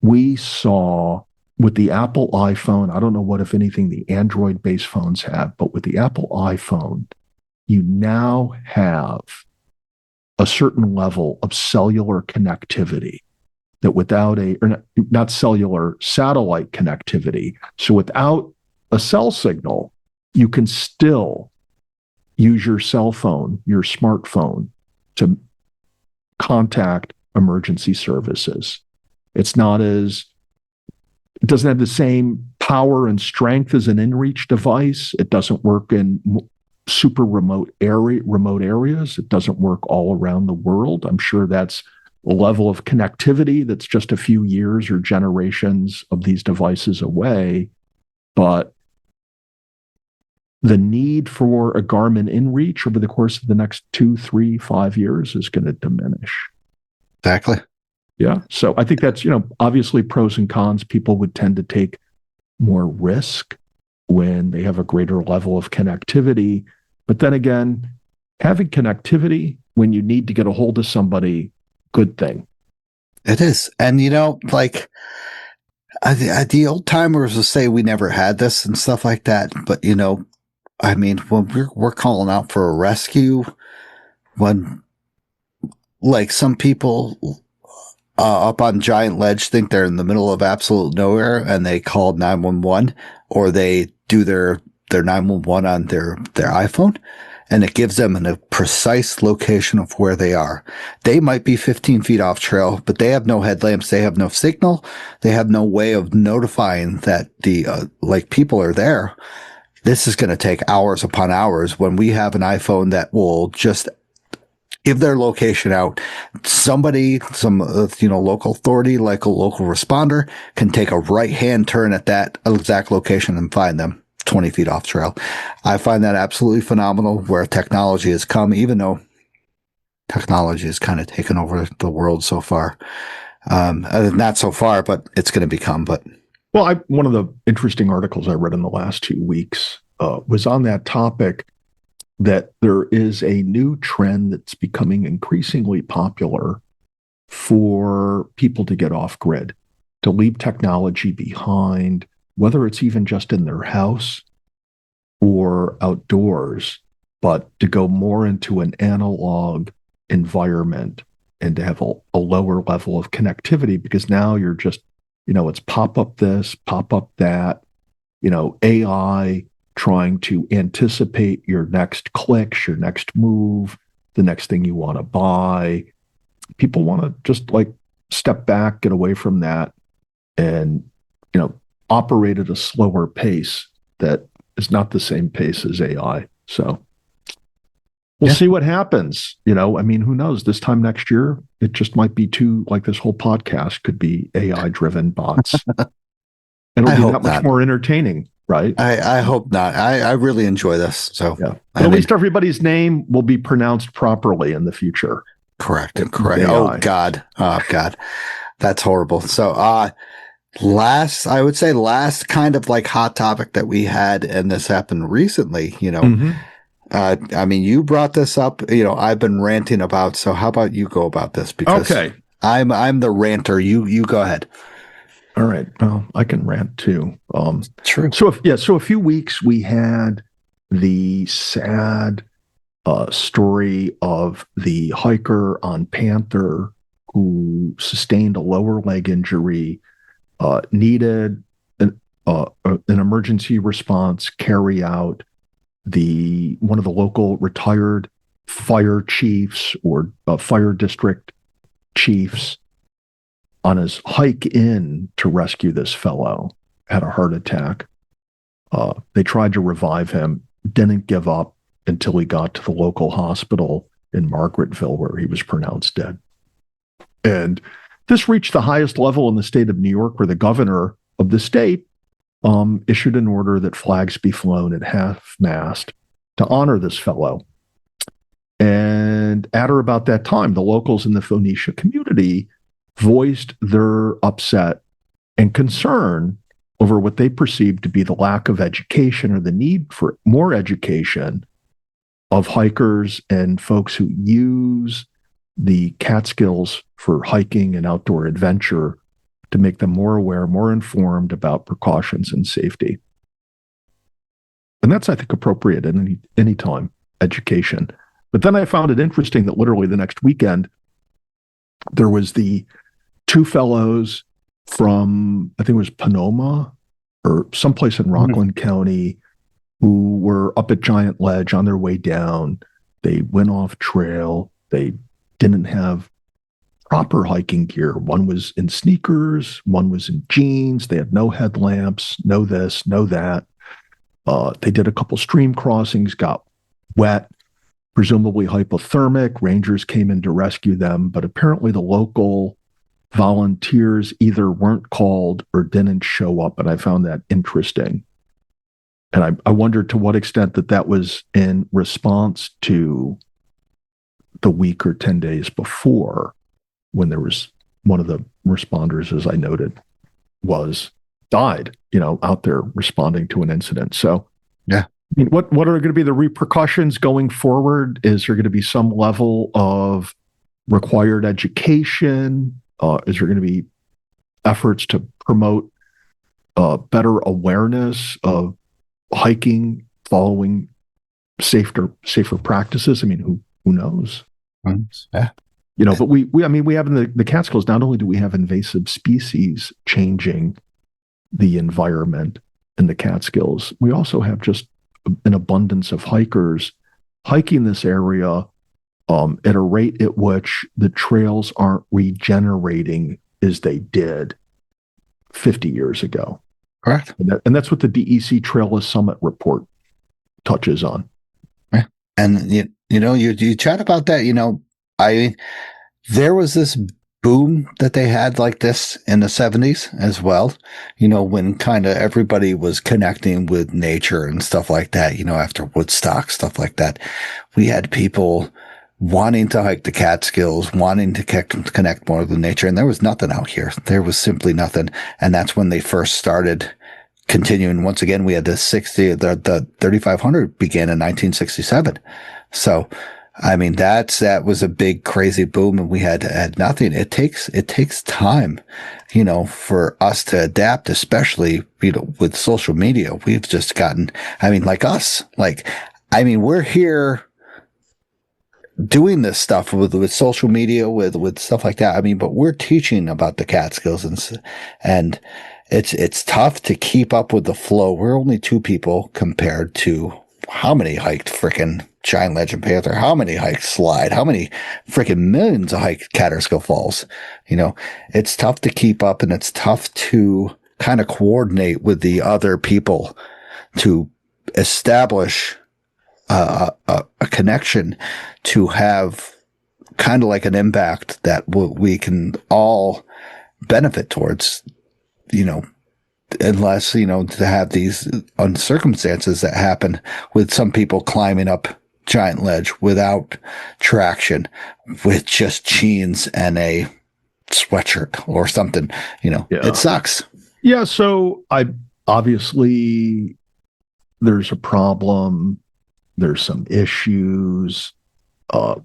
we saw with the Apple iPhone, I don't know what, if anything, the Android-based phones have, but with the Apple iPhone, you now have a certain level of cellular connectivity that without not cellular, satellite connectivity. So without a cell signal, you can still use your cell phone, your smartphone, to contact emergency services. It doesn't have the same power and strength as an InReach device. It doesn't work in super remote areas. It doesn't work all around the world. I'm sure that's a level of connectivity that's just a few years or generations of these devices away. But the need for a Garmin inReach over the course of the next 2, 3, 5 years is going to diminish. Exactly. Yeah. So I think that's, obviously pros and cons. People would tend to take more risk when they have a greater level of connectivity. But then again, having connectivity when you need to get a hold of somebody, good thing. It is. And, like the old timers will say we never had this and stuff like that. But, I mean, when we're calling out for a rescue, when like some people up on Giant Ledge think they're in the middle of absolute nowhere and they call 911, or they do their 911 on their iPhone, and it gives them a precise location of where they are. They might be 15 feet off trail, but they have no headlamps. They have no signal. They have no way of notifying that the people are there. This is going to take hours upon hours when we have an iPhone that will just give their location out. Somebody, some local authority, like a local responder, can take a right-hand turn at that exact location and find them 20 feet off trail. I find that absolutely phenomenal where technology has come, even though technology has kind of taken over the world so far. Not so far, but it's going to become. But well, one of the interesting articles I read in the last 2 weeks was on that topic, that there is a new trend that's becoming increasingly popular for people to get off grid, to leave technology behind, whether it's even just in their house or outdoors, but to go more into an analog environment and to have a lower level of connectivity, because now you're just, it's pop up this, pop up that, AI trying to anticipate your next clicks, your next move, the next thing you want to buy. People want to just step back, get away from that, and, operate at a slower pace that is not the same pace as AI. So we'll see what happens. Who knows? This time next year, it just might be this whole podcast could be AI driven bots. It'll be that much more entertaining. Right. I hope not. I really enjoy this. So yeah. But at least everybody's name will be pronounced properly in the future. Correct. Oh God. That's horrible. So last kind of hot topic that we had, and this happened recently, I mean, you brought this up, I've been ranting about, so how about you go about this? Because I'm the ranter. You go ahead. All right. Well, I can rant too. True. So a few weeks we had the sad story of the hiker on Panther who sustained a lower leg injury, needed an emergency response carry out. One of the local retired fire chiefs or fire district chiefs, on his hike in to rescue this fellow, had a heart attack. They tried to revive him, didn't give up until he got to the local hospital in Margaretville, where he was pronounced dead. And this reached the highest level in the state of New York, where the governor of the state issued an order that flags be flown at half-mast to honor this fellow. And at or about that time, the locals in the Phoenicia community voiced their upset and concern over what they perceived to be the lack of education or the need for more education of hikers and folks who use the Catskills for hiking and outdoor adventure, to make them more aware, more informed about precautions and safety. And that's, I think, appropriate at any time, education. But then I found it interesting that literally the next weekend, there was the 2 fellows from, I think it was Panoma or someplace in Rockland County, who were up at Giant Ledge on their way down. They went off trail. They didn't have proper hiking gear. One was in sneakers, one was in jeans. They had no headlamps, no this, no that. They did a couple stream crossings, got wet, presumably hypothermic. Rangers came in to rescue them, but apparently the local volunteers either weren't called or didn't show up, and I found that interesting. And I wonder to what extent that was in response to the week or 10 days before, when there was one of the responders, as I noted, died, out there responding to an incident. So, yeah. I mean, what are going to be the repercussions going forward? Is there going to be some level of required education? Is there going to be efforts to promote better awareness of hiking, following safer practices? I mean, who knows? Yeah. But we have in the Catskills, not only do we have invasive species changing the environment in the Catskills, we also have just an abundance of hikers hiking this area at a rate at which the trails aren't regenerating as they did 50 years ago. Correct. And that's what the DEC Trailless Summit report touches on. Yeah. And you chat about that, there was this boom that they had like this in the 70s as well, when kind of everybody was connecting with nature and stuff like that, after Woodstock, stuff like that. We had people wanting to hike the Catskills, wanting to connect more with nature, and there was nothing out here. There was simply nothing. And that's when they first started continuing. Once again, we had the 3,500 began in 1967. So, I mean, that was a big, crazy boom, and we had nothing. It takes time, for us to adapt, especially, with social media. We've just gotten, like us, we're here doing this stuff with social media, with stuff like that. But we're teaching about the Catskills, and it's tough to keep up with the flow. We're only two people compared to how many hiked frickin' Giant Ledge and Panther, how many hiked Slide, how many frickin' millions of hiked Catskill Falls. It's tough to keep up, and it's tough to kind of coordinate with the other people to establish a connection, to have kind of like an impact that we can all benefit towards, unless, to have these circumstances that happen with some people climbing up Giant Ledge without traction, with just jeans and a sweatshirt or something, It sucks. Yeah. So obviously there's a problem. There's some issues.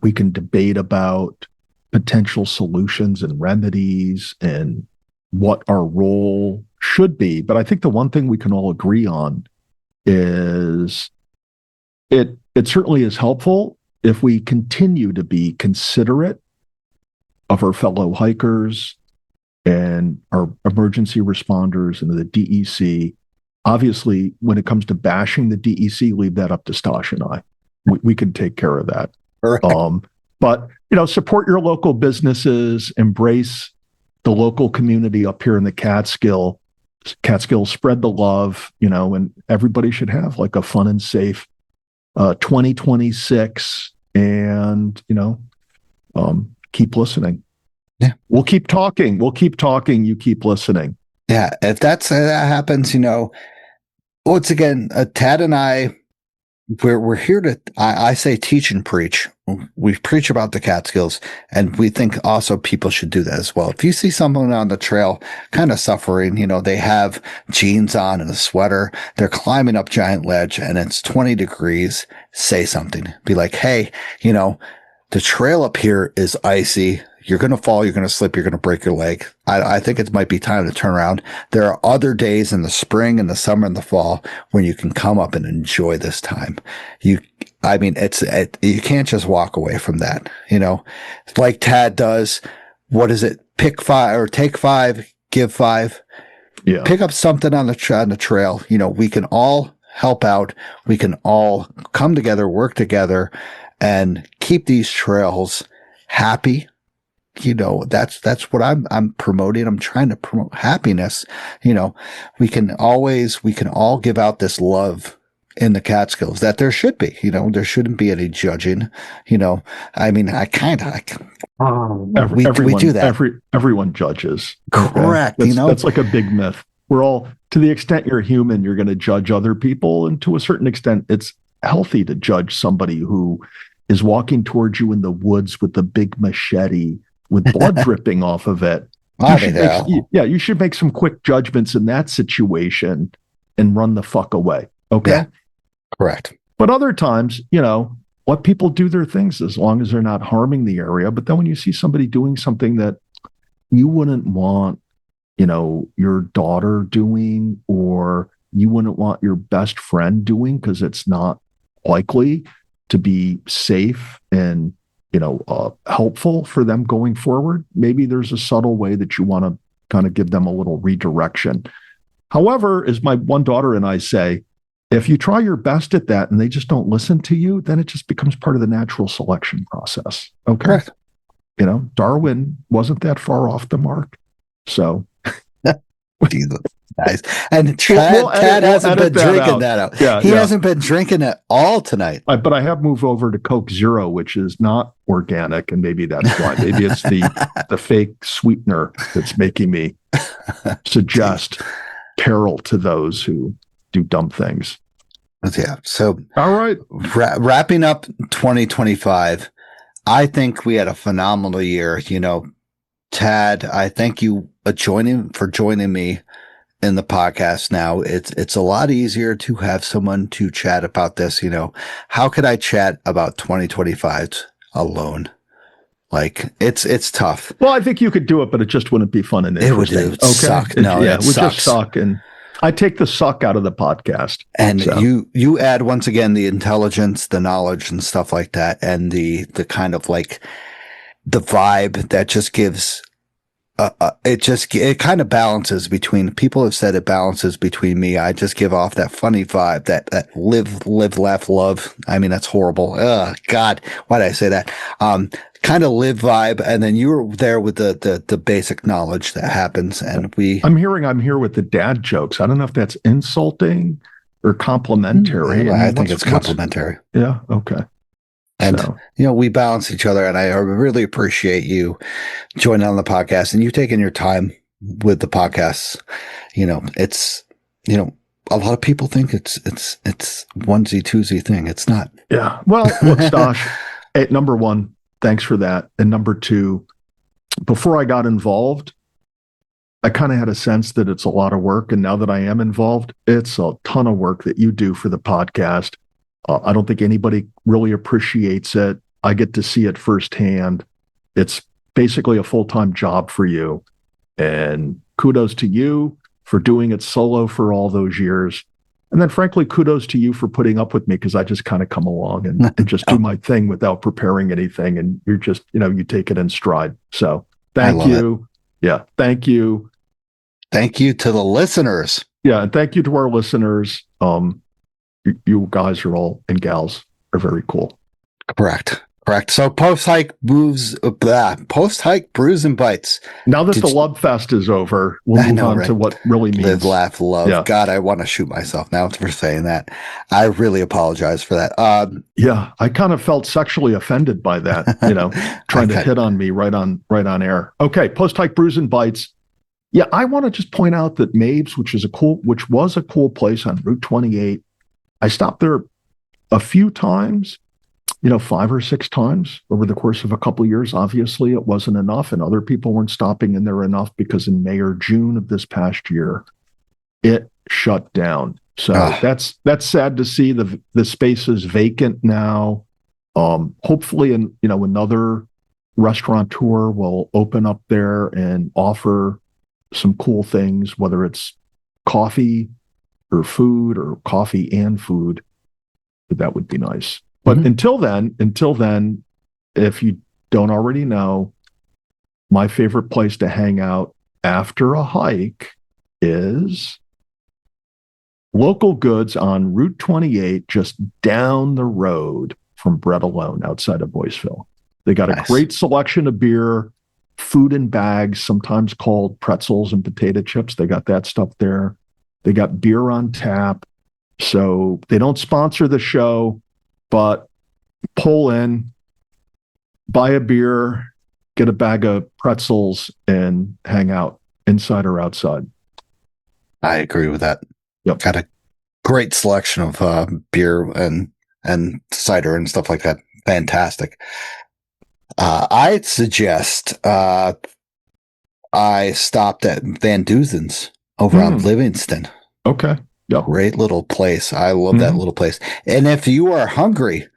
We can debate about potential solutions and remedies and what our role should be. But I think the one thing we can all agree on is it certainly is helpful if we continue to be considerate of our fellow hikers and our emergency responders and the DEC. Obviously, when it comes to bashing the DEC, leave that up to Stash and I. We can take care of that. Right. But, support your local businesses, embrace the local community up here in the Catskill, spread the love, and everybody should have like a fun and safe 2026, and, keep listening. Yeah. We'll keep talking. You keep listening. Yeah. If that happens, once again, Tad and I, we're here to, I say teach and preach. We preach about the Catskills, and we think also people should do that as well. If you see someone on the trail kind of suffering, they have jeans on and a sweater, they're climbing up Giant Ledge and it's 20 degrees, say something. Be like, hey, the trail up here is icy. You're going to fall, you're going to slip, you're going to break your leg. I think it might be time to turn around. There are other days in the spring and the summer and the fall when you can come up and enjoy this time. You can't just walk away from that, like Tad does. What is it? Pick 5 or take 5, give 5. Yeah. Pick up something on the trail. We can all help out. We can all come together, work together, and keep these trails happy. That's what I'm promoting. I'm trying to promote happiness. We can all give out this love in the Catskills that there should be, there shouldn't be any judging, we do that. Everyone judges. Correct. That's like a big myth. We're all, to the extent you're human, you're going to judge other people. And to a certain extent, it's healthy to judge somebody who is walking towards you in the woods with a big machete with blood dripping off of it. You should make some quick judgments in that situation and run the fuck away. Okay. Yeah, correct. But other times, let people do their things as long as they're not harming the area. But then when you see somebody doing something that you wouldn't want, your daughter doing, or you wouldn't want your best friend doing, because it's not likely to be safe and, helpful for them going forward, maybe there's a subtle way that you want to kind of give them a little redirection. However, as my one daughter and I say, if you try your best at that and they just don't listen to you, then it just becomes part of the natural selection process. Okay. Correct. Darwin wasn't that far off the mark. So. Jesus. Nice. And Chad hasn't been drinking that out. Yeah, he hasn't been drinking at all tonight. But I have moved over to Coke Zero, which is not organic, and maybe that's why. Maybe it's the fake sweetener that's making me suggest peril to those who do dumb things. Yeah. So, all right. Wrapping up 2025, I think we had a phenomenal year. Tad, I thank you for joining me in the podcast. Now it's a lot easier to have someone to chat about this. How could I chat about 2025 alone? Like it's tough. Well, I think you could do it, but it just wouldn't be fun and interesting. It would suck. It would just suck. And I take the suck out of the podcast. And you add, once again, the intelligence, the knowledge and stuff like that. And the kind of like the vibe that just gives, it kind of balances between, people have said it balances between me. I just give off that funny vibe, that live, laugh, love. I mean, that's horrible. God, why did I say that? Kind of live vibe. And then you were there with the basic knowledge that happens. And I'm here with the dad jokes. I don't know if that's insulting or complimentary. I think it's complimentary. Yeah. Okay. And, we balance each other, and I really appreciate you joining on the podcast and you taking your time with the podcasts. It's, a lot of people think it's onesie twosie thing. It's not. Yeah. Well, look, Stosh, number one, thanks for that. And number two, before I got involved, I kind of had a sense that it's a lot of work. And now that I am involved, it's a ton of work that you do for the podcast. I don't think anybody really appreciates it. I get to see it firsthand. It's basically a full-time job for you. And kudos to you for doing it solo for all those years. And then frankly, kudos to you for putting up with me, because I just kind of come along and just do my thing without preparing anything. And you're just, you take it in stride. So thank you. Yeah. Thank you. Thank you to the listeners. Yeah. And thank you to our listeners. You guys are all, and gals are very cool. Correct. So post-hike brews and bites. Now that the love fest is over, we'll move on to what really means. Live, laugh, love. Yeah. God, I want to shoot myself now for saying that. I really apologize for that. Yeah, I kind of felt sexually offended by that, trying to hit on me right on air. Okay, post-hike brews and bites. Yeah, I want to just point out that Mabes, which was a cool place on Route 28, I stopped there a few times, 5 or 6 times over the course of a couple of years. Obviously, it wasn't enough, and other people weren't stopping in there enough, because in May or June of this past year, it shut down. So that's sad to see. The space is vacant now. Hopefully, another restaurateur will open up there and offer some cool things, whether it's coffee or food, or coffee and food. That would be nice. But until then, if you don't already know, my favorite place to hang out after a hike is Local Goods on Route 28, just down the road from Bread Alone outside of Boyceville. They got a great selection of beer, food in bags, sometimes called pretzels and potato chips. They got that stuff there. They got beer on tap. So they don't sponsor the show, but pull in, buy a beer, get a bag of pretzels, and hang out inside or outside. I agree with that. Yep. Got a great selection of beer and cider and stuff like that. Fantastic. I'd suggest I stopped at Van Duzen's over on Livingston. Okay. Yep. Great little place. I love that little place. And if you are hungry,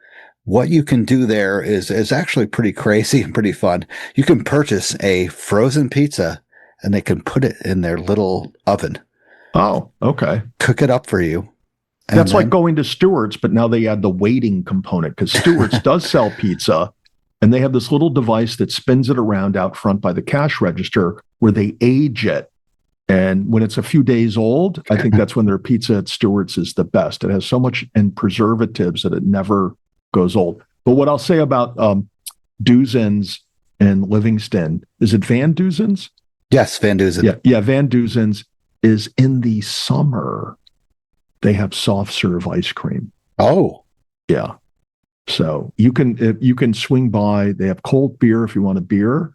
what you can do there is actually pretty crazy and pretty fun. You can purchase a frozen pizza and they can put it in their little oven. Oh, okay. Cook it up for you. That's like going to Stewart's, but now they add the waiting component because Stewart's does sell pizza, and they have this little device that spins it around out front by the cash register where they age it. And when it's a few days old, I think that's when their pizza at Stewart's is the best. It has so much in preservatives that it never goes old. But what I'll say about Duzen's in Livingston, is it Van Duzen's? Yes, Van Duzen. Yeah, Van Duzen's is in the summer. They have soft serve ice cream. Oh, yeah. So you can swing by. They have cold beer if you want a beer,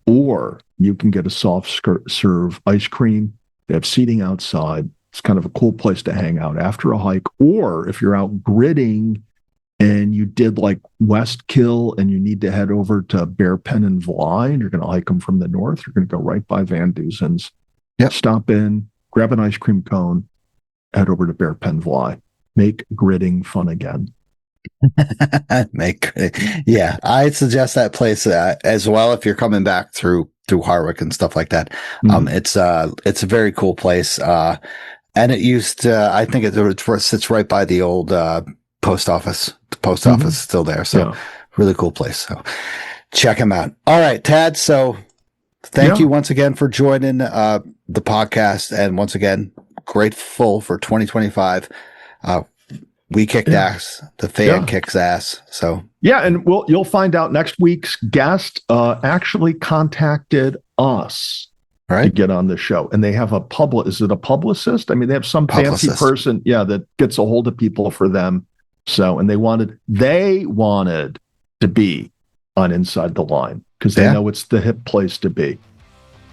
or you can get a soft serve ice cream. They have seating outside. It's kind of a cool place to hang out after a hike. Or if you're out gridding and you did like Westkill and you need to head over to Bear Pen and Vlaai, and you're going to hike them from the north, you're going to go right by Van Duzen's. Yep. Stop in, grab an ice cream cone, head over to Bear Pen Vlaai. Make gridding fun again. Yeah, I'd suggest that place as well if you're coming back through Harwick and stuff like that. It's a very cool place, and it used to, I think it sits right by the old post office. The post office is still there, so really cool place. So check them out. All right, Tad. So thank you once again for joining the podcast, and once again, grateful for 2025. We kicked ass. The fan kicks ass. So and you'll find out next week's guest actually contacted us to get on the show, and they have is it a publicist? I mean, they have some fancy person, that gets a hold of people for them. So, and they wanted to be on Inside the Line because they know it's the hip place to be.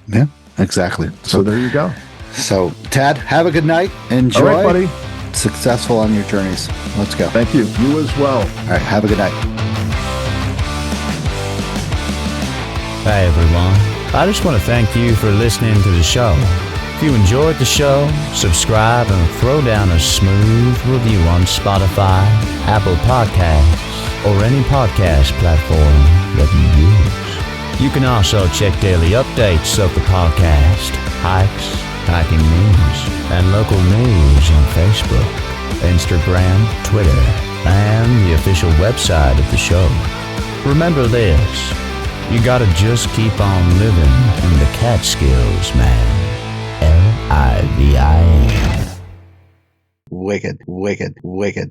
Yeah, exactly. So there you go. So, Tad, have a good night. Enjoy. All right, buddy. Successful on your journeys. Let's go. Thank you. You as well. All right. Have a good night. Hey, everyone. I just want to thank you for listening to the show. If you enjoyed the show, subscribe and throw down a smooth review on Spotify, Apple Podcasts, or any podcast platform that you use. You can also check daily updates of the podcast, hikes, hiking news, and local news on Facebook, Instagram, Twitter, and the official website of the show. Remember this, you gotta just keep on living in the Catskills, man. Livin. Wicked, wicked, wicked.